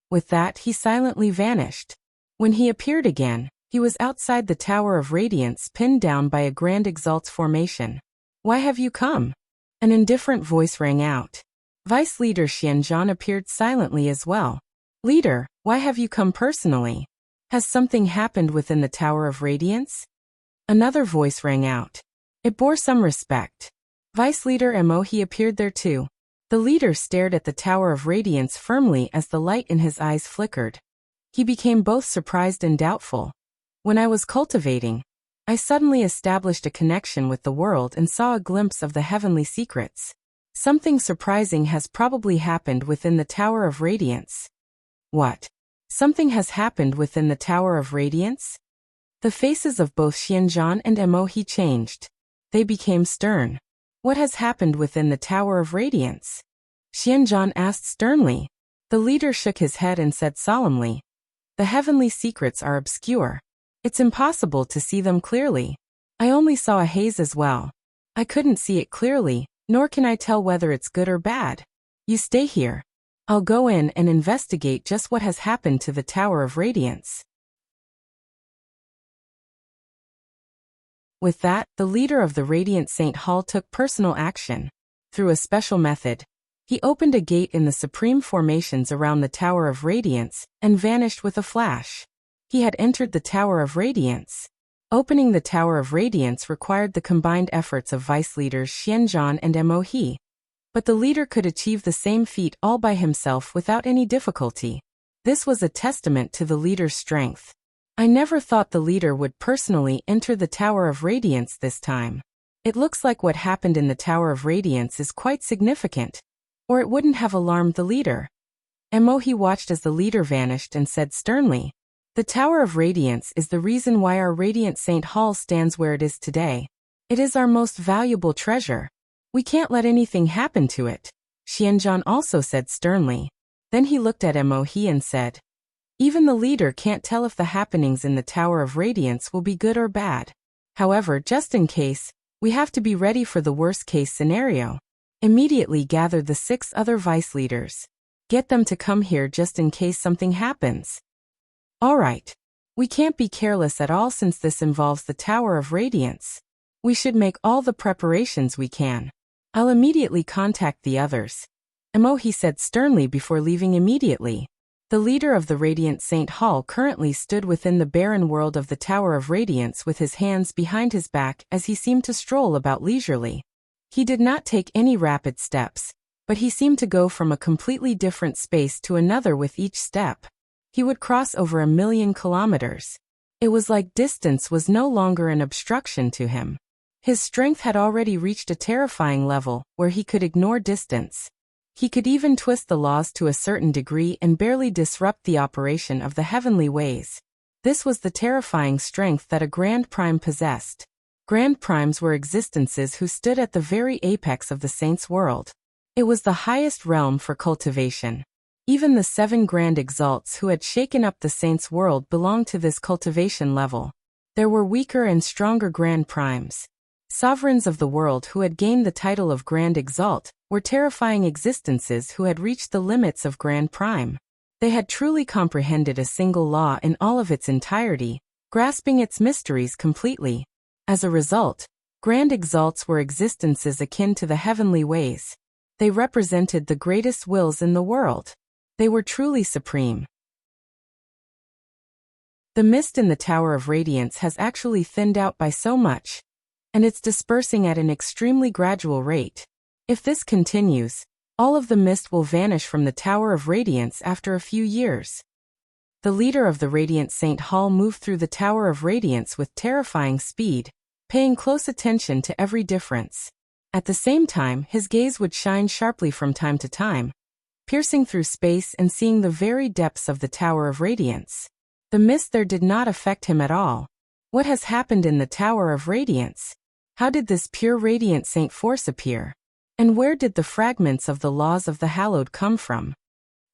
S1: With that, he silently vanished. When he appeared again, he was outside the Tower of Radiance, pinned down by a grand exalts formation. "Why have you come?" An indifferent voice rang out. Vice Leader Xianzhan appeared silently as well. "Leader, why have you come personally? Has something happened within the Tower of Radiance?" Another voice rang out. It bore some respect. Vice Leader Emohi appeared there too. The leader stared at the Tower of Radiance firmly as the light in his eyes flickered. He became both surprised and doubtful. "When I was cultivating, I suddenly established a connection with the world and saw a glimpse of the heavenly secrets. Something surprising has probably happened within the Tower of Radiance." "What? Something has happened within the Tower of Radiance?" The faces of both Xianzhan and Emohi changed. They became stern. What has happened within the Tower of Radiance? Xianzhan asked sternly. The leader shook his head and said solemnly, "The heavenly secrets are obscure. It's impossible to see them clearly. I only saw a haze as well. I couldn't see it clearly, nor can I tell whether it's good or bad. You stay here. I'll go in and investigate just what has happened to the Tower of Radiance." With that, the leader of the Radiant Saint Hall took personal action. Through a special method, he opened a gate in the supreme formations around the Tower of Radiance and vanished with a flash. He had entered the Tower of Radiance. Opening the Tower of Radiance required the combined efforts of vice leaders Xianzhan and Mo He. But the leader could achieve the same feat all by himself without any difficulty. This was a testament to the leader's strength. I never thought the leader would personally enter the Tower of Radiance this time. It looks like what happened in the Tower of Radiance is quite significant, or it wouldn't have alarmed the leader. Mo He watched as the leader vanished and said sternly, "The Tower of Radiance is the reason why our Radiant Saint Hall stands where it is today. It is our most valuable treasure. We can't let anything happen to it," Xianzhan also said sternly. Then he looked at Mo He and said, "Even the leader can't tell if the happenings in the Tower of Radiance will be good or bad. However, just in case, we have to be ready for the worst-case scenario. Immediately gather the 6 other vice leaders. Get them to come here just in case something happens." "All right. We can't be careless at all since this involves the Tower of Radiance. We should make all the preparations we can. I'll immediately contact the others," Mo He said sternly before leaving immediately. The leader of the Radiant Saint Hall currently stood within the barren world of the Tower of Radiance with his hands behind his back as he seemed to stroll about leisurely. He did not take any rapid steps, but he seemed to go from a completely different space to another with each step. He would cross over 1,000,000 kilometers. It was like distance was no longer an obstruction to him. His strength had already reached a terrifying level where he could ignore distance. He could even twist the laws to a certain degree and barely disrupt the operation of the heavenly ways. This was the terrifying strength that a Grand Prime possessed. Grand Primes were existences who stood at the very apex of the saint's world. It was the highest realm for cultivation. Even the 7 Grand Exalts who had shaken up the saint's world belonged to this cultivation level. There were weaker and stronger Grand Primes. Sovereigns of the world who had gained the title of Grand Exalt were terrifying existences who had reached the limits of Grand Prime. They had truly comprehended a single law in all of its entirety, grasping its mysteries completely. As a result, Grand Exalts were existences akin to the heavenly ways. They represented the greatest wills in the world. They were truly supreme. The mist in the Tower of Radiance has actually thinned out by so much, and it's dispersing at an extremely gradual rate. If this continues, all of the mist will vanish from the Tower of Radiance after a few years. The leader of the Radiant Saint Hall moved through the Tower of Radiance with terrifying speed, paying close attention to every difference. At the same time, his gaze would shine sharply from time to time, piercing through space and seeing the very depths of the Tower of Radiance. The mist there did not affect him at all. What has happened in the Tower of Radiance? How did this pure radiant saint force appear? And where did the fragments of the laws of the hallowed come from?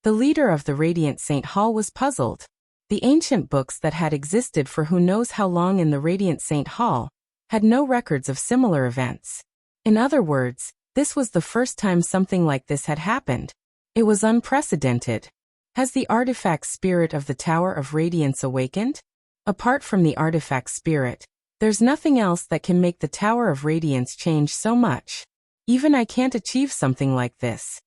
S1: The leader of the Radiant Saint Hall was puzzled. The ancient books that had existed for who knows how long in the Radiant Saint Hall had no records of similar events. In other words, this was the first time something like this had happened. It was unprecedented. Has the artifact spirit of the Tower of Radiance awakened? Apart from the artifact spirit, there's nothing else that can make the Tower of Radiance change so much. Even I can't achieve something like this.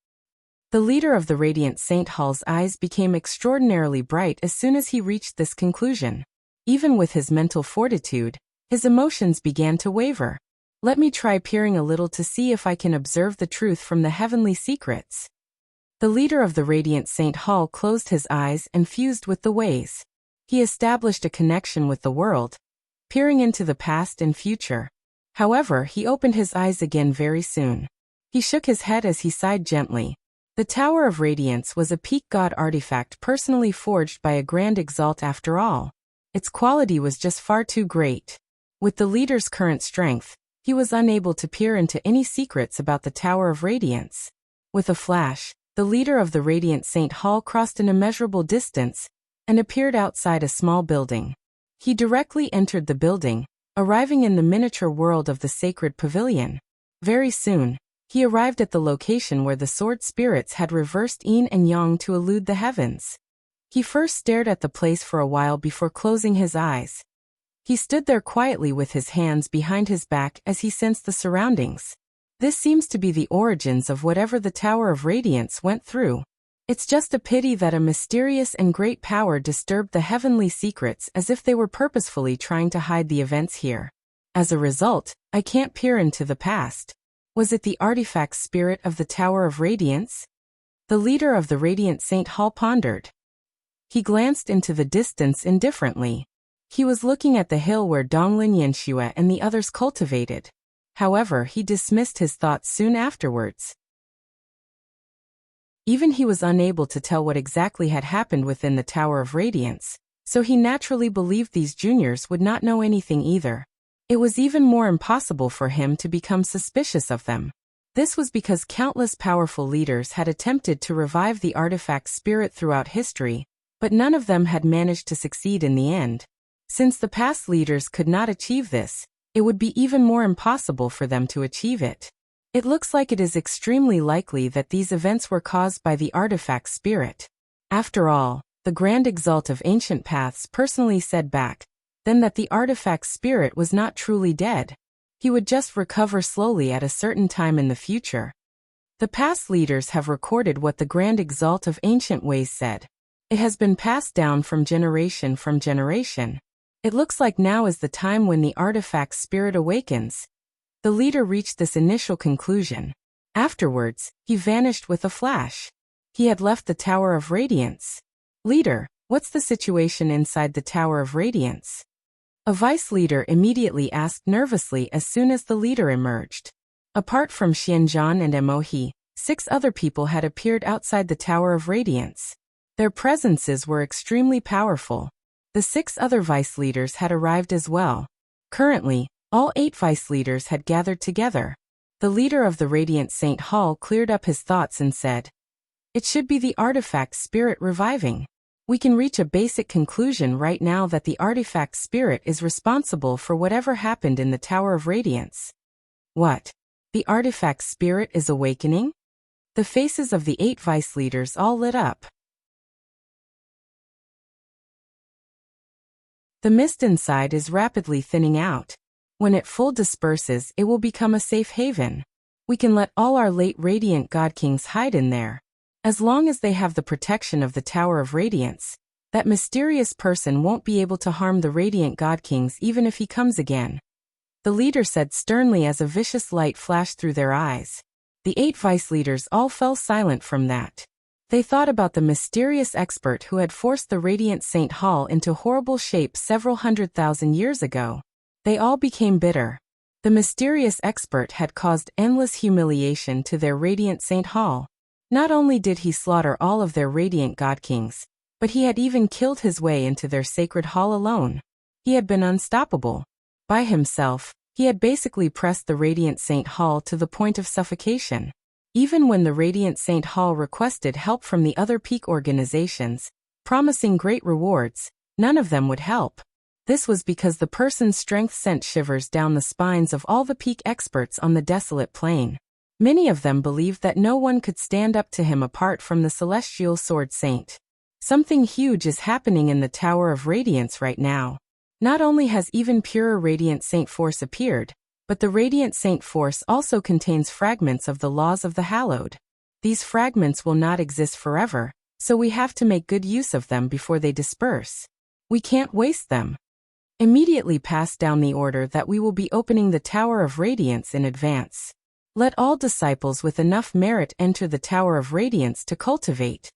S1: The leader of the Radiant Saint Hall's eyes became extraordinarily bright as soon as he reached this conclusion. Even with his mental fortitude, his emotions began to waver. Let me try peering a little to see if I can observe the truth from the heavenly secrets. The leader of the Radiant Saint Hall closed his eyes and fused with the ways. He established a connection with the world, peering into the past and future. However, he opened his eyes again very soon. He shook his head as he sighed gently. The Tower of Radiance was a peak god artifact personally forged by a Grand Exalt after all. Its quality was just far too great. With the leader's current strength, He was unable to peer into any secrets about the Tower of Radiance. With a flash, the leader of the Radiant Saint Hall crossed an immeasurable distance and appeared outside a small building. He directly entered the building, arriving in the miniature world of the Sacred Pavilion. Very soon, he arrived at the location where the sword spirits had reversed yin and yang to elude the heavens. He first stared at the place for a while before closing his eyes. He stood there quietly with his hands behind his back as he sensed the surroundings. This seems to be the origins of whatever the Tower of Radiance went through. It's just a pity that a mysterious and great power disturbed the heavenly secrets as if they were purposefully trying to hide the events here. As a result, I can't peer into the past. Was it the artifact spirit of the Tower of Radiance? The leader of the Radiant Saint Hall pondered. He glanced into the distance indifferently. He was looking at the hill where Donglin Yanxue and the others cultivated. However, he dismissed his thoughts soon afterwards. Even he was unable to tell what exactly had happened within the Tower of Radiance, so he naturally believed these juniors would not know anything either. It was even more impossible for him to become suspicious of them. This was because countless powerful leaders had attempted to revive the artifact spirit throughout history, but none of them had managed to succeed in the end. Since the past leaders could not achieve this, it would be even more impossible for them to achieve it. It looks like it is extremely likely that these events were caused by the artifact spirit. After all, the Grand Exalt of Ancient Paths personally said back then that the artifact spirit was not truly dead. He would just recover slowly at a certain time in the future. The past leaders have recorded what the Grand Exalt of Ancient Ways said. It has been passed down from generation. It looks like now is the time when the artifact spirit awakens. The leader reached this initial conclusion. Afterwards, he vanished with a flash. He had left the Tower of Radiance. Leader, what's the situation inside the Tower of Radiance? A vice leader immediately asked nervously as soon as the leader emerged. Apart from Xianzhan and Emohi, 6 other people had appeared outside the Tower of Radiance. Their presences were extremely powerful. The 6 other vice leaders had arrived as well. Currently, all 8 vice leaders had gathered together. The leader of the Radiant Saint Hall cleared up his thoughts and said, "It should be the artifact spirit reviving. We can reach a basic conclusion right now that the artifact spirit is responsible for whatever happened in the Tower of Radiance." What? The artifact spirit is awakening? The faces of the 8 vice leaders all lit up. The mist inside is rapidly thinning out. When it full disperses, it will become a safe haven. We can let all our late Radiant God Kings hide in there. As long as they have the protection of the Tower of Radiance, that mysterious person won't be able to harm the Radiant God Kings even if he comes again. The leader said sternly as a vicious light flashed through their eyes. The 8 vice leaders all fell silent from that. They thought about the mysterious expert who had forced the Radiant Saint Hall into horrible shape several 100,000 years ago. They all became bitter. The mysterious expert had caused endless humiliation to their Radiant Saint Hall. Not only did he slaughter all of their Radiant God Kings, but he had even killed his way into their sacred hall alone. He had been unstoppable. By himself, he had basically pressed the Radiant Saint Hall to the point of suffocation. Even when the Radiant Saint Hall requested help from the other peak organizations, promising great rewards, none of them would help. This was because the person's strength sent shivers down the spines of all the peak experts on the desolate plain. Many of them believed that no one could stand up to him apart from the Celestial Sword Saint. Something huge is happening in the Tower of Radiance right now. Not only has even purer Radiant Saint Force appeared, but the Radiant Saint Force also contains fragments of the laws of the Hallowed. These fragments will not exist forever, so we have to make good use of them before they disperse. We can't waste them. Immediately pass down the order that we will be opening the Tower of Radiance in advance. Let all disciples with enough merit enter the Tower of Radiance to cultivate.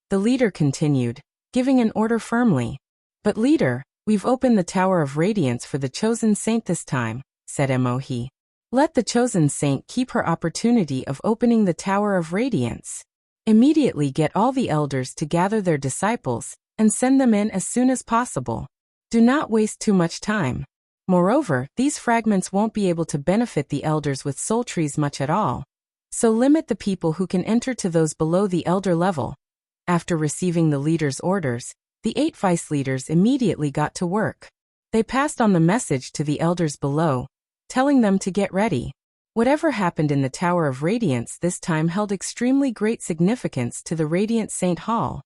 S1: The leader continued, giving an order firmly. But leader, we've opened the Tower of Radiance for the chosen saint this time, said Emohi. Let the chosen saint keep her opportunity of opening the Tower of Radiance. Immediately get all the elders to gather their disciples and send them in as soon as possible. Do not waste too much time. Moreover, these fragments won't be able to benefit the elders with soul trees much at all. So limit the people who can enter to those below the elder level. After receiving the leader's orders, the 8 vice leaders immediately got to work. They passed on the message to the elders below, telling them to get ready. Whatever happened in the Tower of Radiance this time held extremely great significance to the Radiant Saint Hall.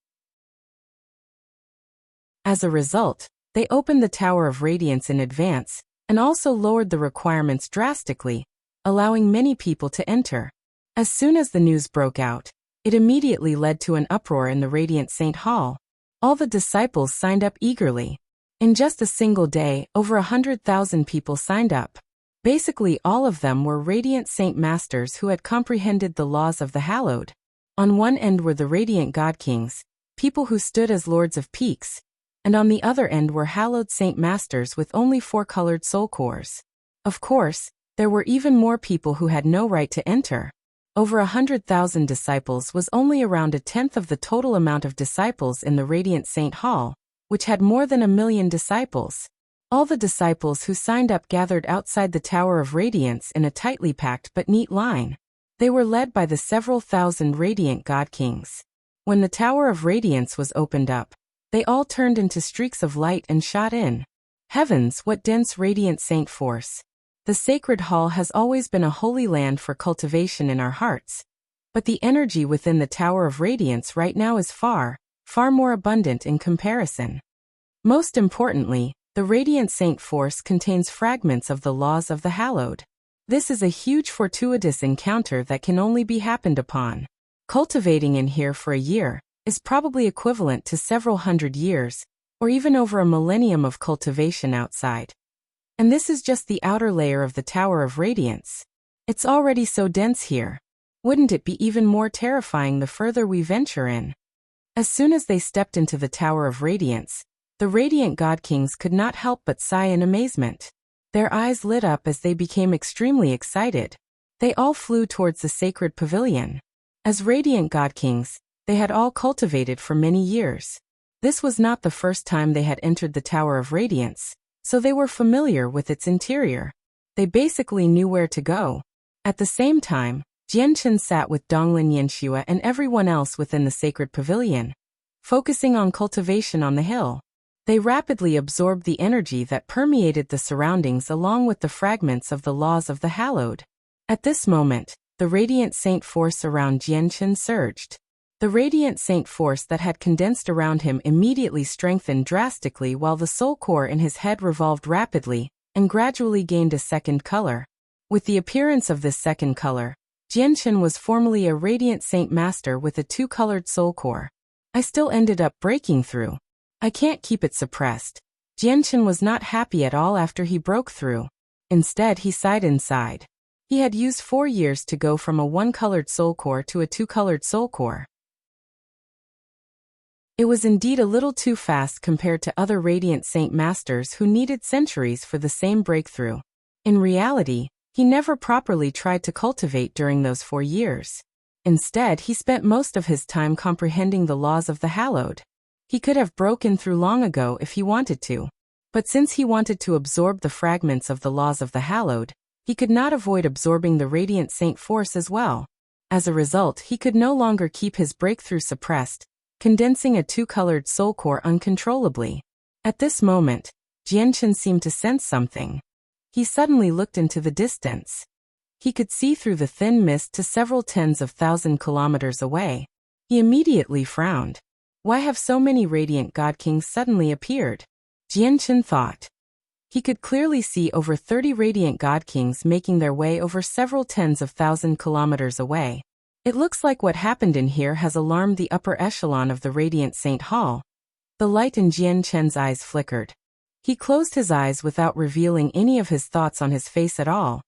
S1: As a result, they opened the Tower of Radiance in advance, and also lowered the requirements drastically, allowing many people to enter. As soon as the news broke out, it immediately led to an uproar in the Radiant Saint Hall. All the disciples signed up eagerly. In just a single day, over 100,000 people signed up. Basically all of them were Radiant Saint Masters who had comprehended the laws of the Hallowed. On one end were the Radiant God Kings, people who stood as Lords of Peaks, and on the other end were Hallowed Saint Masters with only 4 colored soul cores. Of course, there were even more people who had no right to enter. Over 100,000 disciples was only around a tenth of the total amount of disciples in the Radiant Saint Hall, which had more than 1 million disciples. All the disciples who signed up gathered outside the Tower of Radiance in a tightly packed but neat line. They were led by the several thousand Radiant God Kings. When the Tower of Radiance was opened up, they all turned into streaks of light and shot in. Heavens, what dense Radiant Saint force! The Sacred Hall has always been a holy land for cultivation in our hearts, but the energy within the Tower of Radiance right now is far, far more abundant in comparison. Most importantly, the Radiant Saint force contains fragments of the laws of the Hallowed. This is a huge fortuitous encounter that can only be happened upon. Cultivating in here for a year is probably equivalent to several hundred years, or even over a millennium of cultivation outside. And this is just the outer layer of the Tower of Radiance. It's already so dense here. Wouldn't it be even more terrifying the further we venture in? As soon as they stepped into the Tower of Radiance, the Radiant God Kings could not help but sigh in amazement. Their eyes lit up as they became extremely excited. They all flew towards the sacred pavilion. As Radiant God Kings, they had all cultivated for many years. This was not the first time they had entered the Tower of Radiance, so they were familiar with its interior. They basically knew where to go. At the same time, Jianchen sat with Donglin Yanxue and everyone else within the sacred pavilion, focusing on cultivation on the hill. They rapidly absorbed the energy that permeated the surroundings along with the fragments of the laws of the Hallowed. At this moment, the Radiant Saint force around Jianchen surged. The Radiant Saint force that had condensed around him immediately strengthened drastically while the soul core in his head revolved rapidly and gradually gained a second color. With the appearance of this second color, Jianchen was formerly a Radiant Saint Master with a 2-colored soul core. I still ended up breaking through. I can't keep it suppressed. Jianchen was not happy at all after he broke through. Instead, he sighed inside. He had used 4 years to go from a 1-colored soul core to a 2-colored soul core. It was indeed a little too fast compared to other Radiant Saint Masters who needed centuries for the same breakthrough. In reality, he never properly tried to cultivate during those 4 years. Instead, he spent most of his time comprehending the laws of the Hallowed. He could have broken through long ago if he wanted to. But since he wanted to absorb the fragments of the laws of the Hallowed, he could not avoid absorbing the Radiant Saint force as well. As a result, he could no longer keep his breakthrough suppressed, condensing a 2-colored soul core uncontrollably. At this moment, Jianchen seemed to sense something. He suddenly looked into the distance. He could see through the thin mist to several tens of thousand kilometers away. He immediately frowned. Why have so many Radiant God Kings suddenly appeared? Jianchen thought. He could clearly see over 30 Radiant God Kings making their way over several tens of thousand kilometers away. It looks like what happened in here has alarmed the upper echelon of the Radiant Saint Hall. The light in Jianchen's eyes flickered. He closed his eyes without revealing any of his thoughts on his face at all,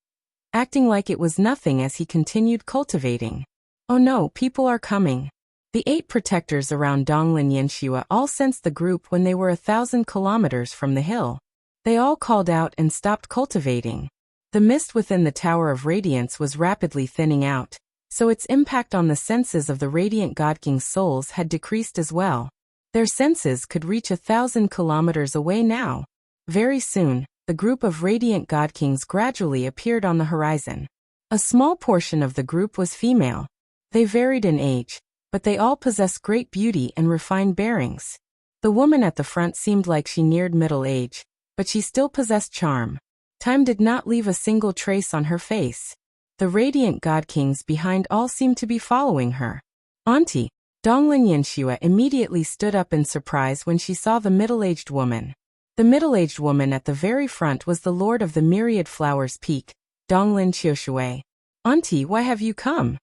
S1: acting like it was nothing as he continued cultivating. Oh no, people are coming. The 8 protectors around Donglin Yanxue all sensed the group when they were 1,000 kilometers from the hill. They all called out and stopped cultivating. The mist within the Tower of Radiance was rapidly thinning out, so its impact on the senses of the Radiant God King's souls had decreased as well. Their senses could reach 1,000 kilometers away now. Very soon, the group of radiant god kings gradually appeared on the horizon. A small portion of the group was female. They varied in age, but they all possessed great beauty and refined bearings. The woman at the front seemed like she neared middle age, but she still possessed charm. Time did not leave a single trace on her face. The radiant god kings behind all seemed to be following her. Auntie, Donglin Yanxue immediately stood up in surprise when she saw the middle-aged woman. The middle-aged woman at the very front was the Lord of the Myriad Flowers Peak, Donglin Qiushui. Auntie, why have you come?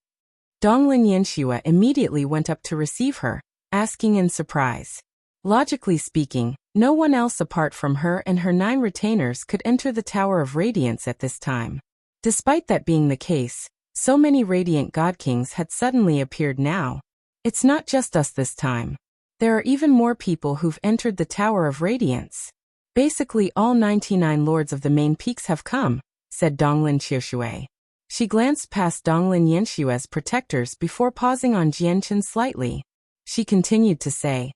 S1: Donglin Yanxue immediately went up to receive her, asking in surprise. Logically speaking, no one else apart from her and her 9 retainers could enter the Tower of Radiance at this time. Despite that being the case, so many radiant god kings had suddenly appeared now. It's not just us this time. There are even more people who've entered the Tower of Radiance. Basically all 99 lords of the main peaks have come, said Donglin Qiushui. She glanced past Donglin Yanxue's protectors before pausing on Jianchen slightly. She continued to say,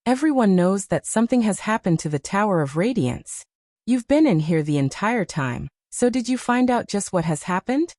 S1: everyone knows that something has happened to the Tower of Radiance. You've been in here the entire time, so did you find out just what has happened?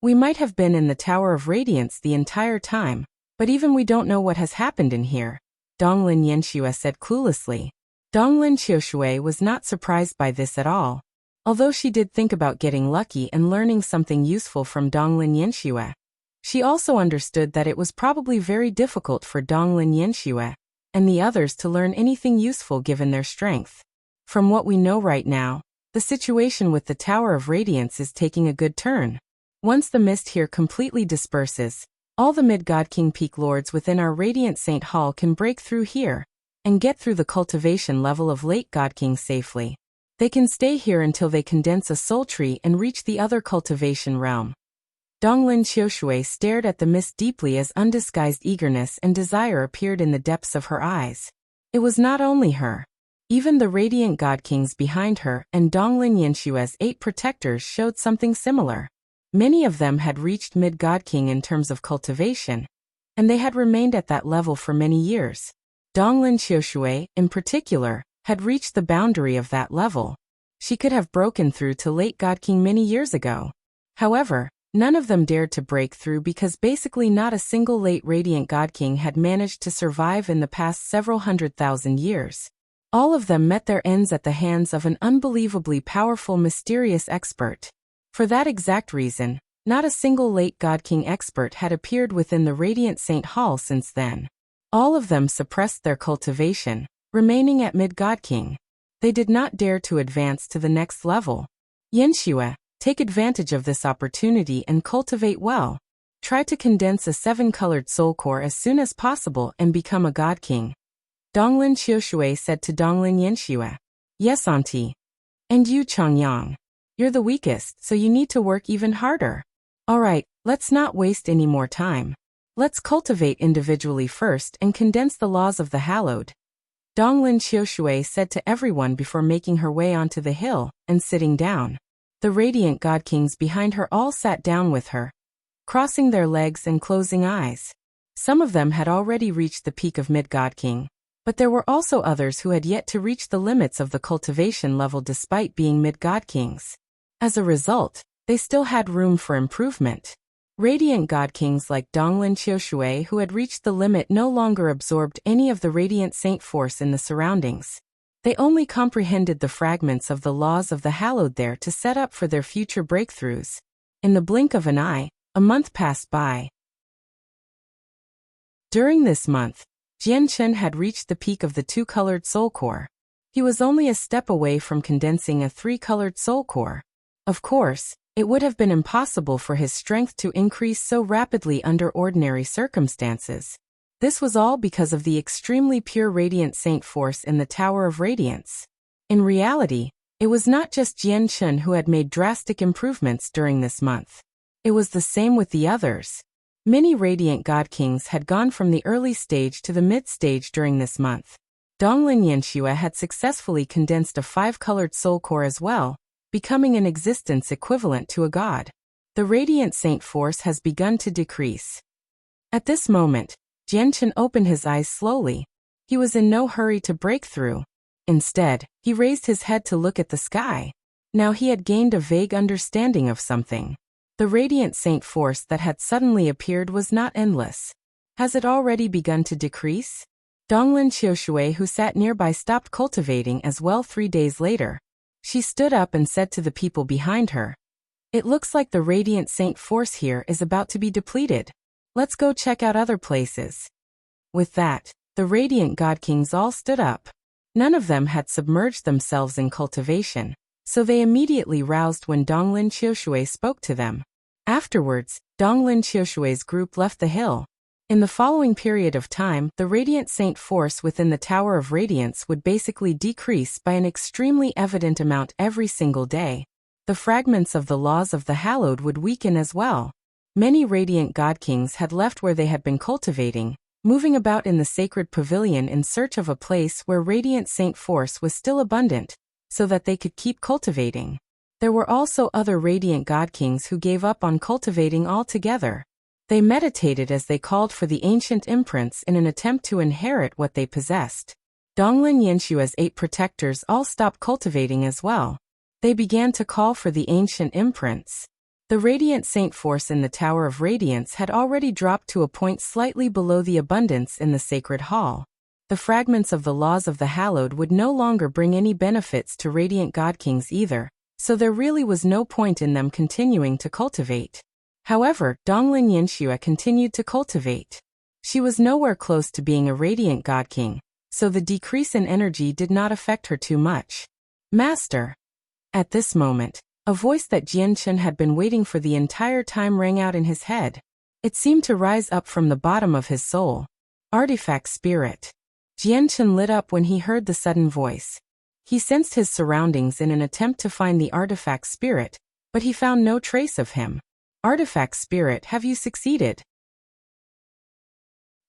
S1: We might have been in the Tower of Radiance the entire time, but even we don't know what has happened in here, Donglin Yanxue said cluelessly. Donglin Qiushui was not surprised by this at all. Although she did think about getting lucky and learning something useful from Donglin Yanxue, she also understood that it was probably very difficult for Donglin Yanxue and the others to learn anything useful given their strength. From what we know right now, the situation with the Tower of Radiance is taking a good turn. Once the mist here completely disperses, all the mid-god king peak lords within our Radiant Saint Hall can break through here and get through the cultivation level of late god king safely. They can stay here until they condense a soul tree and reach the other cultivation realm. Donglin Qiushui stared at the mist deeply as undisguised eagerness and desire appeared in the depths of her eyes. It was not only her. Even the radiant god kings behind her and Donglin Yanxue's 8 protectors showed something similar. Many of them had reached mid-god king in terms of cultivation, and they had remained at that level for many years. Donglin Qiushui, in particular, had reached the boundary of that level. She could have broken through to late god king many years ago. However, none of them dared to break through because basically not a single late radiant god king had managed to survive in the past several 100,000 years. All of them met their ends at the hands of an unbelievably powerful mysterious expert. For that exact reason, not a single late god king expert had appeared within the Radiant Saint Hall since then. All of them suppressed their cultivation, remaining at mid-god king. They did not dare to advance to the next level. Yanxue, take advantage of this opportunity and cultivate well. Try to condense a 7-colored soul core as soon as possible and become a god king. Donglin Qiushui said to Donglin Yanxue. Yes, auntie. And you, Chongyang. You're the weakest, so you need to work even harder. Alright, let's not waste any more time. Let's cultivate individually first and condense the laws of the hallowed. Donglin Qiushui said to everyone before making her way onto the hill and sitting down. The radiant god kings behind her all sat down with her, crossing their legs and closing eyes. Some of them had already reached the peak of mid-god king, but there were also others who had yet to reach the limits of the cultivation level despite being mid-god kings. As a result, they still had room for improvement. Radiant god kings like Donglin Qiushui who had reached the limit no longer absorbed any of the radiant saint force in the surroundings. They only comprehended the fragments of the laws of the hallowed there to set up for their future breakthroughs. In the blink of an eye, a month passed by. During this month, Jianchen had reached the peak of the 2-colored soul core. He was only a step away from condensing a 3-colored soul core. Of course, it would have been impossible for his strength to increase so rapidly under ordinary circumstances. This was all because of the extremely pure radiant saint force in the Tower of Radiance. In reality, it was not just Jianchen who had made drastic improvements during this month. It was the same with the others. Many radiant god kings had gone from the early stage to the mid stage during this month. Donglin Yanxue had successfully condensed a 5-colored soul core as well, becoming an existence equivalent to a god. The radiant saint force has begun to decrease. At this moment, Jianchen opened his eyes slowly. He was in no hurry to break through. Instead, he raised his head to look at the sky. Now he had gained a vague understanding of something. The radiant saint force that had suddenly appeared was not endless. Has it already begun to decrease? Donglin Qiushui, who sat nearby, stopped cultivating as well 3 days later. She stood up and said to the people behind her, "It looks like the radiant saint force here is about to be depleted. Let's go check out other places." With that, the radiant god kings all stood up. None of them had submerged themselves in cultivation, so they immediately roused when Donglin Qiushui spoke to them. Afterwards, Donglin Qiushui's group left the hill. In the following period of time, the radiant saint force within the Tower of Radiance would basically decrease by an extremely evident amount every single day. The fragments of the laws of the hallowed would weaken as well. Many radiant god kings had left where they had been cultivating, moving about in the sacred pavilion in search of a place where radiant saint force was still abundant, so that they could keep cultivating. There were also other radiant god kings who gave up on cultivating altogether. They meditated as they called for the ancient imprints in an attempt to inherit what they possessed. Donglin Yanshua's 8 protectors all stopped cultivating as well. They began to call for the ancient imprints. The radiant saint force in the Tower of Radiance had already dropped to a point slightly below the abundance in the sacred hall. The fragments of the laws of the hallowed would no longer bring any benefits to radiant god kings either, so there really was no point in them continuing to cultivate. However, Donglin Yanxue continued to cultivate. She was nowhere close to being a radiant god king, so the decrease in energy did not affect her too much. "Master!" At this moment, a voice that Jianchen had been waiting for the entire time rang out in his head. It seemed to rise up from the bottom of his soul. "Artifact spirit." Jianchen lit up when he heard the sudden voice. He sensed his surroundings in an attempt to find the artifact spirit, but he found no trace of him. "Artifact spirit, have you succeeded?"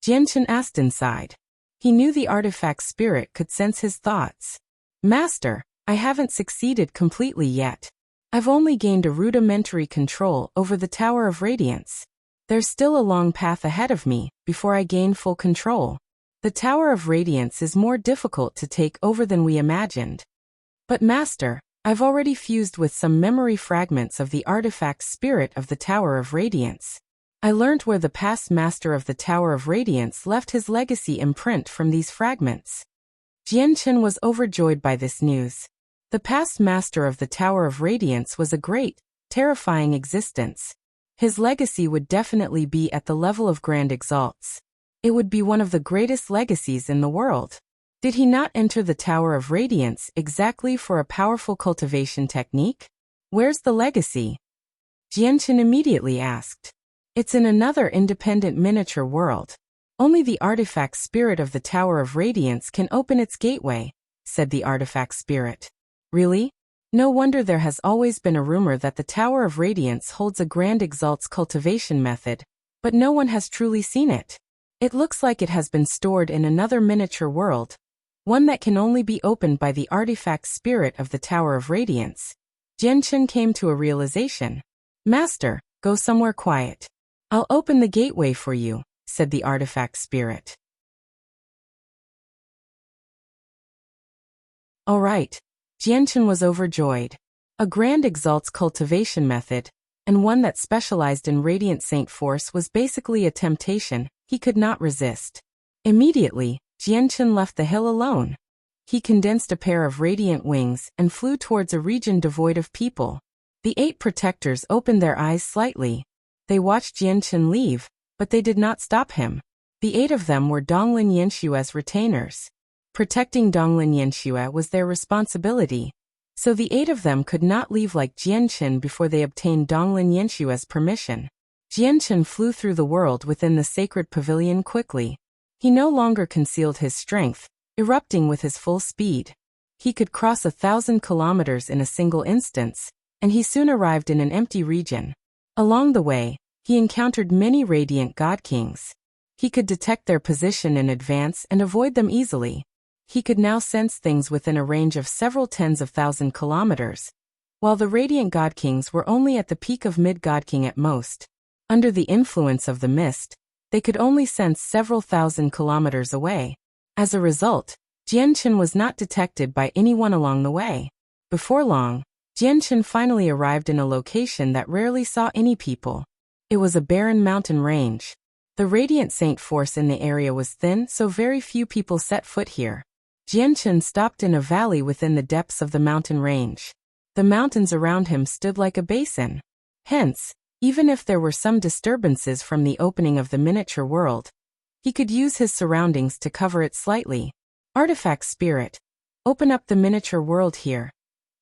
S1: Jianchen asked inside. He knew the artifact spirit could sense his thoughts. "Master, I haven't succeeded completely yet. I've only gained a rudimentary control over the Tower of Radiance. There's still a long path ahead of me before I gain full control. The Tower of Radiance is more difficult to take over than we imagined. But Master, I've already fused with some memory fragments of the artifact spirit of the Tower of Radiance. I learned where the past master of the Tower of Radiance left his legacy imprint from these fragments." Jianchen was overjoyed by this news. The past master of the Tower of Radiance was a great, terrifying existence. His legacy would definitely be at the level of Grand Exalts. It would be one of the greatest legacies in the world. Did he not enter the Tower of Radiance exactly for a powerful cultivation technique? "Where's the legacy?" Jianchen immediately asked. "It's in another independent miniature world. Only the artifact spirit of the Tower of Radiance can open its gateway," said the artifact spirit. "Really? No wonder there has always been a rumor that the Tower of Radiance holds a Grand Exalt's cultivation method, but no one has truly seen it. It looks like it has been stored in another miniature world, one that can only be opened by the artifact spirit of the Tower of Radiance." Jianchen came to a realization. "Master, go somewhere quiet. I'll open the gateway for you," said the artifact spirit. All right. Jianchen was overjoyed. A Grand Exalt's cultivation method, and one that specialized in Radiant Saint Force, was basically a temptation he could not resist. Immediately, Jianchen left the hill alone. He condensed a pair of radiant wings and flew towards a region devoid of people. The 8 protectors opened their eyes slightly. They watched Jianchen leave, but they did not stop him. The 8 of them were Donglin Yanshua's retainers. Protecting Donglin Yanxue was their responsibility, so the 8 of them could not leave like Jianchen before they obtained Donglin Yanshue's permission. Jianchen flew through the world within the sacred pavilion quickly. He no longer concealed his strength, erupting with his full speed. He could cross 1,000 kilometers in a single instance, and he soon arrived in an empty region. Along the way, he encountered many radiant god kings. He could detect their position in advance and avoid them easily. He could now sense things within a range of several tens of thousand kilometers, while the radiant god kings were only at the peak of mid-god king at most. Under the influence of the mist, they could only sense several thousand kilometers away. As a result, Jianchen was not detected by anyone along the way. Before long, Jianchen finally arrived in a location that rarely saw any people. It was a barren mountain range. The radiant saint force in the area was thin, so very few people set foot here. Jianchen stopped in a valley within the depths of the mountain range. The mountains around him stood like a basin. Hence, even if there were some disturbances from the opening of the miniature world, he could use his surroundings to cover it slightly. Artifact Spirit, open up the miniature world here.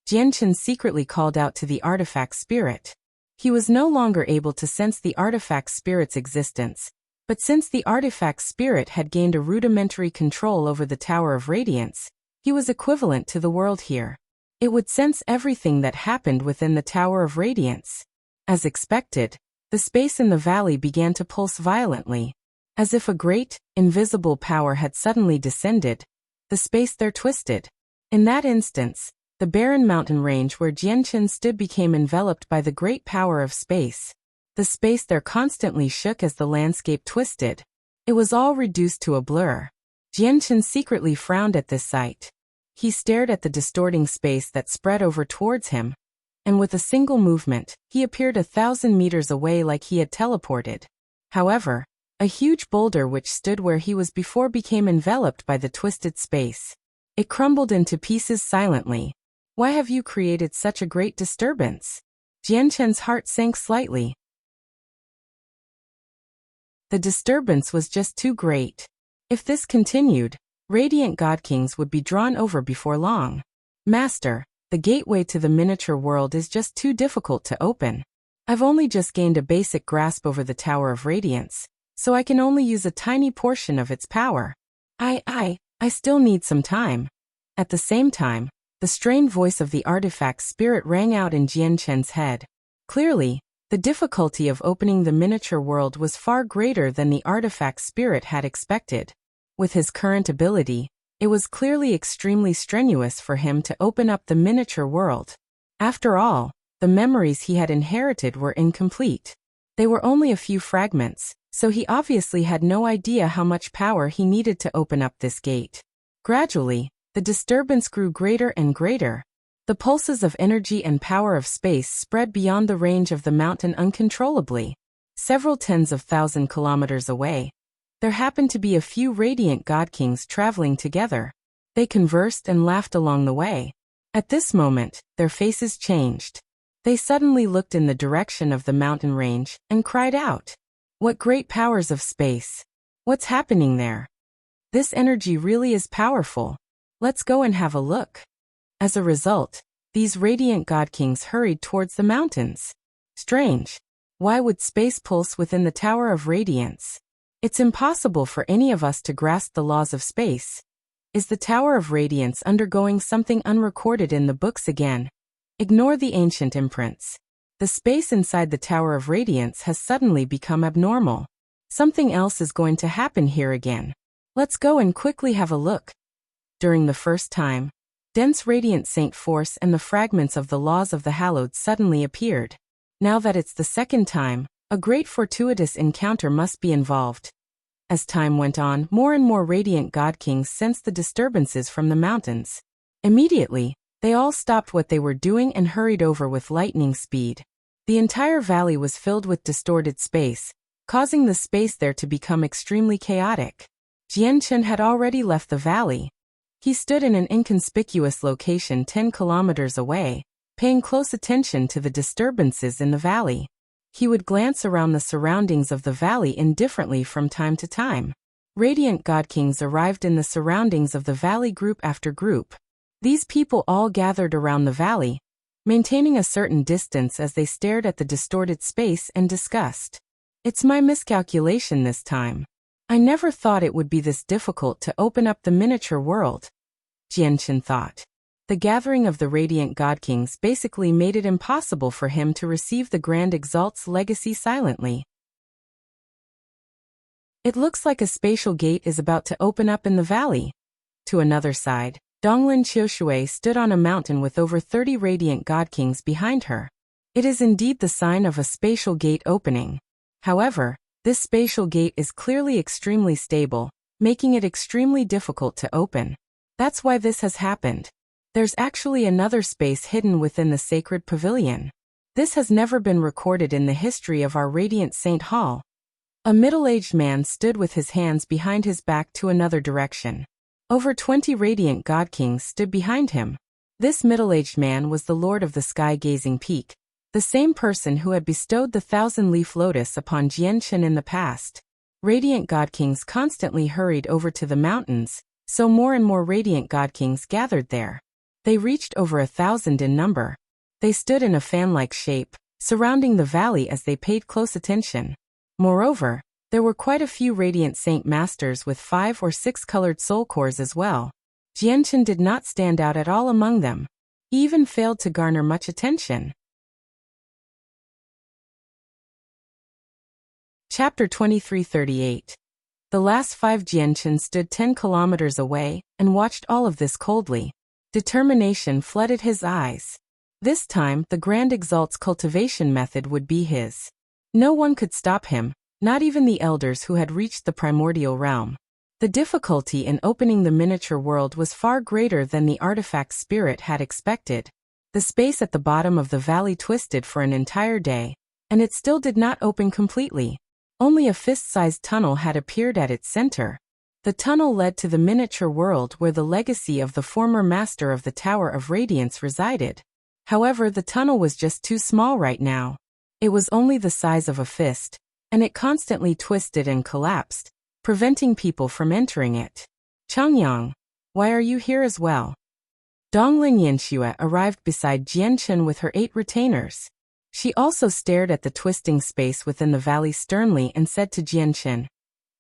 S1: Jianchen secretly called out to the Artifact Spirit. He was no longer able to sense the Artifact Spirit's existence, but since the Artifact Spirit had gained a rudimentary control over the Tower of Radiance, he was equivalent to the world here. It would sense everything that happened within the Tower of Radiance. As expected, the space in the valley began to pulse violently. As if a great, invisible power had suddenly descended, the space there twisted. In that instance, the barren mountain range where Jianchen stood became enveloped by the great power of space. The space there constantly shook as the landscape twisted. It was all reduced to a blur. Jianchen secretly frowned at this sight. He stared at the distorting space that spread over towards him, and with a single movement, he appeared 1,000 meters away like he had teleported. However, a huge boulder which stood where he was before became enveloped by the twisted space. It crumbled into pieces silently. Why have you created such a great disturbance? Jianchen's heart sank slightly. The disturbance was just too great. If this continued, radiant god kings would be drawn over before long. Master, the gateway to the miniature world is just too difficult to open. I've only just gained a basic grasp over the Tower of Radiance, so I can only use a tiny portion of its power. I still need some time. At the same time, the strained voice of the Artifact Spirit rang out in Jianchen's head. Clearly, the difficulty of opening the miniature world was far greater than the Artifact Spirit had expected. With his current ability, it was clearly extremely strenuous for him to open up the miniature world. After all, the memories he had inherited were incomplete. They were only a few fragments, so he obviously had no idea how much power he needed to open up this gate. Gradually, the disturbance grew greater and greater. The pulses of energy and power of space spread beyond the range of the mountain uncontrollably. Several tens of thousand kilometers away, there happened to be a few radiant god kings traveling together. They conversed and laughed along the way. At this moment, their faces changed. They suddenly looked in the direction of the mountain range and cried out, "What great powers of space! What's happening there? This energy really is powerful. Let's go and have a look." As a result, these radiant god kings hurried towards the mountains. Strange. Why would space pulse within the Tower of Radiance? It's impossible for any of us to grasp the laws of space. Is the Tower of Radiance undergoing something unrecorded in the books again? Ignore the ancient imprints. The space inside the Tower of Radiance has suddenly become abnormal. Something else is going to happen here again. Let's go and quickly have a look. During the first time, dense radiant saint force and the fragments of the laws of the hallowed suddenly appeared. Now that it's the second time, a great fortuitous encounter must be involved. As time went on, more and more radiant god kings sensed the disturbances from the mountains. Immediately, they all stopped what they were doing and hurried over with lightning speed. The entire valley was filled with distorted space, causing the space there to become extremely chaotic. Jianchen had already left the valley. He stood in an inconspicuous location 10 kilometers away, paying close attention to the disturbances in the valley. He would glance around the surroundings of the valley indifferently from time to time. Radiant god kings arrived in the surroundings of the valley group after group. These people all gathered around the valley, maintaining a certain distance as they stared at the distorted space and discussed. "It's my miscalculation this time. I never thought it would be this difficult to open up the miniature world," Jianchen thought. The gathering of the radiant god kings basically made it impossible for him to receive the Grand Exalt's legacy silently. It looks like a spatial gate is about to open up in the valley. To another side, Donglin Qiushui stood on a mountain with over 30 radiant god kings behind her. It is indeed the sign of a spatial gate opening. However, this spatial gate is clearly extremely stable, making it extremely difficult to open. That's why this has happened. There's actually another space hidden within the sacred pavilion. This has never been recorded in the history of our Radiant Saint Hall. A middle-aged man stood with his hands behind his back to another direction. Over 20 radiant god kings stood behind him. This middle-aged man was the lord of the sky-gazing peak, the same person who had bestowed the thousand-leaf lotus upon Jianchen in the past. Radiant god kings constantly hurried over to the mountains, so more and more radiant god kings gathered there. They reached over 1,000 in number. They stood in a fan-like shape, surrounding the valley as they paid close attention. Moreover, there were quite a few radiant saint masters with 5 or 6 colored soul cores as well. Jianchen did not stand out at all among them. He even failed to garner much attention. Chapter 2338. The last 5 Jianchen stood 10 kilometers away and watched all of this coldly. Determination flooded his eyes. This time, the Grand Exalt's cultivation method would be his. No one could stop him, not even the elders who had reached the primordial realm. The difficulty in opening the miniature world was far greater than the artifact's spirit had expected. The space at the bottom of the valley twisted for an entire day, and it still did not open completely. Only a fist-sized tunnel had appeared at its center. The tunnel led to the miniature world where the legacy of the former master of the Tower of Radiance resided. However, the tunnel was just too small right now. It was only the size of a fist, and it constantly twisted and collapsed, preventing people from entering it. Changyang, why are you here as well? Donglin Yanxue arrived beside Jianchen with her 8 retainers. She also stared at the twisting space within the valley sternly and said to Jianchen,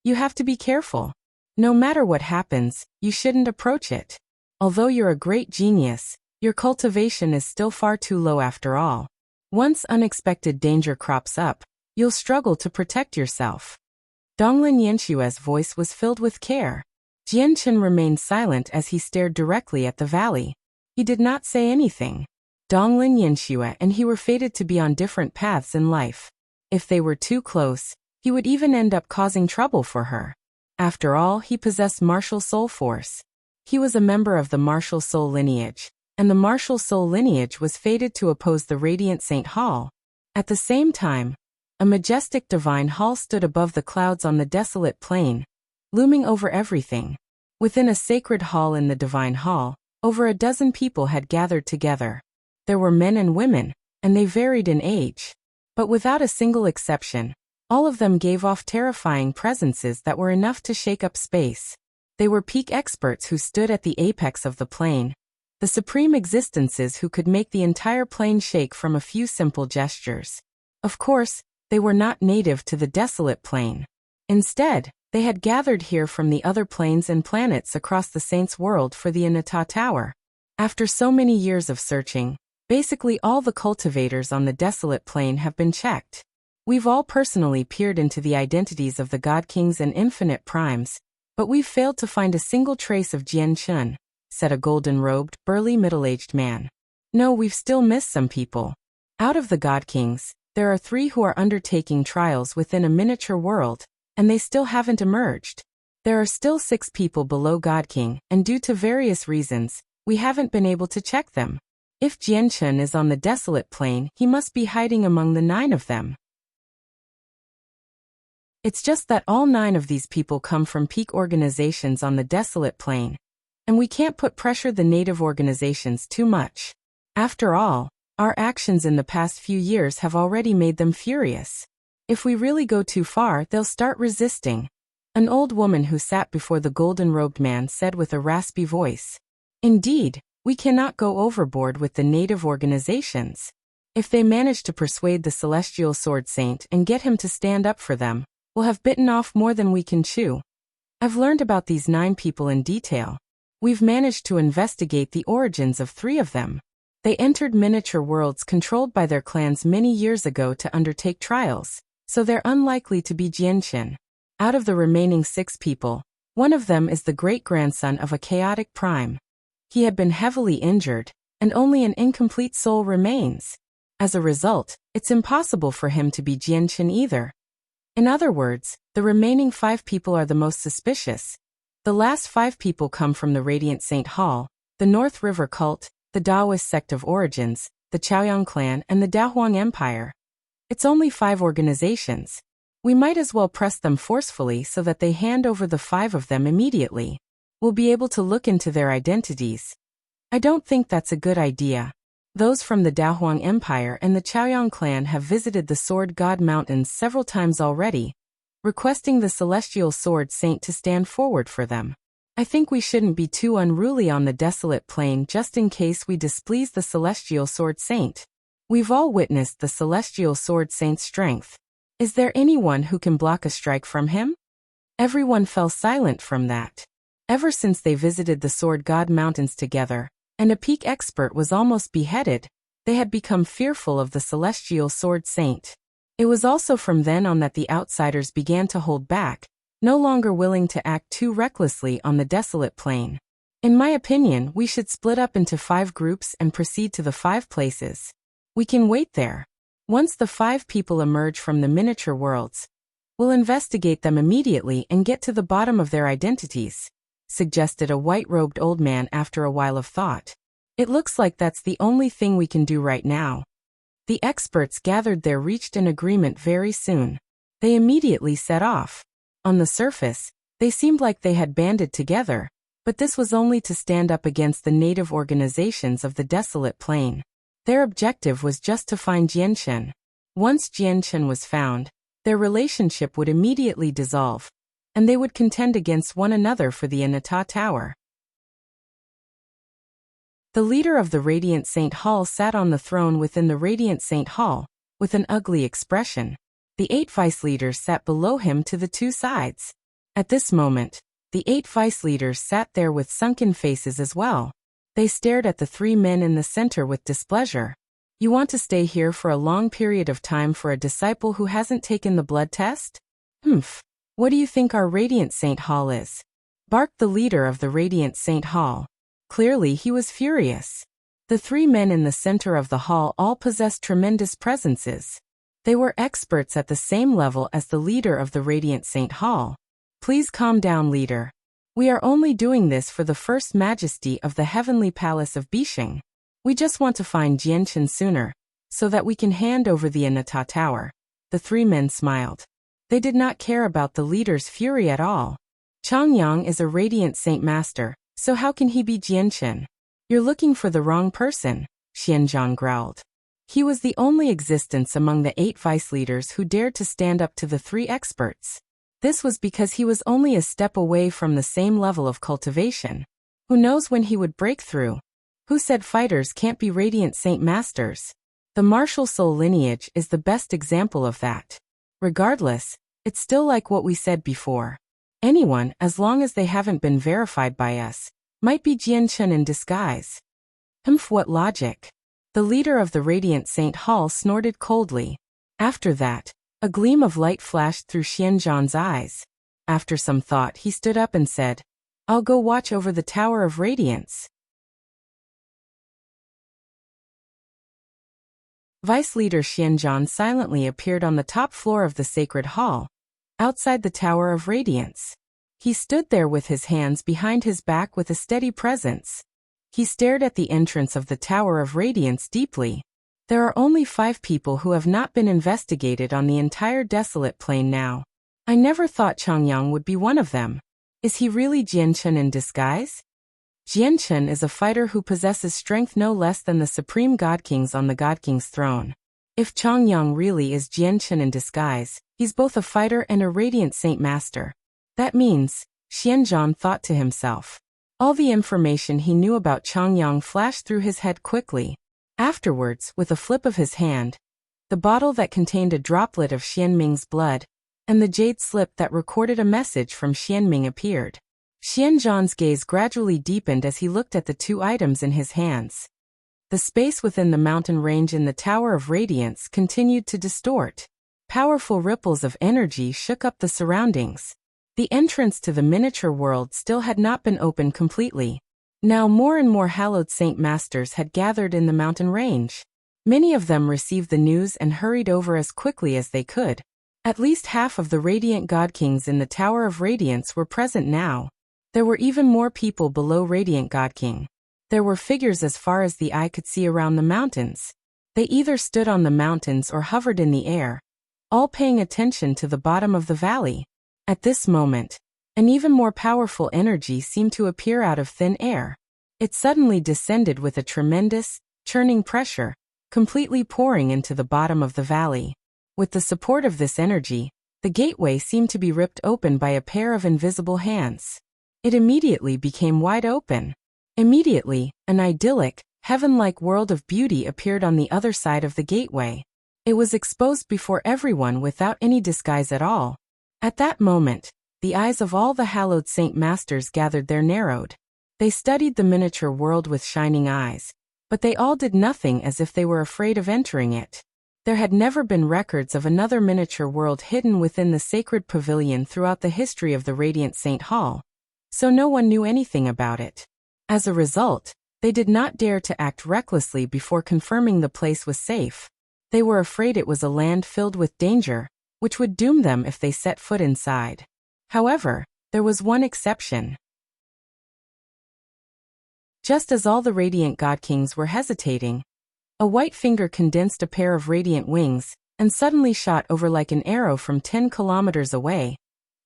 S1: "You have to be careful. No matter what happens, you shouldn't approach it. Although you're a great genius, your cultivation is still far too low after all. Once unexpected danger crops up, you'll struggle to protect yourself." Donglin Yanxue's voice was filled with care. Jianchen remained silent as he stared directly at the valley. He did not say anything. Donglin Yanxue and he were fated to be on different paths in life. If they were too close, he would even end up causing trouble for her. After all, he possessed martial soul force. He was a member of the martial soul lineage, and the martial soul lineage was fated to oppose the Radiant Saint Hall. At the same time, a majestic divine hall stood above the clouds on the desolate plain, looming over everything. Within a sacred hall in the divine hall, over a dozen people had gathered together. There were men and women, and they varied in age. But without a single exception, all of them gave off terrifying presences that were enough to shake up space. They were peak experts who stood at the apex of the plane, the supreme existences who could make the entire plane shake from a few simple gestures. Of course, they were not native to the desolate plane. Instead, they had gathered here from the other planes and planets across the Saints' world for the Anata Tower. After so many years of searching, basically all the cultivators on the desolate plane have been checked. We've all personally peered into the identities of the God Kings and Infinite Primes, but we've failed to find a single trace of Jianchen, said a golden-robed, burly middle-aged man. No, we've still missed some people. Out of the God Kings, there are 3 who are undertaking trials within a miniature world, and they still haven't emerged. There are still 6 people below God King, and due to various reasons, we haven't been able to check them. If Jianchen is on the desolate plane, he must be hiding among the 9 of them. It's just that all 9 of these people come from peak organizations on the desolate plane, and we can't put pressure the native organizations too much. After all, our actions in the past few years have already made them furious. If we really go too far, they'll start resisting. An old woman who sat before the golden-robed man said with a raspy voice. Indeed, we cannot go overboard with the native organizations. If they manage to persuade the Celestial Sword Saint and get him to stand up for them, we'll have bitten off more than we can chew. I've learned about these 9 people in detail. We've managed to investigate the origins of 3 of them. They entered miniature worlds controlled by their clans many years ago to undertake trials, so they're unlikely to be Jianchen. Out of the remaining 6 people, one of them is the great-grandson of a chaotic prime. He had been heavily injured, and only an incomplete soul remains. As a result, it's impossible for him to be Jianchen either. In other words, the remaining 5 people are the most suspicious, The last 5 people come from the Radiant Saint Hall, the North River Cult, the Daoist Sect of Origins, the Chaoyang Clan, and the Dahuang Empire. It's only 5 organizations. We might as well press them forcefully so that they hand over the 5 of them immediately. We'll be able to look into their identities. I don't think that's a good idea. Those from the Dahuang Empire and the Chaoyang Clan have visited the Sword God Mountains several times already, requesting the Celestial Sword Saint to stand forward for them. I think we shouldn't be too unruly on the desolate plain just in case we displease the Celestial Sword Saint. We've all witnessed the Celestial Sword Saint's strength. Is there anyone who can block a strike from him? Everyone fell silent from that. Ever since they visited the Sword God Mountains together, and a peak expert was almost beheaded, they had become fearful of the Celestial Sword Saint. It was also from then on that the outsiders began to hold back, no longer willing to act too recklessly on the desolate plain. In my opinion, we should split up into 5 groups and proceed to the 5 places. We can wait there. Once the 5 people emerge from the miniature worlds, we'll investigate them immediately and get to the bottom of their identities, suggested a white-robed old man after a while of thought. It looks like that's the only thing we can do right now. The experts gathered there reached an agreement very soon. They immediately set off. On the surface, they seemed like they had banded together, but this was only to stand up against the native organizations of the desolate plain. Their objective was just to find Jianshen. Once Jianshen was found, their relationship would immediately dissolve, and they would contend against one another for the Anata Tower. The leader of the Radiant Saint Hall sat on the throne within the Radiant Saint Hall, with an ugly expression. The 8 vice leaders sat below him to the 2 sides. At this moment, the 8 vice leaders sat there with sunken faces as well. They stared at the 3 men in the center with displeasure. You want to stay here for a long period of time for a disciple who hasn't taken the blood test? What do you think our Radiant Saint Hall is? Barked the leader of the Radiant Saint Hall. Clearly he was furious. The 3 men in the center of the hall all possessed tremendous presences. They were experts at the same level as the leader of the Radiant Saint Hall. Please calm down, leader. We are only doing this for the First Majesty of the Heavenly Palace of Bishing. We just want to find Jianshen sooner, so that we can hand over the Anata Tower. The 3 men smiled. They did not care about the leader's fury at all. Changyang is a Radiant Saint Master, so how can he be Jianshen? You're looking for the wrong person, Xianzhang growled. He was the only existence among the 8 vice leaders who dared to stand up to the 3 experts. This was because he was only a step away from the same level of cultivation. Who knows when he would break through? Who said fighters can't be Radiant Saint Masters? The martial soul lineage is the best example of that. Regardless, it's still like what we said before. Anyone, as long as they haven't been verified by us, might be Jianshen in disguise. What logic? The leader of the Radiant Saint Hall snorted coldly. After that, a gleam of light flashed through Xianzhang's eyes. After some thought, he stood up and said, I'll go watch over the Tower of Radiance. Vice Leader Xianzhang silently appeared on the top floor of the Sacred Hall, outside the Tower of Radiance. He stood there with his hands behind his back with a steady presence. He stared at the entrance of the Tower of Radiance deeply. There are only 5 people who have not been investigated on the entire desolate plain now. I never thought Changyang would be one of them. Is he really Jianshen in disguise? Jianshen is a fighter who possesses strength no less than the supreme God Kings on the God King's throne. If Changyang really is Jianshen in disguise, he's both a fighter and a Radiant Saint Master. That means, Xianzhang thought to himself. All the information he knew about Changyang flashed through his head quickly. Afterwards, with a flip of his hand, the bottle that contained a droplet of Xianming's blood, and the jade slip that recorded a message from Xianming appeared. Xianzhang's gaze gradually deepened as he looked at the 2 items in his hands. The space within the mountain range in the Tower of Radiance continued to distort. Powerful ripples of energy shook up the surroundings. The entrance to the miniature world still had not been opened completely. Now more and more hallowed Saint Masters had gathered in the mountain range. Many of them received the news and hurried over as quickly as they could. At least half of the Radiant God Kings in the Tower of Radiance were present now. There were even more people below Radiant God King. There were figures as far as the eye could see around the mountains. They either stood on the mountains or hovered in the air, all paying attention to the bottom of the valley. At this moment, an even more powerful energy seemed to appear out of thin air. It suddenly descended with a tremendous, churning pressure, completely pouring into the bottom of the valley. With the support of this energy, the gateway seemed to be ripped open by a pair of invisible hands. It immediately became wide open. Immediately, an idyllic, heaven-like world of beauty appeared on the other side of the gateway. It was exposed before everyone without any disguise at all. At that moment, the eyes of all the hallowed Saint Masters gathered there narrowed. They studied the miniature world with shining eyes, but they all did nothing as if they were afraid of entering it. There had never been records of another miniature world hidden within the sacred pavilion throughout the history of the Radiant Saint Hall, so no one knew anything about it. As a result, they did not dare to act recklessly before confirming the place was safe. They were afraid it was a land filled with danger, which would doom them if they set foot inside. However, there was one exception. Just as all the Radiant God Kings were hesitating, a white finger condensed a pair of radiant wings and suddenly shot over like an arrow from 10 kilometers away,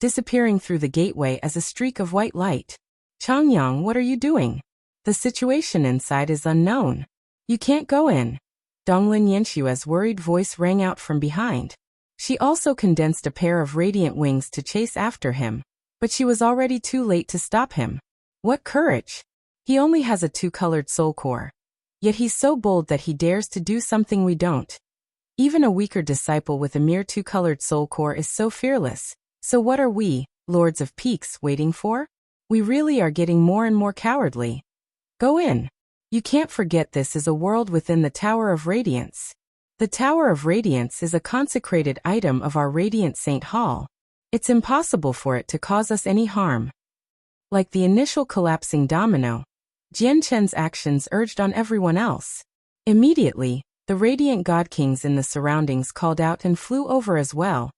S1: disappearing through the gateway as a streak of white light. Changyang, what are you doing? The situation inside is unknown. You can't go in. Donglin Yenshua's worried voice rang out from behind. She also condensed a pair of radiant wings to chase after him, but she was already too late to stop him. What courage! He only has a 2-colored soul core. Yet he's so bold that he dares to do something we don't. Even a weaker disciple with a mere 2-colored soul core is so fearless. So what are we, Lords of Peaks, waiting for? We really are getting more and more cowardly. Go in. You can't forget this is a world within the Tower of Radiance. The Tower of Radiance is a consecrated item of our Radiant Saint Hall. It's impossible for it to cause us any harm. Like the initial collapsing domino, Jian Chen's actions urged on everyone else. Immediately, the Radiant God Kings in the surroundings called out and flew over as well,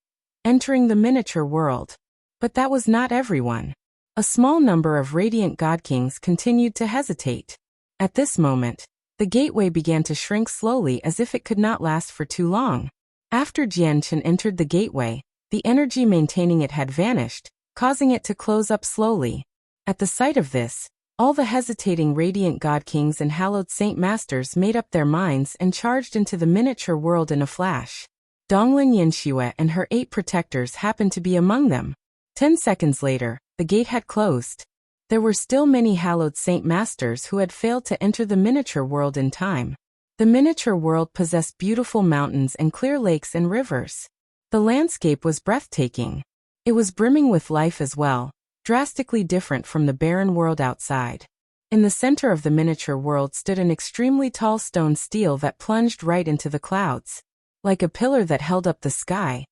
S1: entering the miniature world. But that was not everyone. A small number of Radiant God Kings continued to hesitate. At this moment, the gateway began to shrink slowly as if it could not last for too long. After Jian Chen entered the gateway, the energy maintaining it had vanished, causing it to close up slowly. At the sight of this, all the hesitating Radiant God Kings and Hallowed Saint Masters made up their minds and charged into the miniature world in a flash. Donglin Yanxue and her 8 protectors happened to be among them. 10 seconds later, the gate had closed. There were still many Hallowed Saint Masters who had failed to enter the miniature world in time. The miniature world possessed beautiful mountains and clear lakes and rivers. The landscape was breathtaking. It was brimming with life as well, drastically different from the barren world outside. In the center of the miniature world stood an extremely tall stone stele that plunged right into the clouds. Like a pillar that held up the sky,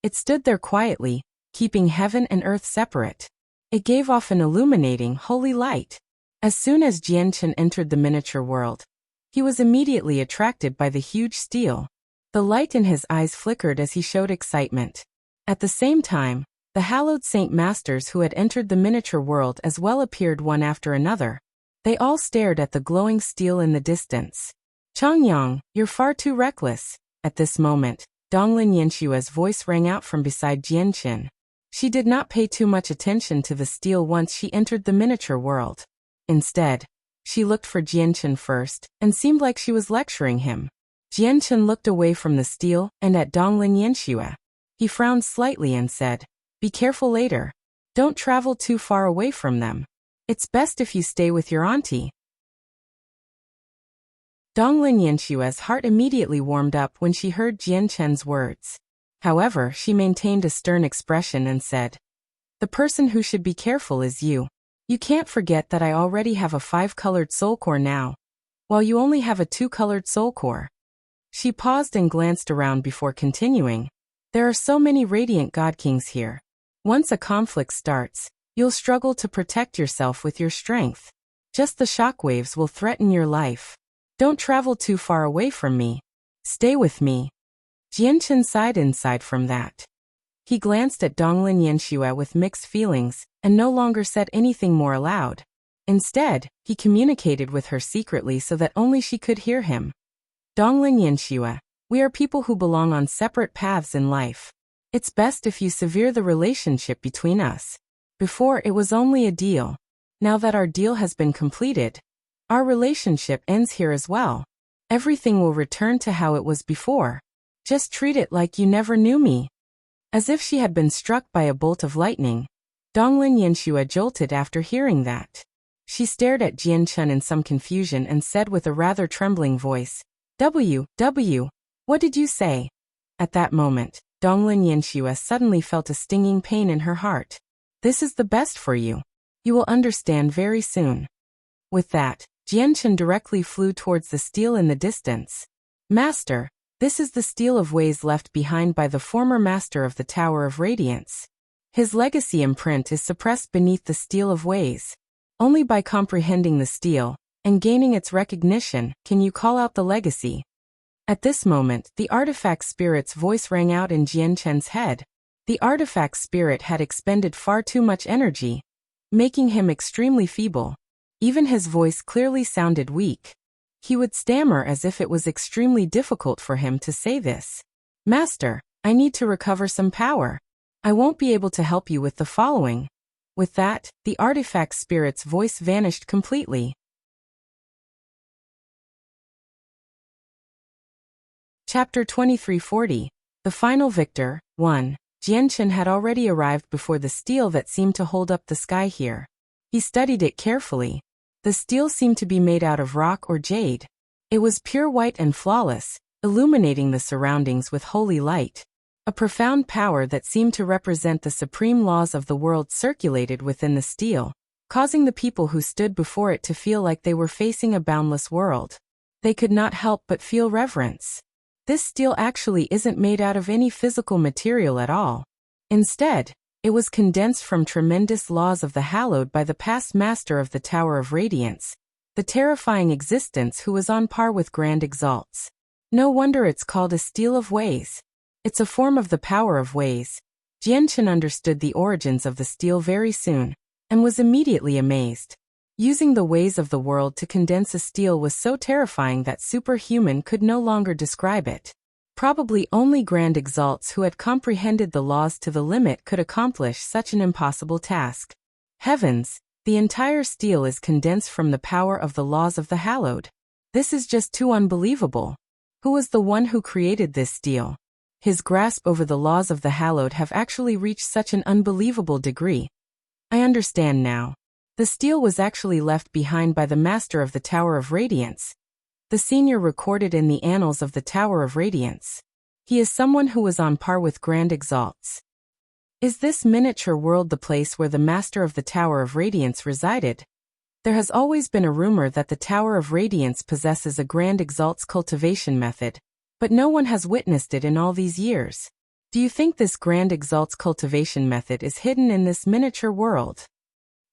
S1: it stood there quietly, keeping heaven and earth separate. It gave off an illuminating, holy light. As soon as Jian Chen entered the miniature world, he was immediately attracted by the huge stele. The light in his eyes flickered as he showed excitement. At the same time, the Hallowed Saint Masters who had entered the miniature world as well appeared one after another. They all stared at the glowing stele in the distance. Changyang, you're far too reckless. At this moment, Donglin Yanshua's voice rang out from beside Jian Chen. She did not pay too much attention to the stele once she entered the miniature world. Instead, she looked for Jian Chen first, and seemed like she was lecturing him. Jian Chen looked away from the stele and at Donglin Yanxue. He frowned slightly and said, "Be careful later. Don't travel too far away from them. It's best if you stay with your auntie." Donglin Yanshue's heart immediately warmed up when she heard Jian Chen's words. However, she maintained a stern expression and said, "The person who should be careful is you. You can't forget that I already have a 5-colored soul core now, while you only have a 2-colored soul core." She paused and glanced around before continuing. "There are so many Radiant God Kings here. Once a conflict starts, you'll struggle to protect yourself with your strength. Just the shockwaves will threaten your life. Don't travel too far away from me. Stay with me." Jian Chen sighed inside from that. He glanced at Donglin Yanxue with mixed feelings, and no longer said anything more aloud. Instead, he communicated with her secretly so that only she could hear him. Donglin Yanxue, we are people who belong on separate paths in life. It's best if you sever the relationship between us. Before it was only a deal. Now that our deal has been completed, our relationship ends here as well. Everything will return to how it was before. Just treat it like you never knew me. As if she had been struck by a bolt of lightning, Donglin Yanxue jolted after hearing that. She stared at Jian Chen in some confusion and said with a rather trembling voice, what did you say? At that moment, Donglin Yanxue suddenly felt a stinging pain in her heart. This is the best for you. You will understand very soon. With that, Jian Chen directly flew towards the stele in the distance. Master, this is the stele of ways left behind by the former master of the Tower of Radiance. His legacy imprint is suppressed beneath the stele of ways. Only by comprehending the stele and gaining its recognition can you call out the legacy. At this moment, the artifact spirit's voice rang out in Jian Chen's head. The artifact spirit had expended far too much energy, making him extremely feeble. Even his voice clearly sounded weak. He would stammer as if it was extremely difficult for him to say this. Master, I need to recover some power. I won't be able to help you with the following. With that, the artifact spirit's voice vanished completely. Chapter 2340. The Final Victor, 1. Jian Chen had already arrived before the stele that seemed to hold up the sky here. He studied it carefully. The stele seemed to be made out of rock or jade. It was pure white and flawless, illuminating the surroundings with holy light. A profound power that seemed to represent the supreme laws of the world circulated within the stele, causing the people who stood before it to feel like they were facing a boundless world. They could not help but feel reverence. This stele actually isn't made out of any physical material at all. Instead, it was condensed from tremendous laws of the hallowed by the past master of the Tower of Radiance, the terrifying existence who was on par with Grand Exalts. No wonder it's called a stele of ways. It's a form of the power of ways. Jian Chen understood the origins of the stele very soon, and was immediately amazed. Using the ways of the world to condense a stele was so terrifying that superhuman could no longer describe it. Probably only Grand Exalts who had comprehended the laws to the limit could accomplish such an impossible task. Heavens, the entire stele is condensed from the power of the laws of the hallowed. This is just too unbelievable. Who was the one who created this stele? His grasp over the laws of the hallowed have actually reached such an unbelievable degree. I understand now. The stele was actually left behind by the master of the Tower of Radiance, the senior recorded in the annals of the Tower of Radiance. He is someone who was on par with Grand Exalts. Is this miniature world the place where the master of the Tower of Radiance resided? There has always been a rumor that the Tower of Radiance possesses a Grand Exalt's cultivation method, but no one has witnessed it in all these years. Do you think this Grand Exalt's cultivation method is hidden in this miniature world?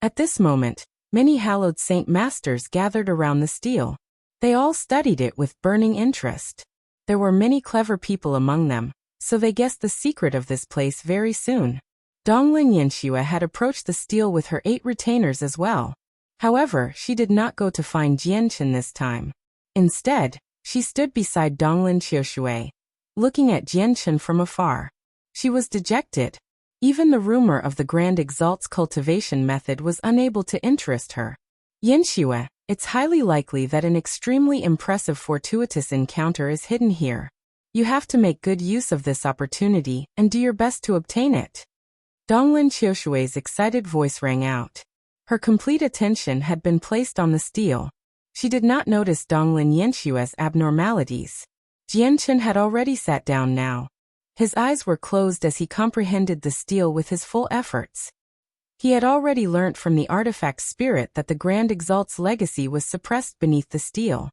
S1: At this moment, many hallowed saint masters gathered around the stele. They all studied it with burning interest. There were many clever people among them, so they guessed the secret of this place very soon. Donglin Yanxue had approached the stele with her 8 retainers as well. However, she did not go to find Jian Chen this time. Instead, she stood beside Donglin Qiushui, looking at Jian Chen from afar. She was dejected. Even the rumor of the Grand Exalt's cultivation method was unable to interest her. Yanxue, it's highly likely that an extremely impressive fortuitous encounter is hidden here. You have to make good use of this opportunity and do your best to obtain it. Donglin Qiushui's excited voice rang out. Her complete attention had been placed on the stele. She did not notice Donglin Yanxue's abnormalities. Jian Chen had already sat down now. His eyes were closed as he comprehended the stele with his full efforts. He had already learnt from the artifact spirit that the Grand Exalt's legacy was suppressed beneath the stele.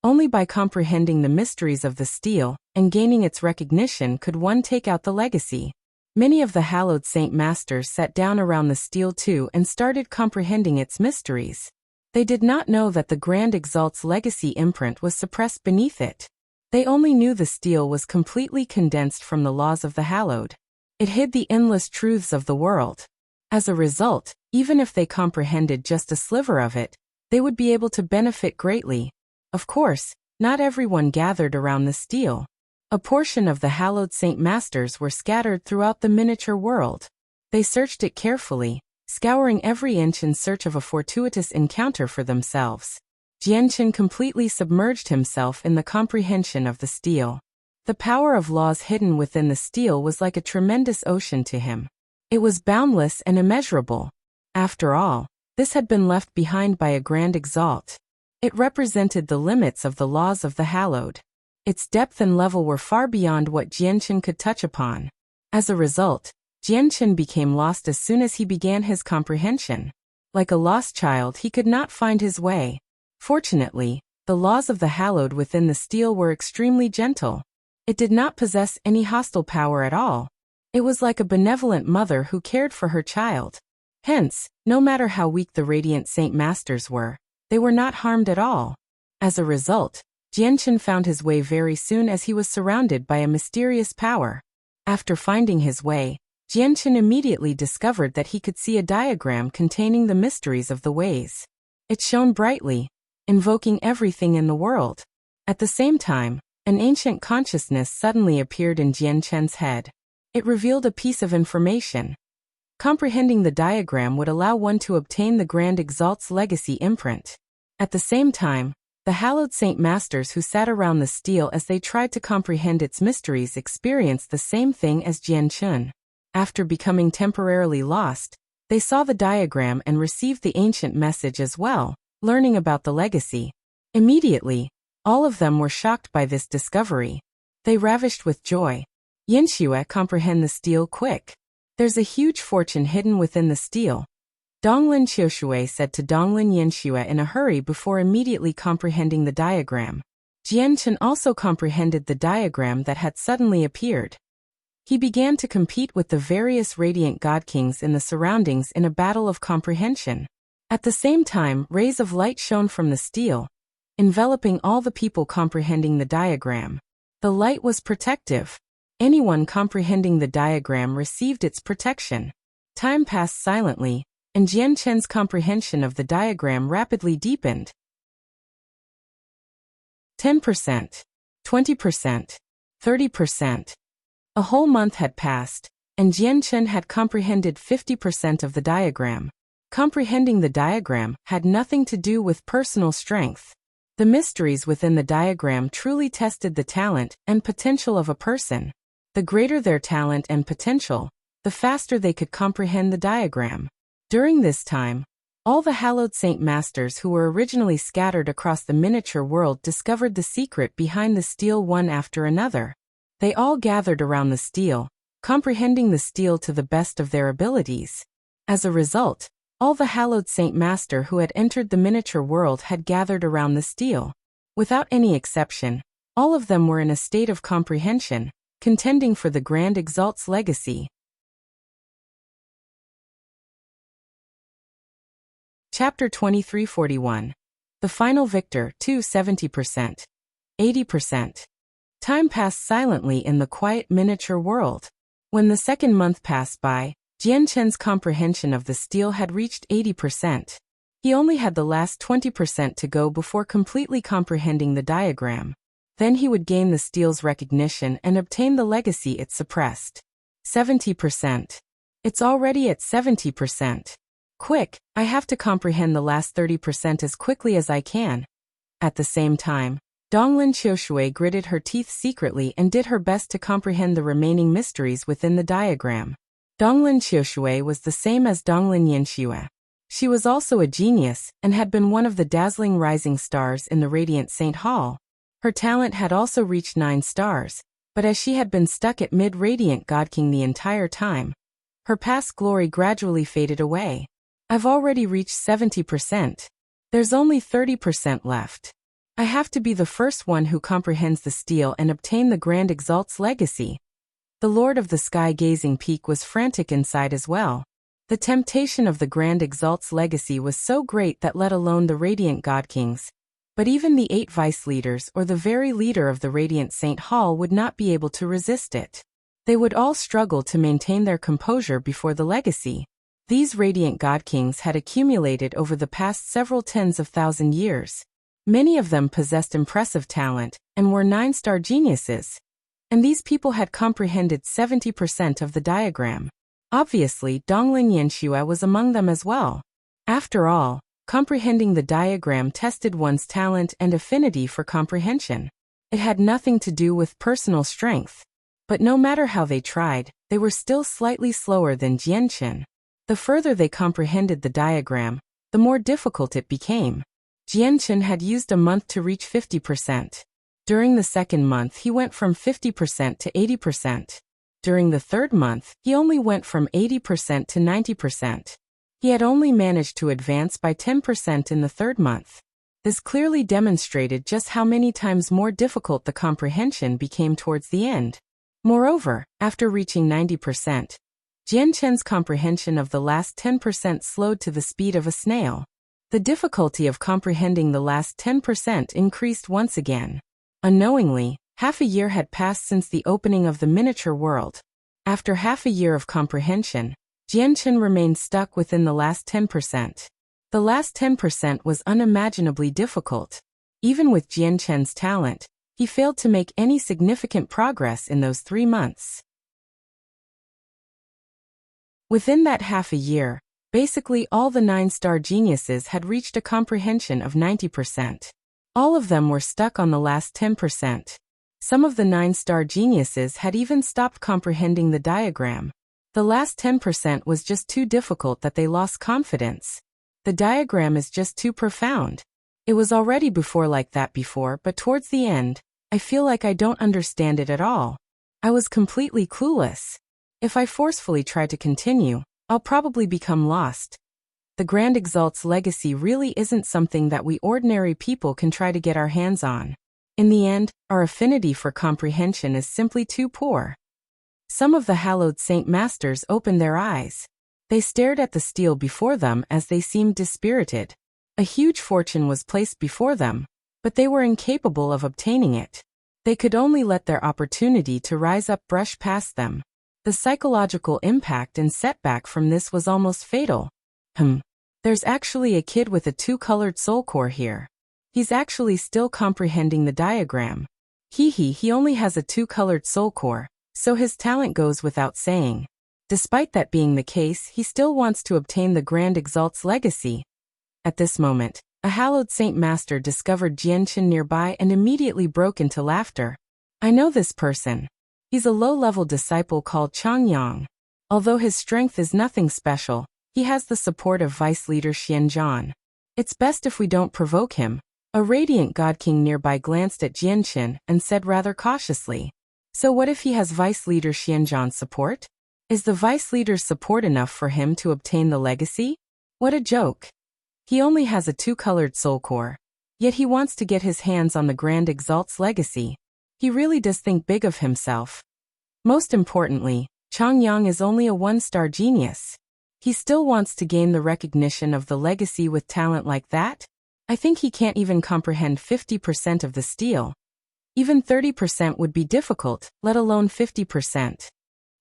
S1: Only by comprehending the mysteries of the stele and gaining its recognition could one take out the legacy. Many of the hallowed saint masters sat down around the stele too and started comprehending its mysteries. They did not know that the Grand Exalt's legacy imprint was suppressed beneath it. They only knew the steel was completely condensed from the laws of the hallowed. It hid the endless truths of the world. As a result, even if they comprehended just a sliver of it, they would be able to benefit greatly. Of course, not everyone gathered around the steel. A portion of the hallowed Saint Masters were scattered throughout the miniature world. They searched it carefully, scouring every inch in search of a fortuitous encounter for themselves. Jianchen completely submerged himself in the comprehension of the steel. The power of laws hidden within the steel was like a tremendous ocean to him. It was boundless and immeasurable. After all, this had been left behind by a grand exalt. It represented the limits of the laws of the hallowed. Its depth and level were far beyond what Jianchen could touch upon. As a result, Jianchen became lost as soon as he began his comprehension. Like a lost child, he could not find his way. Fortunately, the laws of the hallowed within the steel were extremely gentle. It did not possess any hostile power at all. It was like a benevolent mother who cared for her child. Hence, no matter how weak the Radiant Saint Masters were, they were not harmed at all. As a result, Jianchen found his way very soon as he was surrounded by a mysterious power. After finding his way, Jianchen immediately discovered that he could see a diagram containing the mysteries of the ways. It shone brightly, invoking everything in the world. At the same time, an ancient consciousness suddenly appeared in Jianchen's head. It revealed a piece of information. Comprehending the diagram would allow one to obtain the Grand Exalt's legacy imprint. At the same time, the hallowed Saint Masters who sat around the steel as they tried to comprehend its mysteries experienced the same thing as Jianchen. After becoming temporarily lost, they saw the diagram and received the ancient message as well, learning about the legacy. Immediately, all of them were shocked by this discovery. They ravished with joy. Yanxue comprehend the steel quick. There's a huge fortune hidden within the steel. Donglin Qiushui said to Donglin Yanxue in a hurry before immediately comprehending the diagram. Jianchen also comprehended the diagram that had suddenly appeared. He began to compete with the various radiant god kings in the surroundings in a battle of comprehension. At the same time, rays of light shone from the steel, enveloping all the people comprehending the diagram. The light was protective. Anyone comprehending the diagram received its protection. Time passed silently, and Jianchen's comprehension of the diagram rapidly deepened. 10%, 20%, 30%. A whole month had passed, and Jianchen had comprehended 50% of the diagram. Comprehending the diagram had nothing to do with personal strength. The mysteries within the diagram truly tested the talent and potential of a person. The greater their talent and potential, the faster they could comprehend the diagram. During this time, all the hallowed Saint Masters who were originally scattered across the miniature world discovered the secret behind the steel one after another. They all gathered around the steel, comprehending the steel to the best of their abilities. As a result, all the hallowed Saint Master who had entered the miniature world had gathered around the steel. Without any exception, all of them were in a state of comprehension, contending for the Grand Exalt's legacy. Chapter 2341. The Final Victor, 70%. 80%. Time passed silently in the quiet miniature world. When the second month passed by, Jianchen's comprehension of the steel had reached 80%. He only had the last 20% to go before completely comprehending the diagram. Then he would gain the steel's recognition and obtain the legacy it suppressed. 70%. It's already at 70%. Quick, I have to comprehend the last 30% as quickly as I can. At the same time, Donglin Qiushui gritted her teeth secretly and did her best to comprehend the remaining mysteries within the diagram. Donglin Qiushui was the same as Donglin Yanxue. She was also a genius and had been one of the dazzling rising stars in the Radiant Saint Hall. Her talent had also reached 9 stars, but as she had been stuck at mid-Radiant God King the entire time, her past glory gradually faded away. I've already reached 70%. There's only 30% left. I have to be the first one who comprehends the steel and obtain the Grand Exalt's legacy. The Lord of the Sky-Gazing Peak was frantic inside as well. The temptation of the Grand Exalt's legacy was so great that let alone the Radiant God Kings, But even the 8 vice leaders or the very leader of the Radiant Saint Hall would not be able to resist it. They would all struggle to maintain their composure before the legacy. These Radiant God Kings had accumulated over the past several tens of thousand years. Many of them possessed impressive talent and were 9-star geniuses. And these people had comprehended 70% of the diagram. Obviously, Donglin Yanxue was among them as well. After all, comprehending the diagram tested one's talent and affinity for comprehension. It had nothing to do with personal strength. But no matter how they tried, they were still slightly slower than Jianchen. The further they comprehended the diagram, the more difficult it became. Jianchen had used a month to reach 50%. During the second month he went from 50% to 80%. During the third month, he only went from 80% to 90%. He had only managed to advance by 10% in the third month. This clearly demonstrated just how many times more difficult the comprehension became towards the end. Moreover, after reaching 90%, Jianchen's comprehension of the last 10% slowed to the speed of a snail. The difficulty of comprehending the last 10% increased once again. Unknowingly, half a year had passed since the opening of the miniature world. After half a year of comprehension, Jianchen remained stuck within the last 10%. The last 10% was unimaginably difficult. Even with Jianchen's talent, he failed to make any significant progress in those 3 months. Within that half a year, basically all the 9-star geniuses had reached a comprehension of 90%. All of them were stuck on the last 10%. Some of the 9-star geniuses had even stopped comprehending the diagram. The last 10% was just too difficult that they lost confidence. The diagram is just too profound. It was already like that before, but towards the end, I feel like I don't understand it at all. I was completely clueless. If I forcefully try to continue, I'll probably become lost. The Grand Exalt's legacy really isn't something that we ordinary people can try to get our hands on. In the end, our affinity for comprehension is simply too poor. Some of the hallowed saint masters opened their eyes. They stared at the steel before them as they seemed dispirited. A huge fortune was placed before them, but they were incapable of obtaining it. They could only let their opportunity to rise up brush past them. The psychological impact and setback from this was almost fatal. There's actually a kid with a 2-colored soul core here. He's actually still comprehending the diagram. He only has a 2-colored soul core, so his talent goes without saying. Despite that being the case, he still wants to obtain the Grand Exalt's legacy. At this moment, a hallowed saint master discovered Jianchen nearby and immediately broke into laughter. I know this person. He's a low-level disciple called Changyang. Although his strength is nothing special, he has the support of Vice Leader Xianzhan. It's best if we don't provoke him. A Radiant God King nearby glanced at Jianchen and said rather cautiously, "So what if he has Vice Leader Xianzhan's support? Is the Vice Leader's support enough for him to obtain the legacy? What a joke. He only has a 2-colored soul core. Yet he wants to get his hands on the Grand Exalt's legacy. He really does think big of himself." Most importantly, Changyang is only a 1-star genius. He still wants to gain the recognition of the legacy with talent like that? I think he can't even comprehend 50% of the steel. Even 30% would be difficult, let alone 50%.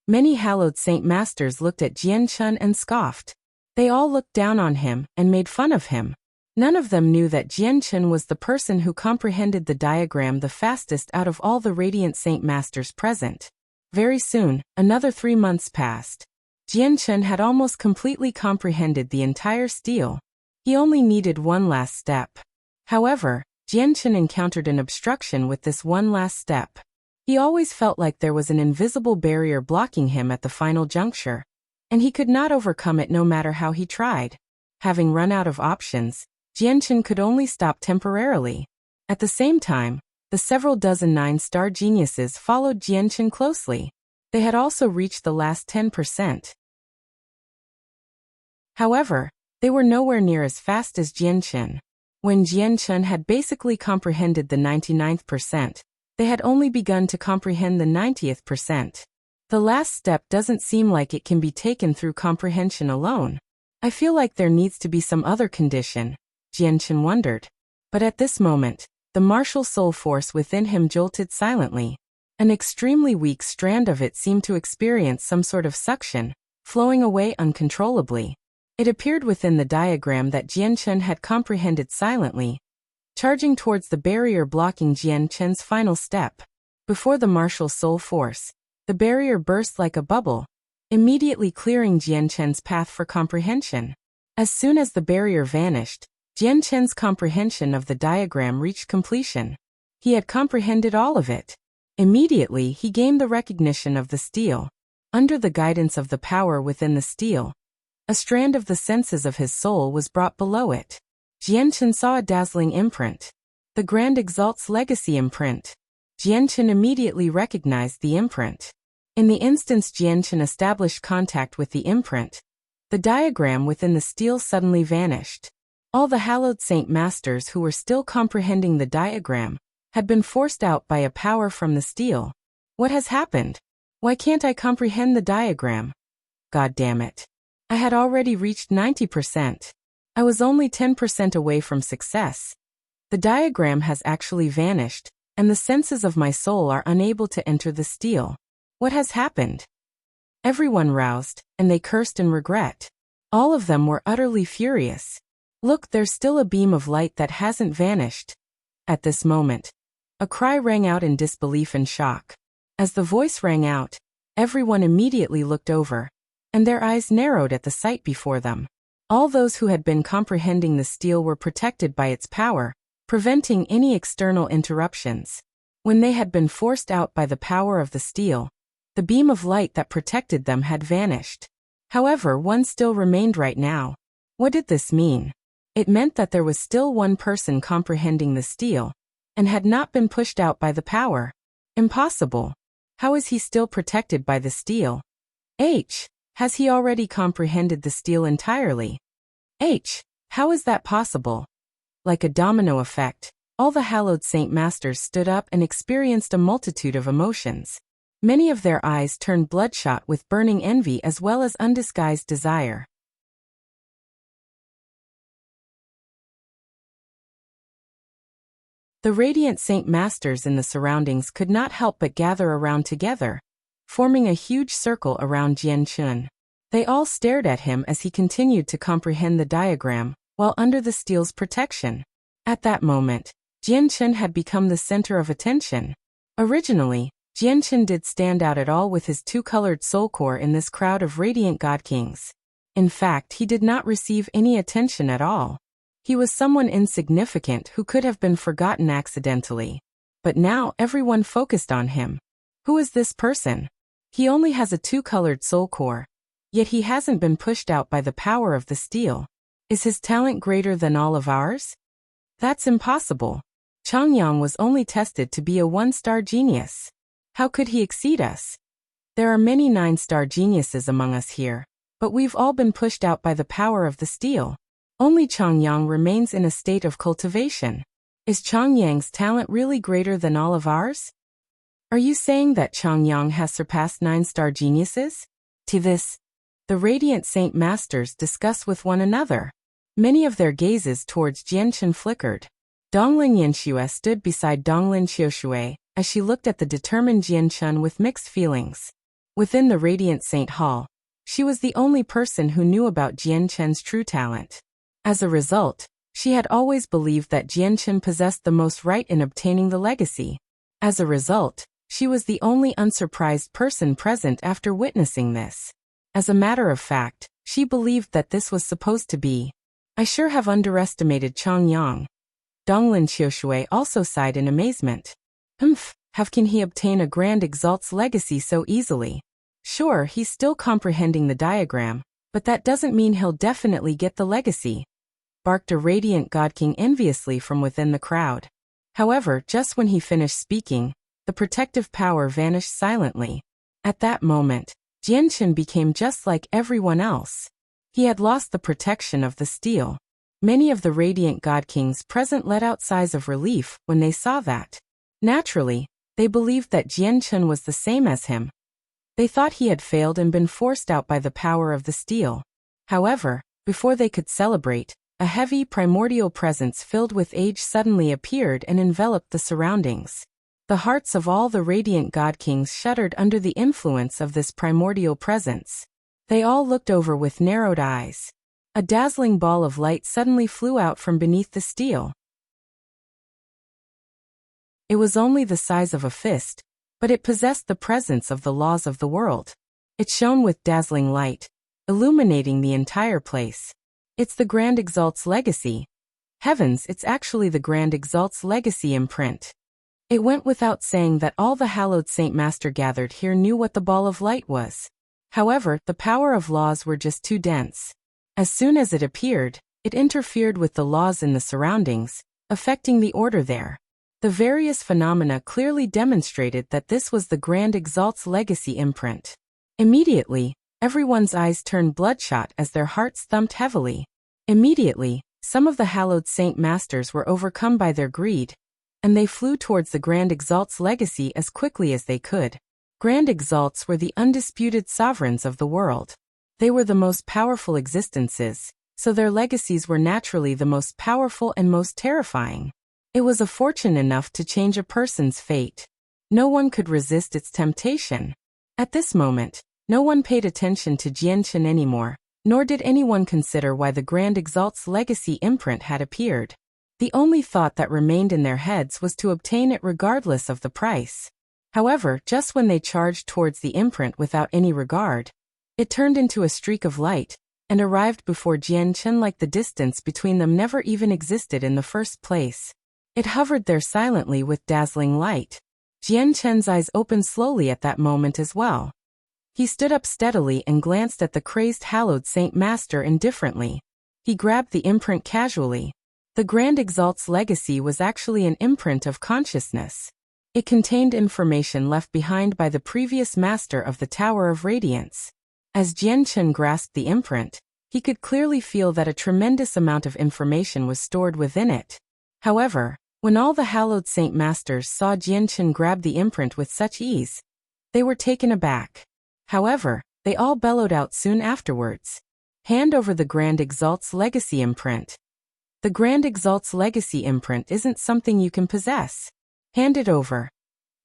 S1: Many hallowed saint masters looked at Jianchen and scoffed. They all looked down on him and made fun of him. None of them knew that Jianchen was the person who comprehended the diagram the fastest out of all the Radiant Saint Masters present. Very soon, another 3 months passed. Jianchen had almost completely comprehended the entire steel. He only needed one last step. However, Jianchen encountered an obstruction with this one last step. He always felt like there was an invisible barrier blocking him at the final juncture, and he could not overcome it no matter how he tried. Having run out of options, Jianchen could only stop temporarily. At the same time, the several dozen 9-star geniuses followed Jianchen closely. They had also reached the last 10%. However, they were nowhere near as fast as Jianchen. When Jianchen had basically comprehended the 99th percent, they had only begun to comprehend the 90th percent. The last step doesn't seem like it can be taken through comprehension alone. I feel like there needs to be some other condition, Jianchen wondered. But at this moment, the martial soul force within him jolted silently. An extremely weak strand of it seemed to experience some sort of suction, flowing away uncontrollably. It appeared within the diagram that Jian Chen had comprehended silently, charging towards the barrier blocking Jian Chen's final step. Before the martial soul force, the barrier burst like a bubble, immediately clearing Jian Chen's path for comprehension. As soon as the barrier vanished, Jian Chen's comprehension of the diagram reached completion. He had comprehended all of it. Immediately he gained the recognition of the steel. Under the guidance of the power within the steel, a strand of the senses of his soul was brought below it. Jian Chen saw a dazzling imprint. The Grand Exalt's legacy imprint. Jian Chen immediately recognized the imprint. In the instance Jian Chen established contact with the imprint, the diagram within the steel suddenly vanished. All the hallowed saint masters who were still comprehending the diagram had been forced out by a power from the steel. What has happened? Why can't I comprehend the diagram? God damn it. I had already reached 90%. I was only 10% away from success. The diagram has actually vanished, and the senses of my soul are unable to enter the steel. What has happened? Everyone roused, and they cursed in regret. All of them were utterly furious. Look, there's still a beam of light that hasn't vanished. At this moment, a cry rang out in disbelief and shock. As the voice rang out, everyone immediately looked over, and their eyes narrowed at the sight before them. All those who had been comprehending the steel were protected by its power, preventing any external interruptions. When they had been forced out by the power of the steel, the beam of light that protected them had vanished. However, one still remained right now. What did this mean? It meant that there was still one person comprehending the steel, and had not been pushed out by the power. Impossible. How is he still protected by the steel? Has he already comprehended the steel entirely? How is that possible? Like a domino effect, all the hallowed saint masters stood up and experienced a multitude of emotions. Many of their eyes turned bloodshot with burning envy as well as undisguised desire. The radiant saint masters in the surroundings could not help but gather around together, forming a huge circle around Jian Chen. They all stared at him as he continued to comprehend the diagram, while under the steel's protection. At that moment, Jian Chen had become the center of attention. Originally, Jian Chen did stand out at all with his two-colored soul core in this crowd of radiant god kings. In fact, he did not receive any attention at all. He was someone insignificant who could have been forgotten accidentally. But now everyone focused on him. Who is this person? He only has a two-colored soul core, yet he hasn't been pushed out by the power of the steel. Is his talent greater than all of ours? That's impossible. Changyang was only tested to be a one-star genius. How could he exceed us? There are many 9-star geniuses among us here, but we've all been pushed out by the power of the steel. Only Changyang remains in a state of cultivation. Is Changyang's talent really greater than all of ours? Are you saying that Changyang has surpassed 9-star geniuses? To this, the radiant saint masters discuss with one another. Many of their gazes towards Jian Chen flickered. Donglin Yanxue stood beside Donglin Xiaoshui as she looked at the determined Jian Chen with mixed feelings. Within the radiant saint hall, she was the only person who knew about Jian Chen's true talent. As a result, she had always believed that Jian Chen possessed the most right in obtaining the legacy. As a result, she was the only unsurprised person present after witnessing this. As a matter of fact, she believed that this was supposed to be. I sure have underestimated Changyang. Donglin Xiaoshui also sighed in amazement. How can he obtain a Grand Exalt's legacy so easily? Sure, he's still comprehending the diagram, but that doesn't mean he'll definitely get the legacy, barked a radiant god king enviously from within the crowd. However, just when he finished speaking, the protective power vanished silently. At that moment, Jian Chen became just like everyone else. He had lost the protection of the steel. Many of the radiant god kings present let out sighs of relief when they saw that. Naturally, they believed that Jian Chen was the same as him. They thought he had failed and been forced out by the power of the steel. However, before they could celebrate, A heavy, primordial presence filled with age suddenly appeared and enveloped the surroundings. The hearts of all the radiant god kings shuddered under the influence of this primordial presence. They all looked over with narrowed eyes. A dazzling ball of light suddenly flew out from beneath the steel. It was only the size of a fist, but it possessed the presence of the laws of the world. It shone with dazzling light, illuminating the entire place. It's the Grand Exalt's legacy. Heavens, it's actually the Grand Exalt's legacy imprint. It went without saying that all the hallowed Saint Master gathered here knew what the ball of light was. However, the power of laws were just too dense. As soon as it appeared, it interfered with the laws in the surroundings, affecting the order there. The various phenomena clearly demonstrated that this was the Grand Exalt's legacy imprint. Immediately, everyone's eyes turned bloodshot as their hearts thumped heavily. Immediately, some of the hallowed Saint Masters were overcome by their greed, and they flew towards the Grand Exalt's legacy as quickly as they could. Grand Exalts were the undisputed sovereigns of the world. They were the most powerful existences, so their legacies were naturally the most powerful and most terrifying. It was a fortune enough to change a person's fate. No one could resist its temptation. At this moment, no one paid attention to Jianchen anymore, nor did anyone consider why the Grand Exalt's legacy imprint had appeared. The only thought that remained in their heads was to obtain it regardless of the price. However, just when they charged towards the imprint without any regard, it turned into a streak of light, and arrived before Jianchen like the distance between them never even existed in the first place. It hovered there silently with dazzling light. Jianchen's eyes opened slowly at that moment as well. He stood up steadily and glanced at the crazed hallowed Saint Master indifferently. He grabbed the imprint casually. The Grand Exalt's legacy was actually an imprint of consciousness. It contained information left behind by the previous master of the Tower of Radiance. As Jianchen grasped the imprint, he could clearly feel that a tremendous amount of information was stored within it. However, when all the hallowed Saint Masters saw Jianchen grab the imprint with such ease, they were taken aback. However, they all bellowed out soon afterwards. Hand over the Grand Exalt's legacy imprint. The Grand Exalt's legacy imprint isn't something you can possess. Hand it over.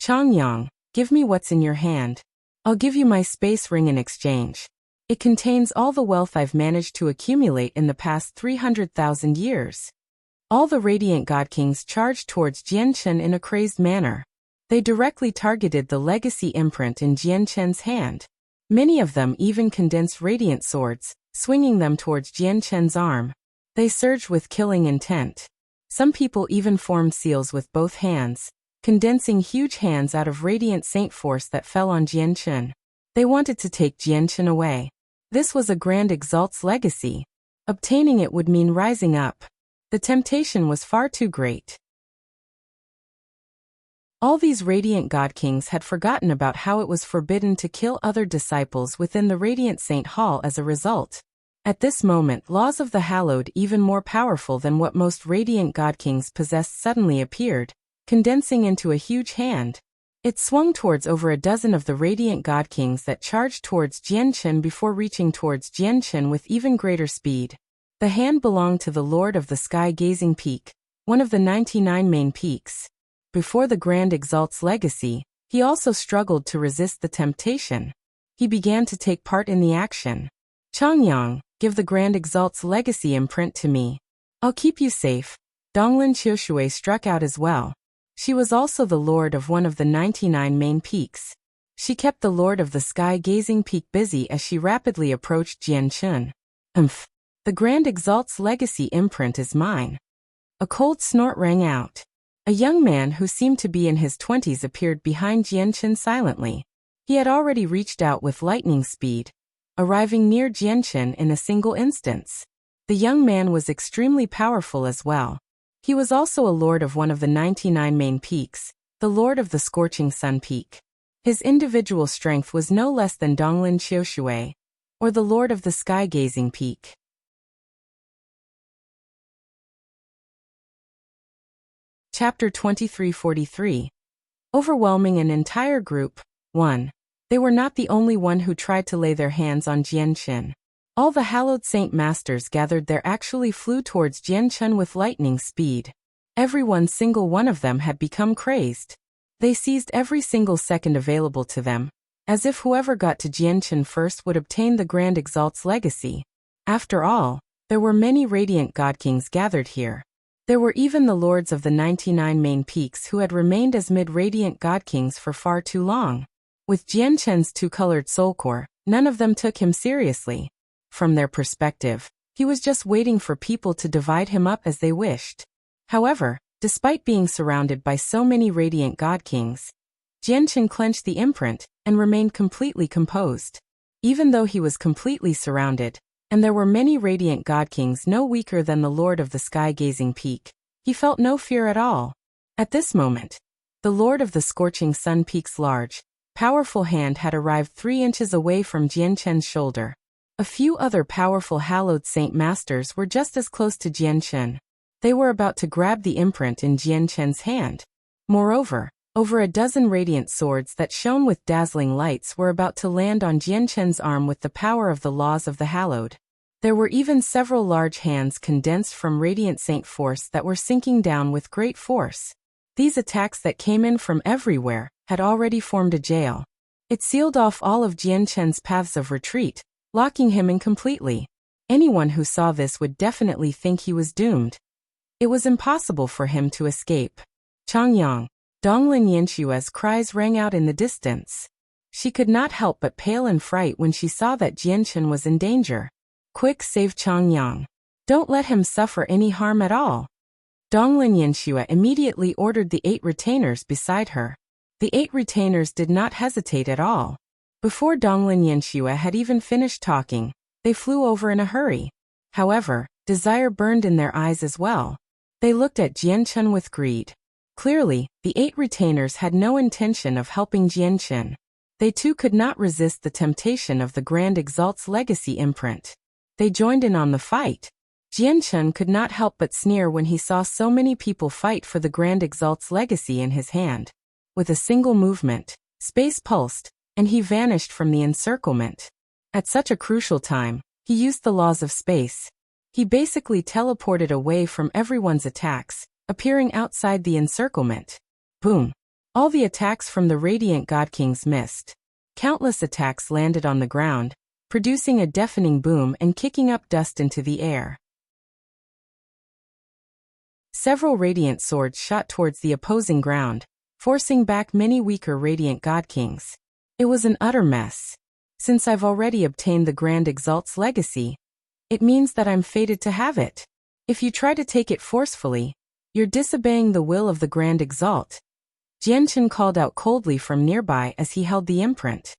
S1: Changyang, give me what's in your hand. I'll give you my space ring in exchange. It contains all the wealth I've managed to accumulate in the past 300,000 years. All the radiant god kings charged towards Jianchen in a crazed manner. They directly targeted the legacy imprint in Jianchen's hand. Many of them even condensed radiant swords, swinging them towards Jianchen's arm. They surged with killing intent. Some people even formed seals with both hands, condensing huge hands out of radiant saint force that fell on Jianchen. They wanted to take Jianchen away. This was a Grand Exalt's legacy. Obtaining it would mean rising up. The temptation was far too great. All these radiant god kings had forgotten about how it was forbidden to kill other disciples within the Radiant Saint Hall as a result. At this moment, laws of the hallowed, even more powerful than what most radiant god kings possessed, suddenly appeared, condensing into a huge hand. It swung towards over a dozen of the radiant god kings that charged towards Jianchen before reaching towards Jianchen with even greater speed. The hand belonged to the Lord of the Sky-Gazing Peak, one of the 99 main peaks. Before the Grand Exalt's legacy, he also struggled to resist the temptation. He began to take part in the action. Changyang, give the Grand Exalt's legacy imprint to me. I'll keep you safe. Donglin Qiushui struck out as well. She was also the lord of one of the 99 main peaks. She kept the Lord of the Sky-Gazing Peak busy as she rapidly approached Jianchen. The Grand Exalt's legacy imprint is mine. A cold snort rang out. A young man who seemed to be in his 20s appeared behind Jianchen silently. He had already reached out with lightning speed, arriving near Jianchen in a single instance. The young man was extremely powerful as well. He was also a lord of one of the 99 main peaks, the lord of the Scorching Sun Peak. His individual strength was no less than Donglin Qiushui, or the lord of the Sky-Gazing Peak. Chapter 2343. Overwhelming an entire group. 1. They were not the only one who tried to lay their hands on Jianchen. All the hallowed saint masters gathered there actually flew towards Jianchen with lightning speed. Every single one of them had become crazed. They seized every single second available to them, as if whoever got to Jianchen first would obtain the Grand Exalt's legacy. After all, there were many radiant god kings gathered here. There were even the lords of the 99 main peaks who had remained as mid-radiant god kings for far too long. With Jianchen's two-colored soul core, none of them took him seriously. From their perspective, he was just waiting for people to divide him up as they wished. However, despite being surrounded by so many radiant god kings, Jianchen clenched the imprint and remained completely composed. Even though he was completely surrounded, and there were many radiant god kings no weaker than the Lord of the Sky-Gazing Peak, he felt no fear at all. At this moment, the Lord of the Scorching Sun Peak's large, powerful hand had arrived 3 inches away from Jianchen's shoulder. A few other powerful hallowed saint masters were just as close to Jianchen. They were about to grab the imprint in Jianchen's hand. Moreover, over a dozen radiant swords that shone with dazzling lights were about to land on Jianchen's arm with the power of the laws of the hallowed. There were even several large hands condensed from radiant saint force that were sinking down with great force. These attacks that came in from everywhere had already formed a jail. It sealed off all of Jianchen's paths of retreat, locking him in completely. Anyone who saw this would definitely think he was doomed. It was impossible for him to escape. Changyang. Donglin Yanshua's cries rang out in the distance. She could not help but pale in fright when she saw that Jianchen was in danger. Quick, save Changyang. Don't let him suffer any harm at all. Donglin Yanshua immediately ordered the 8 retainers beside her. The 8 retainers did not hesitate at all. Before Donglin Yanshua had even finished talking, they flew over in a hurry. However, desire burned in their eyes as well. They looked at Jianchen with greed. Clearly, the 8 retainers had no intention of helping Jianchen. They too could not resist the temptation of the Grand Exalt's legacy imprint. They joined in on the fight. Jianchen could not help but sneer when he saw so many people fight for the Grand Exalt's legacy in his hand. With a single movement, space pulsed, and he vanished from the encirclement. At such a crucial time, he used the laws of space. He basically teleported away from everyone's attacks, appearing outside the encirclement. Boom! All the attacks from the radiant god kings missed. Countless attacks landed on the ground, producing a deafening boom and kicking up dust into the air. Several radiant swords shot towards the opposing ground, forcing back many weaker radiant god kings. It was an utter mess. Since I've already obtained the Grand Exalt's legacy, it means that I'm fated to have it. If you try to take it forcefully, you're disobeying the will of the Grand Exalt. Jianchen called out coldly from nearby as he held the imprint.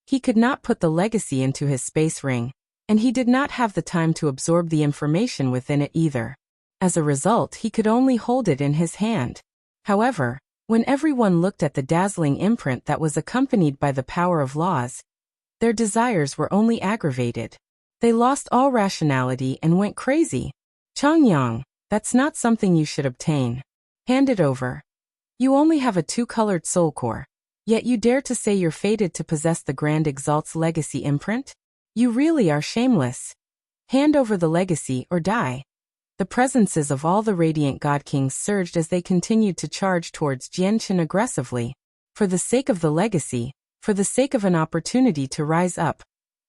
S1: He could not put the legacy into his space ring, and he did not have the time to absorb the information within it either. As a result, he could only hold it in his hand. However, when everyone looked at the dazzling imprint that was accompanied by the power of laws, their desires were only aggravated. They lost all rationality and went crazy. Changyang, that's not something you should obtain. Hand it over. You only have a 2-colored soul core, yet you dare to say you're fated to possess the Grand Exalt's legacy imprint? You really are shameless. Hand over the legacy or die. The presences of all the radiant god kings surged as they continued to charge towards Jianchen aggressively. For the sake of the legacy, for the sake of an opportunity to rise up,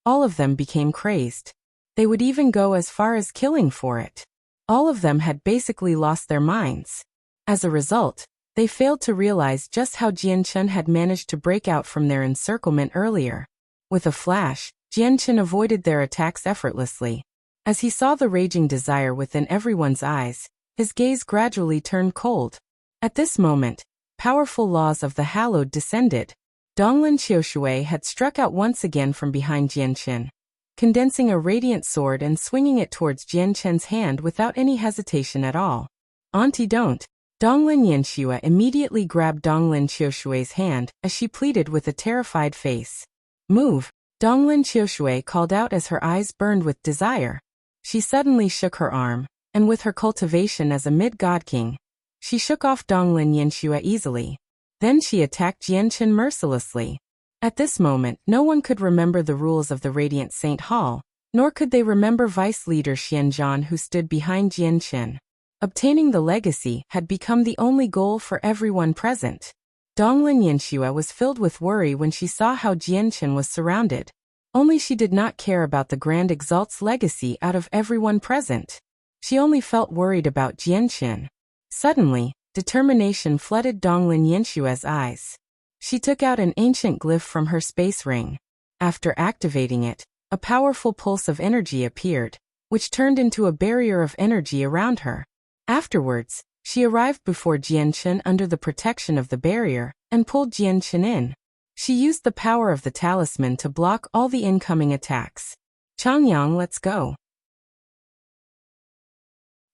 S1: all of them became crazed. They would even go as far as killing for it. All of them had basically lost their minds. As a result, they failed to realize just how Jianchen had managed to break out from their encirclement earlier. With a flash, Jianchen avoided their attacks effortlessly. As he saw the raging desire within everyone's eyes, his gaze gradually turned cold. At this moment, powerful laws of the hallowed descended. Donglin Qiushui had struck out once again from behind Jianchen, condensing a radiant sword and swinging it towards Jianchen's hand without any hesitation at all. Auntie, don't. Donglin Yanshua immediately grabbed Donglin Qiushui's hand as she pleaded with a terrified face. Move! Donglin Qiushui called out as her eyes burned with desire. She suddenly shook her arm, and with her cultivation as a mid-god king, she shook off Donglin Yanshua easily. Then she attacked Jianchen mercilessly. At this moment, no one could remember the rules of the Radiant Saint Hall, Nor could they remember vice leader Xianzhan who stood behind Jianqin. Obtaining the legacy had become the only goal for everyone present. Donglin Yanxue was filled with worry when she saw how Jianqin was surrounded. Only she did not care about the Grand Exalt's legacy out of everyone present. She only felt worried about Jianqin. Suddenly, determination flooded Donglin Yanshue's eyes. She took out an ancient glyph from her space ring. After activating it, a powerful pulse of energy appeared, which turned into a barrier of energy around her. Afterwards, she arrived before Jianqin under the protection of the barrier and pulled Jianqin in. She used the power of the talisman to block all the incoming attacks. Changyang, let's go.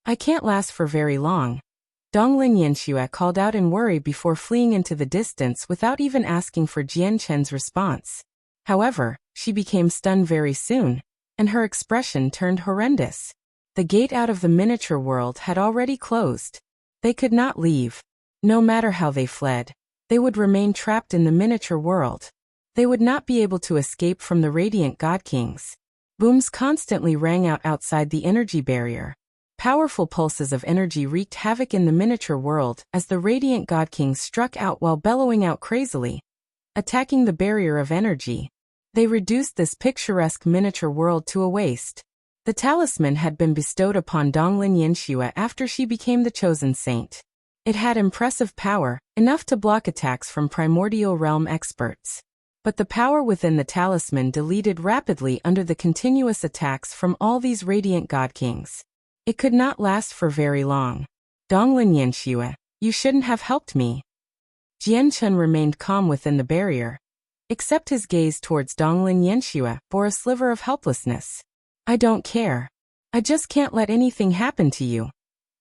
S1: I can't last for very long. Donglin Yanxue called out in worry before fleeing into the distance without even asking for Jianqin's response. However, she became stunned very soon, and her expression turned horrendous. The gate out of the miniature world had already closed. They could not leave. No matter how they fled, they would remain trapped in the miniature world. They would not be able to escape from the radiant God Kings. Booms constantly rang out outside the energy barrier. Powerful pulses of energy wreaked havoc in the miniature world as the radiant God Kings struck out while bellowing out crazily, attacking the barrier of energy. They reduced this picturesque miniature world to a waste. The talisman had been bestowed upon Donglin Yanxue after she became the chosen saint. It had impressive power, enough to block attacks from primordial realm experts. But the power within the talisman deleted rapidly under the continuous attacks from all these radiant God Kings. It could not last for very long. Donglin Yanxue, you shouldn't have helped me. Jianqin remained calm within the barrier. Except his gaze towards Donglin Yanxue bore a sliver of helplessness. I don't care. I just can't let anything happen to you.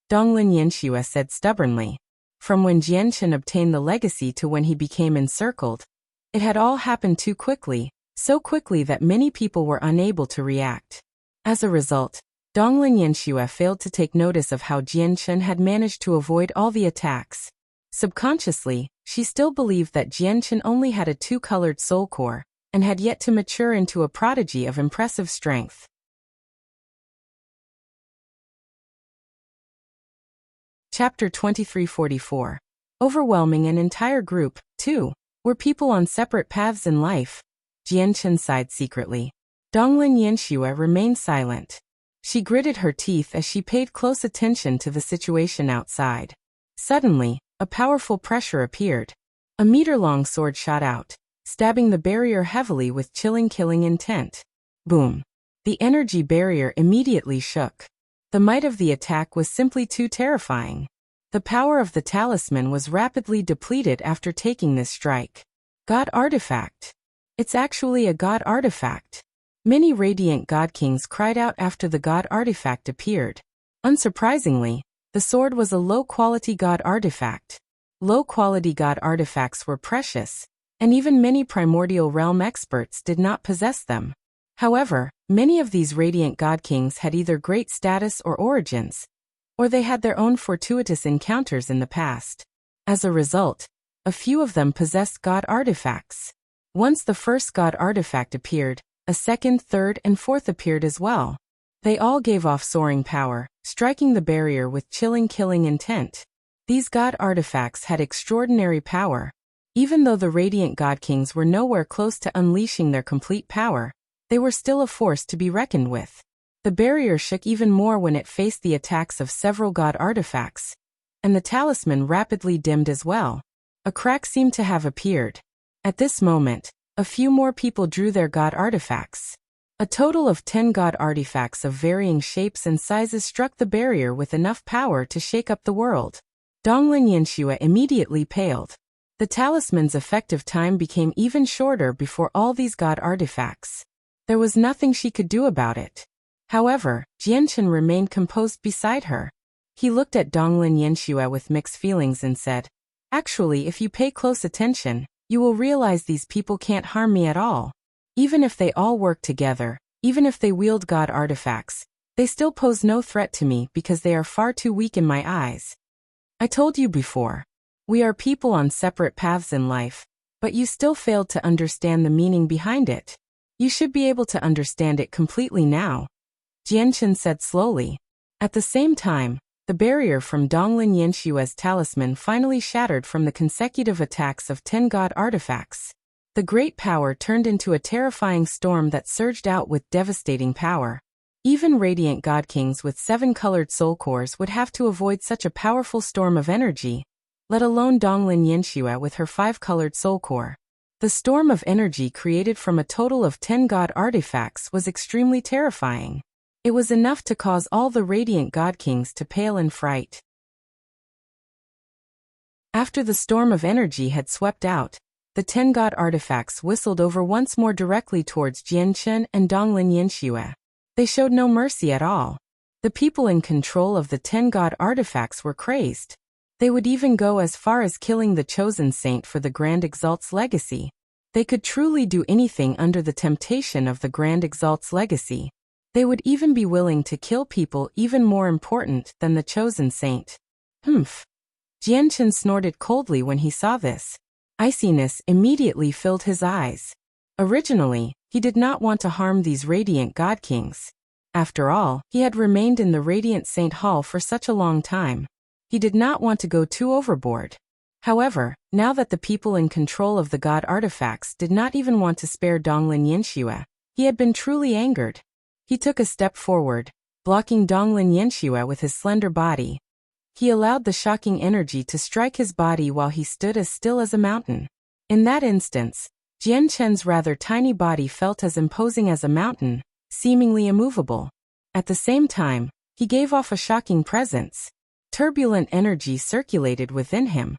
S1: Donglin Yanxue said stubbornly. From when Jianqin obtained the legacy to when he became encircled, it had all happened too quickly, so quickly that many people were unable to react. As a result, Donglin Yanxue failed to take notice of how Jianqin had managed to avoid all the attacks. Subconsciously, she still believed that Jianqin only had a two-colored soul core, and had yet to mature into a prodigy of impressive strength. Chapter 2344. Overwhelming an entire group, too, were people on separate paths in life. Jianqin sighed secretly. Donglin Yanxue remained silent. She gritted her teeth as she paid close attention to the situation outside. Suddenly, a powerful pressure appeared. A meter-long sword shot out, stabbing the barrier heavily with chilling killing intent. Boom. The energy barrier immediately shook. The might of the attack was simply too terrifying. The power of the talisman was rapidly depleted after taking this strike. God artifact. It's actually a God artifact. Many radiant God Kings cried out after the God artifact appeared. Unsurprisingly, the sword was a low-quality God artifact. Low-quality God artifacts were precious, and even many primordial realm experts did not possess them. However, many of these radiant God Kings had either great status or origins, or they had their own fortuitous encounters in the past. As a result, a few of them possessed God artifacts. Once the first God artifact appeared, a second, third, and fourth appeared as well. They all gave off soaring power, striking the barrier with chilling killing intent. These God artifacts had extraordinary power. Even though the radiant God Kings were nowhere close to unleashing their complete power, they were still a force to be reckoned with. The barrier shook even more when it faced the attacks of several God artifacts, and the talisman rapidly dimmed as well. A crack seemed to have appeared. At this moment, a few more people drew their God artifacts. A total of 10 God artifacts of varying shapes and sizes struck the barrier with enough power to shake up the world. Donglin Yanxue immediately paled. The talisman's effective time became even shorter before all these God artifacts. There was nothing she could do about it. However, Jianqin remained composed beside her. He looked at Donglin Yanxue with mixed feelings and said, "Actually, if you pay close attention, you will realize these people can't harm me at all. Even if they all work together, even if they wield God artifacts, they still pose no threat to me because they are far too weak in my eyes. I told you before. We are people on separate paths in life, but you still failed to understand the meaning behind it. You should be able to understand it completely now, Jianchen said slowly. At the same time, the barrier from Donglin Yanshue's talisman finally shattered from the consecutive attacks of 10 god artifacts. The great power turned into a terrifying storm that surged out with devastating power. Even radiant god kings with 7 colored soul cores would have to avoid such a powerful storm of energy, let alone Donglin Yanshue with her 5 colored soul core. The storm of energy created from a total of 10 god artifacts was extremely terrifying. It was enough to cause all the radiant god kings to pale in fright. After the storm of energy had swept out, the 10 god artifacts whistled over once more directly towards Jianchen and Donglin Yanshue. They showed no mercy at all. The people in control of the 10 god artifacts were crazed. They would even go as far as killing the chosen saint for the Grand Exalt's legacy. They could truly do anything under the temptation of the Grand Exalt's legacy. They would even be willing to kill people even more important than the chosen saint. Humph. Jianchen snorted coldly when he saw this. Iciness immediately filled his eyes. Originally, he did not want to harm these radiant god kings. After all, he had remained in the Radiant Saint Hall for such a long time. He did not want to go too overboard. However, now that the people in control of the god artifacts did not even want to spare Donglin Yanshue, he had been truly angered. He took a step forward, blocking Donglin Yanshue with his slender body. He allowed the shocking energy to strike his body while he stood as still as a mountain. In that instance, Jianchen's rather tiny body felt as imposing as a mountain, seemingly immovable. At the same time, he gave off a shocking presence. Turbulent energy circulated within him.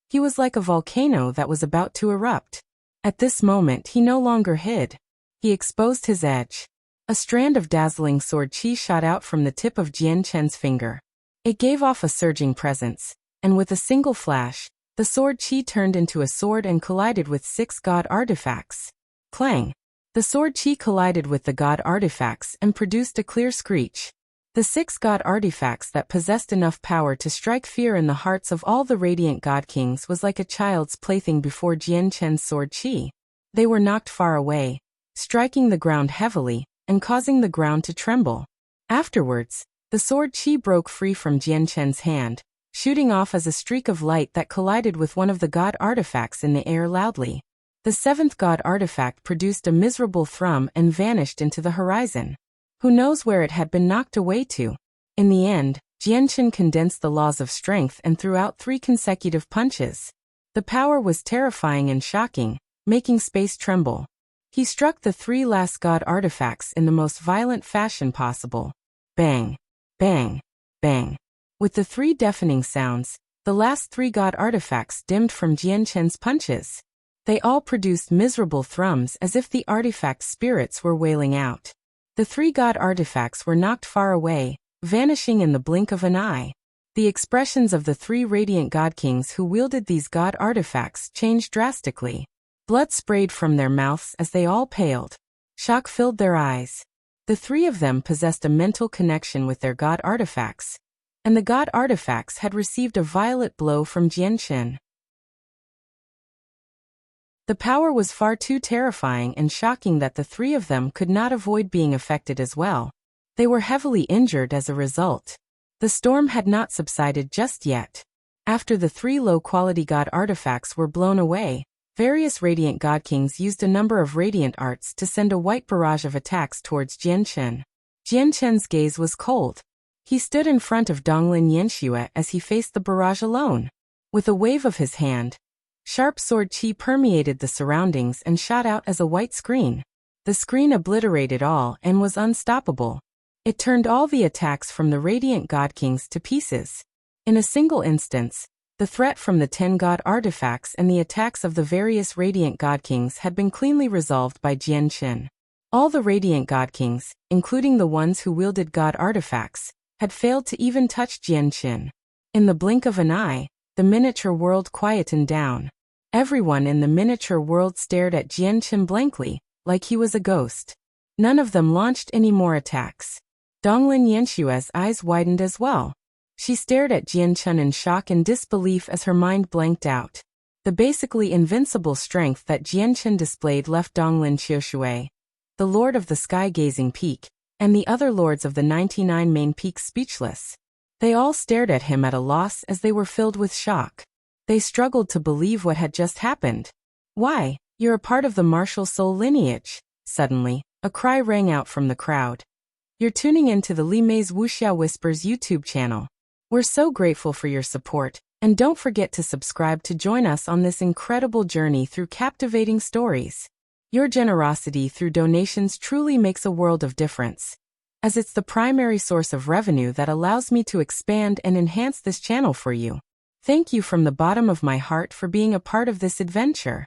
S1: He was like a volcano that was about to erupt. At this moment he no longer hid. He exposed his edge. A strand of dazzling sword chi shot out from the tip of Jianchen's finger. It gave off a surging presence, and with a single flash, the sword chi turned into a sword and collided with 6 god artifacts. Clang! The sword chi collided with the god artifacts and produced a clear screech. The 6 god artifacts that possessed enough power to strike fear in the hearts of all the radiant god kings was like a child's plaything before Jianchen's sword chi. They were knocked far away, striking the ground heavily, and causing the ground to tremble. Afterwards, the sword chi broke free from Jianchen's hand, shooting off as a streak of light that collided with one of the god artifacts in the air loudly. The 7th god artifact produced a miserable thrum and vanished into the horizon. Who knows where it had been knocked away to? In the end, Jianchen condensed the laws of strength and threw out 3 consecutive punches. The power was terrifying and shocking, making space tremble. He struck the 3 last god artifacts in the most violent fashion possible. Bang! Bang! Bang! With the 3 deafening sounds, the last 3 god artifacts dimmed from Jianchen's punches. They all produced miserable thrums as if the artifact spirits were wailing out. The 3 god artifacts were knocked far away, vanishing in the blink of an eye. The expressions of the 3 radiant god kings who wielded these god artifacts changed drastically. Blood sprayed from their mouths as they all paled. Shock filled their eyes. The 3 of them possessed a mental connection with their god artifacts, and the god artifacts had received a violent blow from Jianchen. The power was far too terrifying and shocking that the 3 of them could not avoid being affected as well. They were heavily injured as a result. The storm had not subsided just yet. After the 3 low-quality god artifacts were blown away, various radiant god kings used a number of radiant arts to send a white barrage of attacks towards Jianchen. Jianchen's gaze was cold. He stood in front of Donglin Yanshue as he faced the barrage alone. With a wave of his hand, sharp sword chi permeated the surroundings and shot out as a white screen. The screen obliterated all and was unstoppable. It turned all the attacks from the radiant god kings to pieces. In a single instance, the threat from the 10 god artifacts and the attacks of the various radiant god kings had been cleanly resolved by Jianchen. All the radiant god kings, including the ones who wielded god artifacts, had failed to even touch Jianchen. In the blink of an eye, the miniature world quietened down. Everyone in the miniature world stared at Jianchen blankly, like he was a ghost. None of them launched any more attacks. Donglin Yanshue's eyes widened as well. She stared at Jianchen in shock and disbelief as her mind blanked out. The basically invincible strength that Jianchen displayed left Donglin Qiushue the Lord of the Sky-Gazing Peak, and the other lords of the 99 main peaks speechless. They all stared at him at a loss as they were filled with shock. They struggled to believe what had just happened. Why, you're a part of the martial soul lineage. Suddenly, a cry rang out from the crowd. You're tuning in to the Li Mei's Wuxia Whispers YouTube channel. We're so grateful for your support, and don't forget to subscribe to join us on this incredible journey through captivating stories. Your generosity through donations truly makes a world of difference, as it's the primary source of revenue that allows me to expand and enhance this channel for you. Thank you from the bottom of my heart for being a part of this adventure.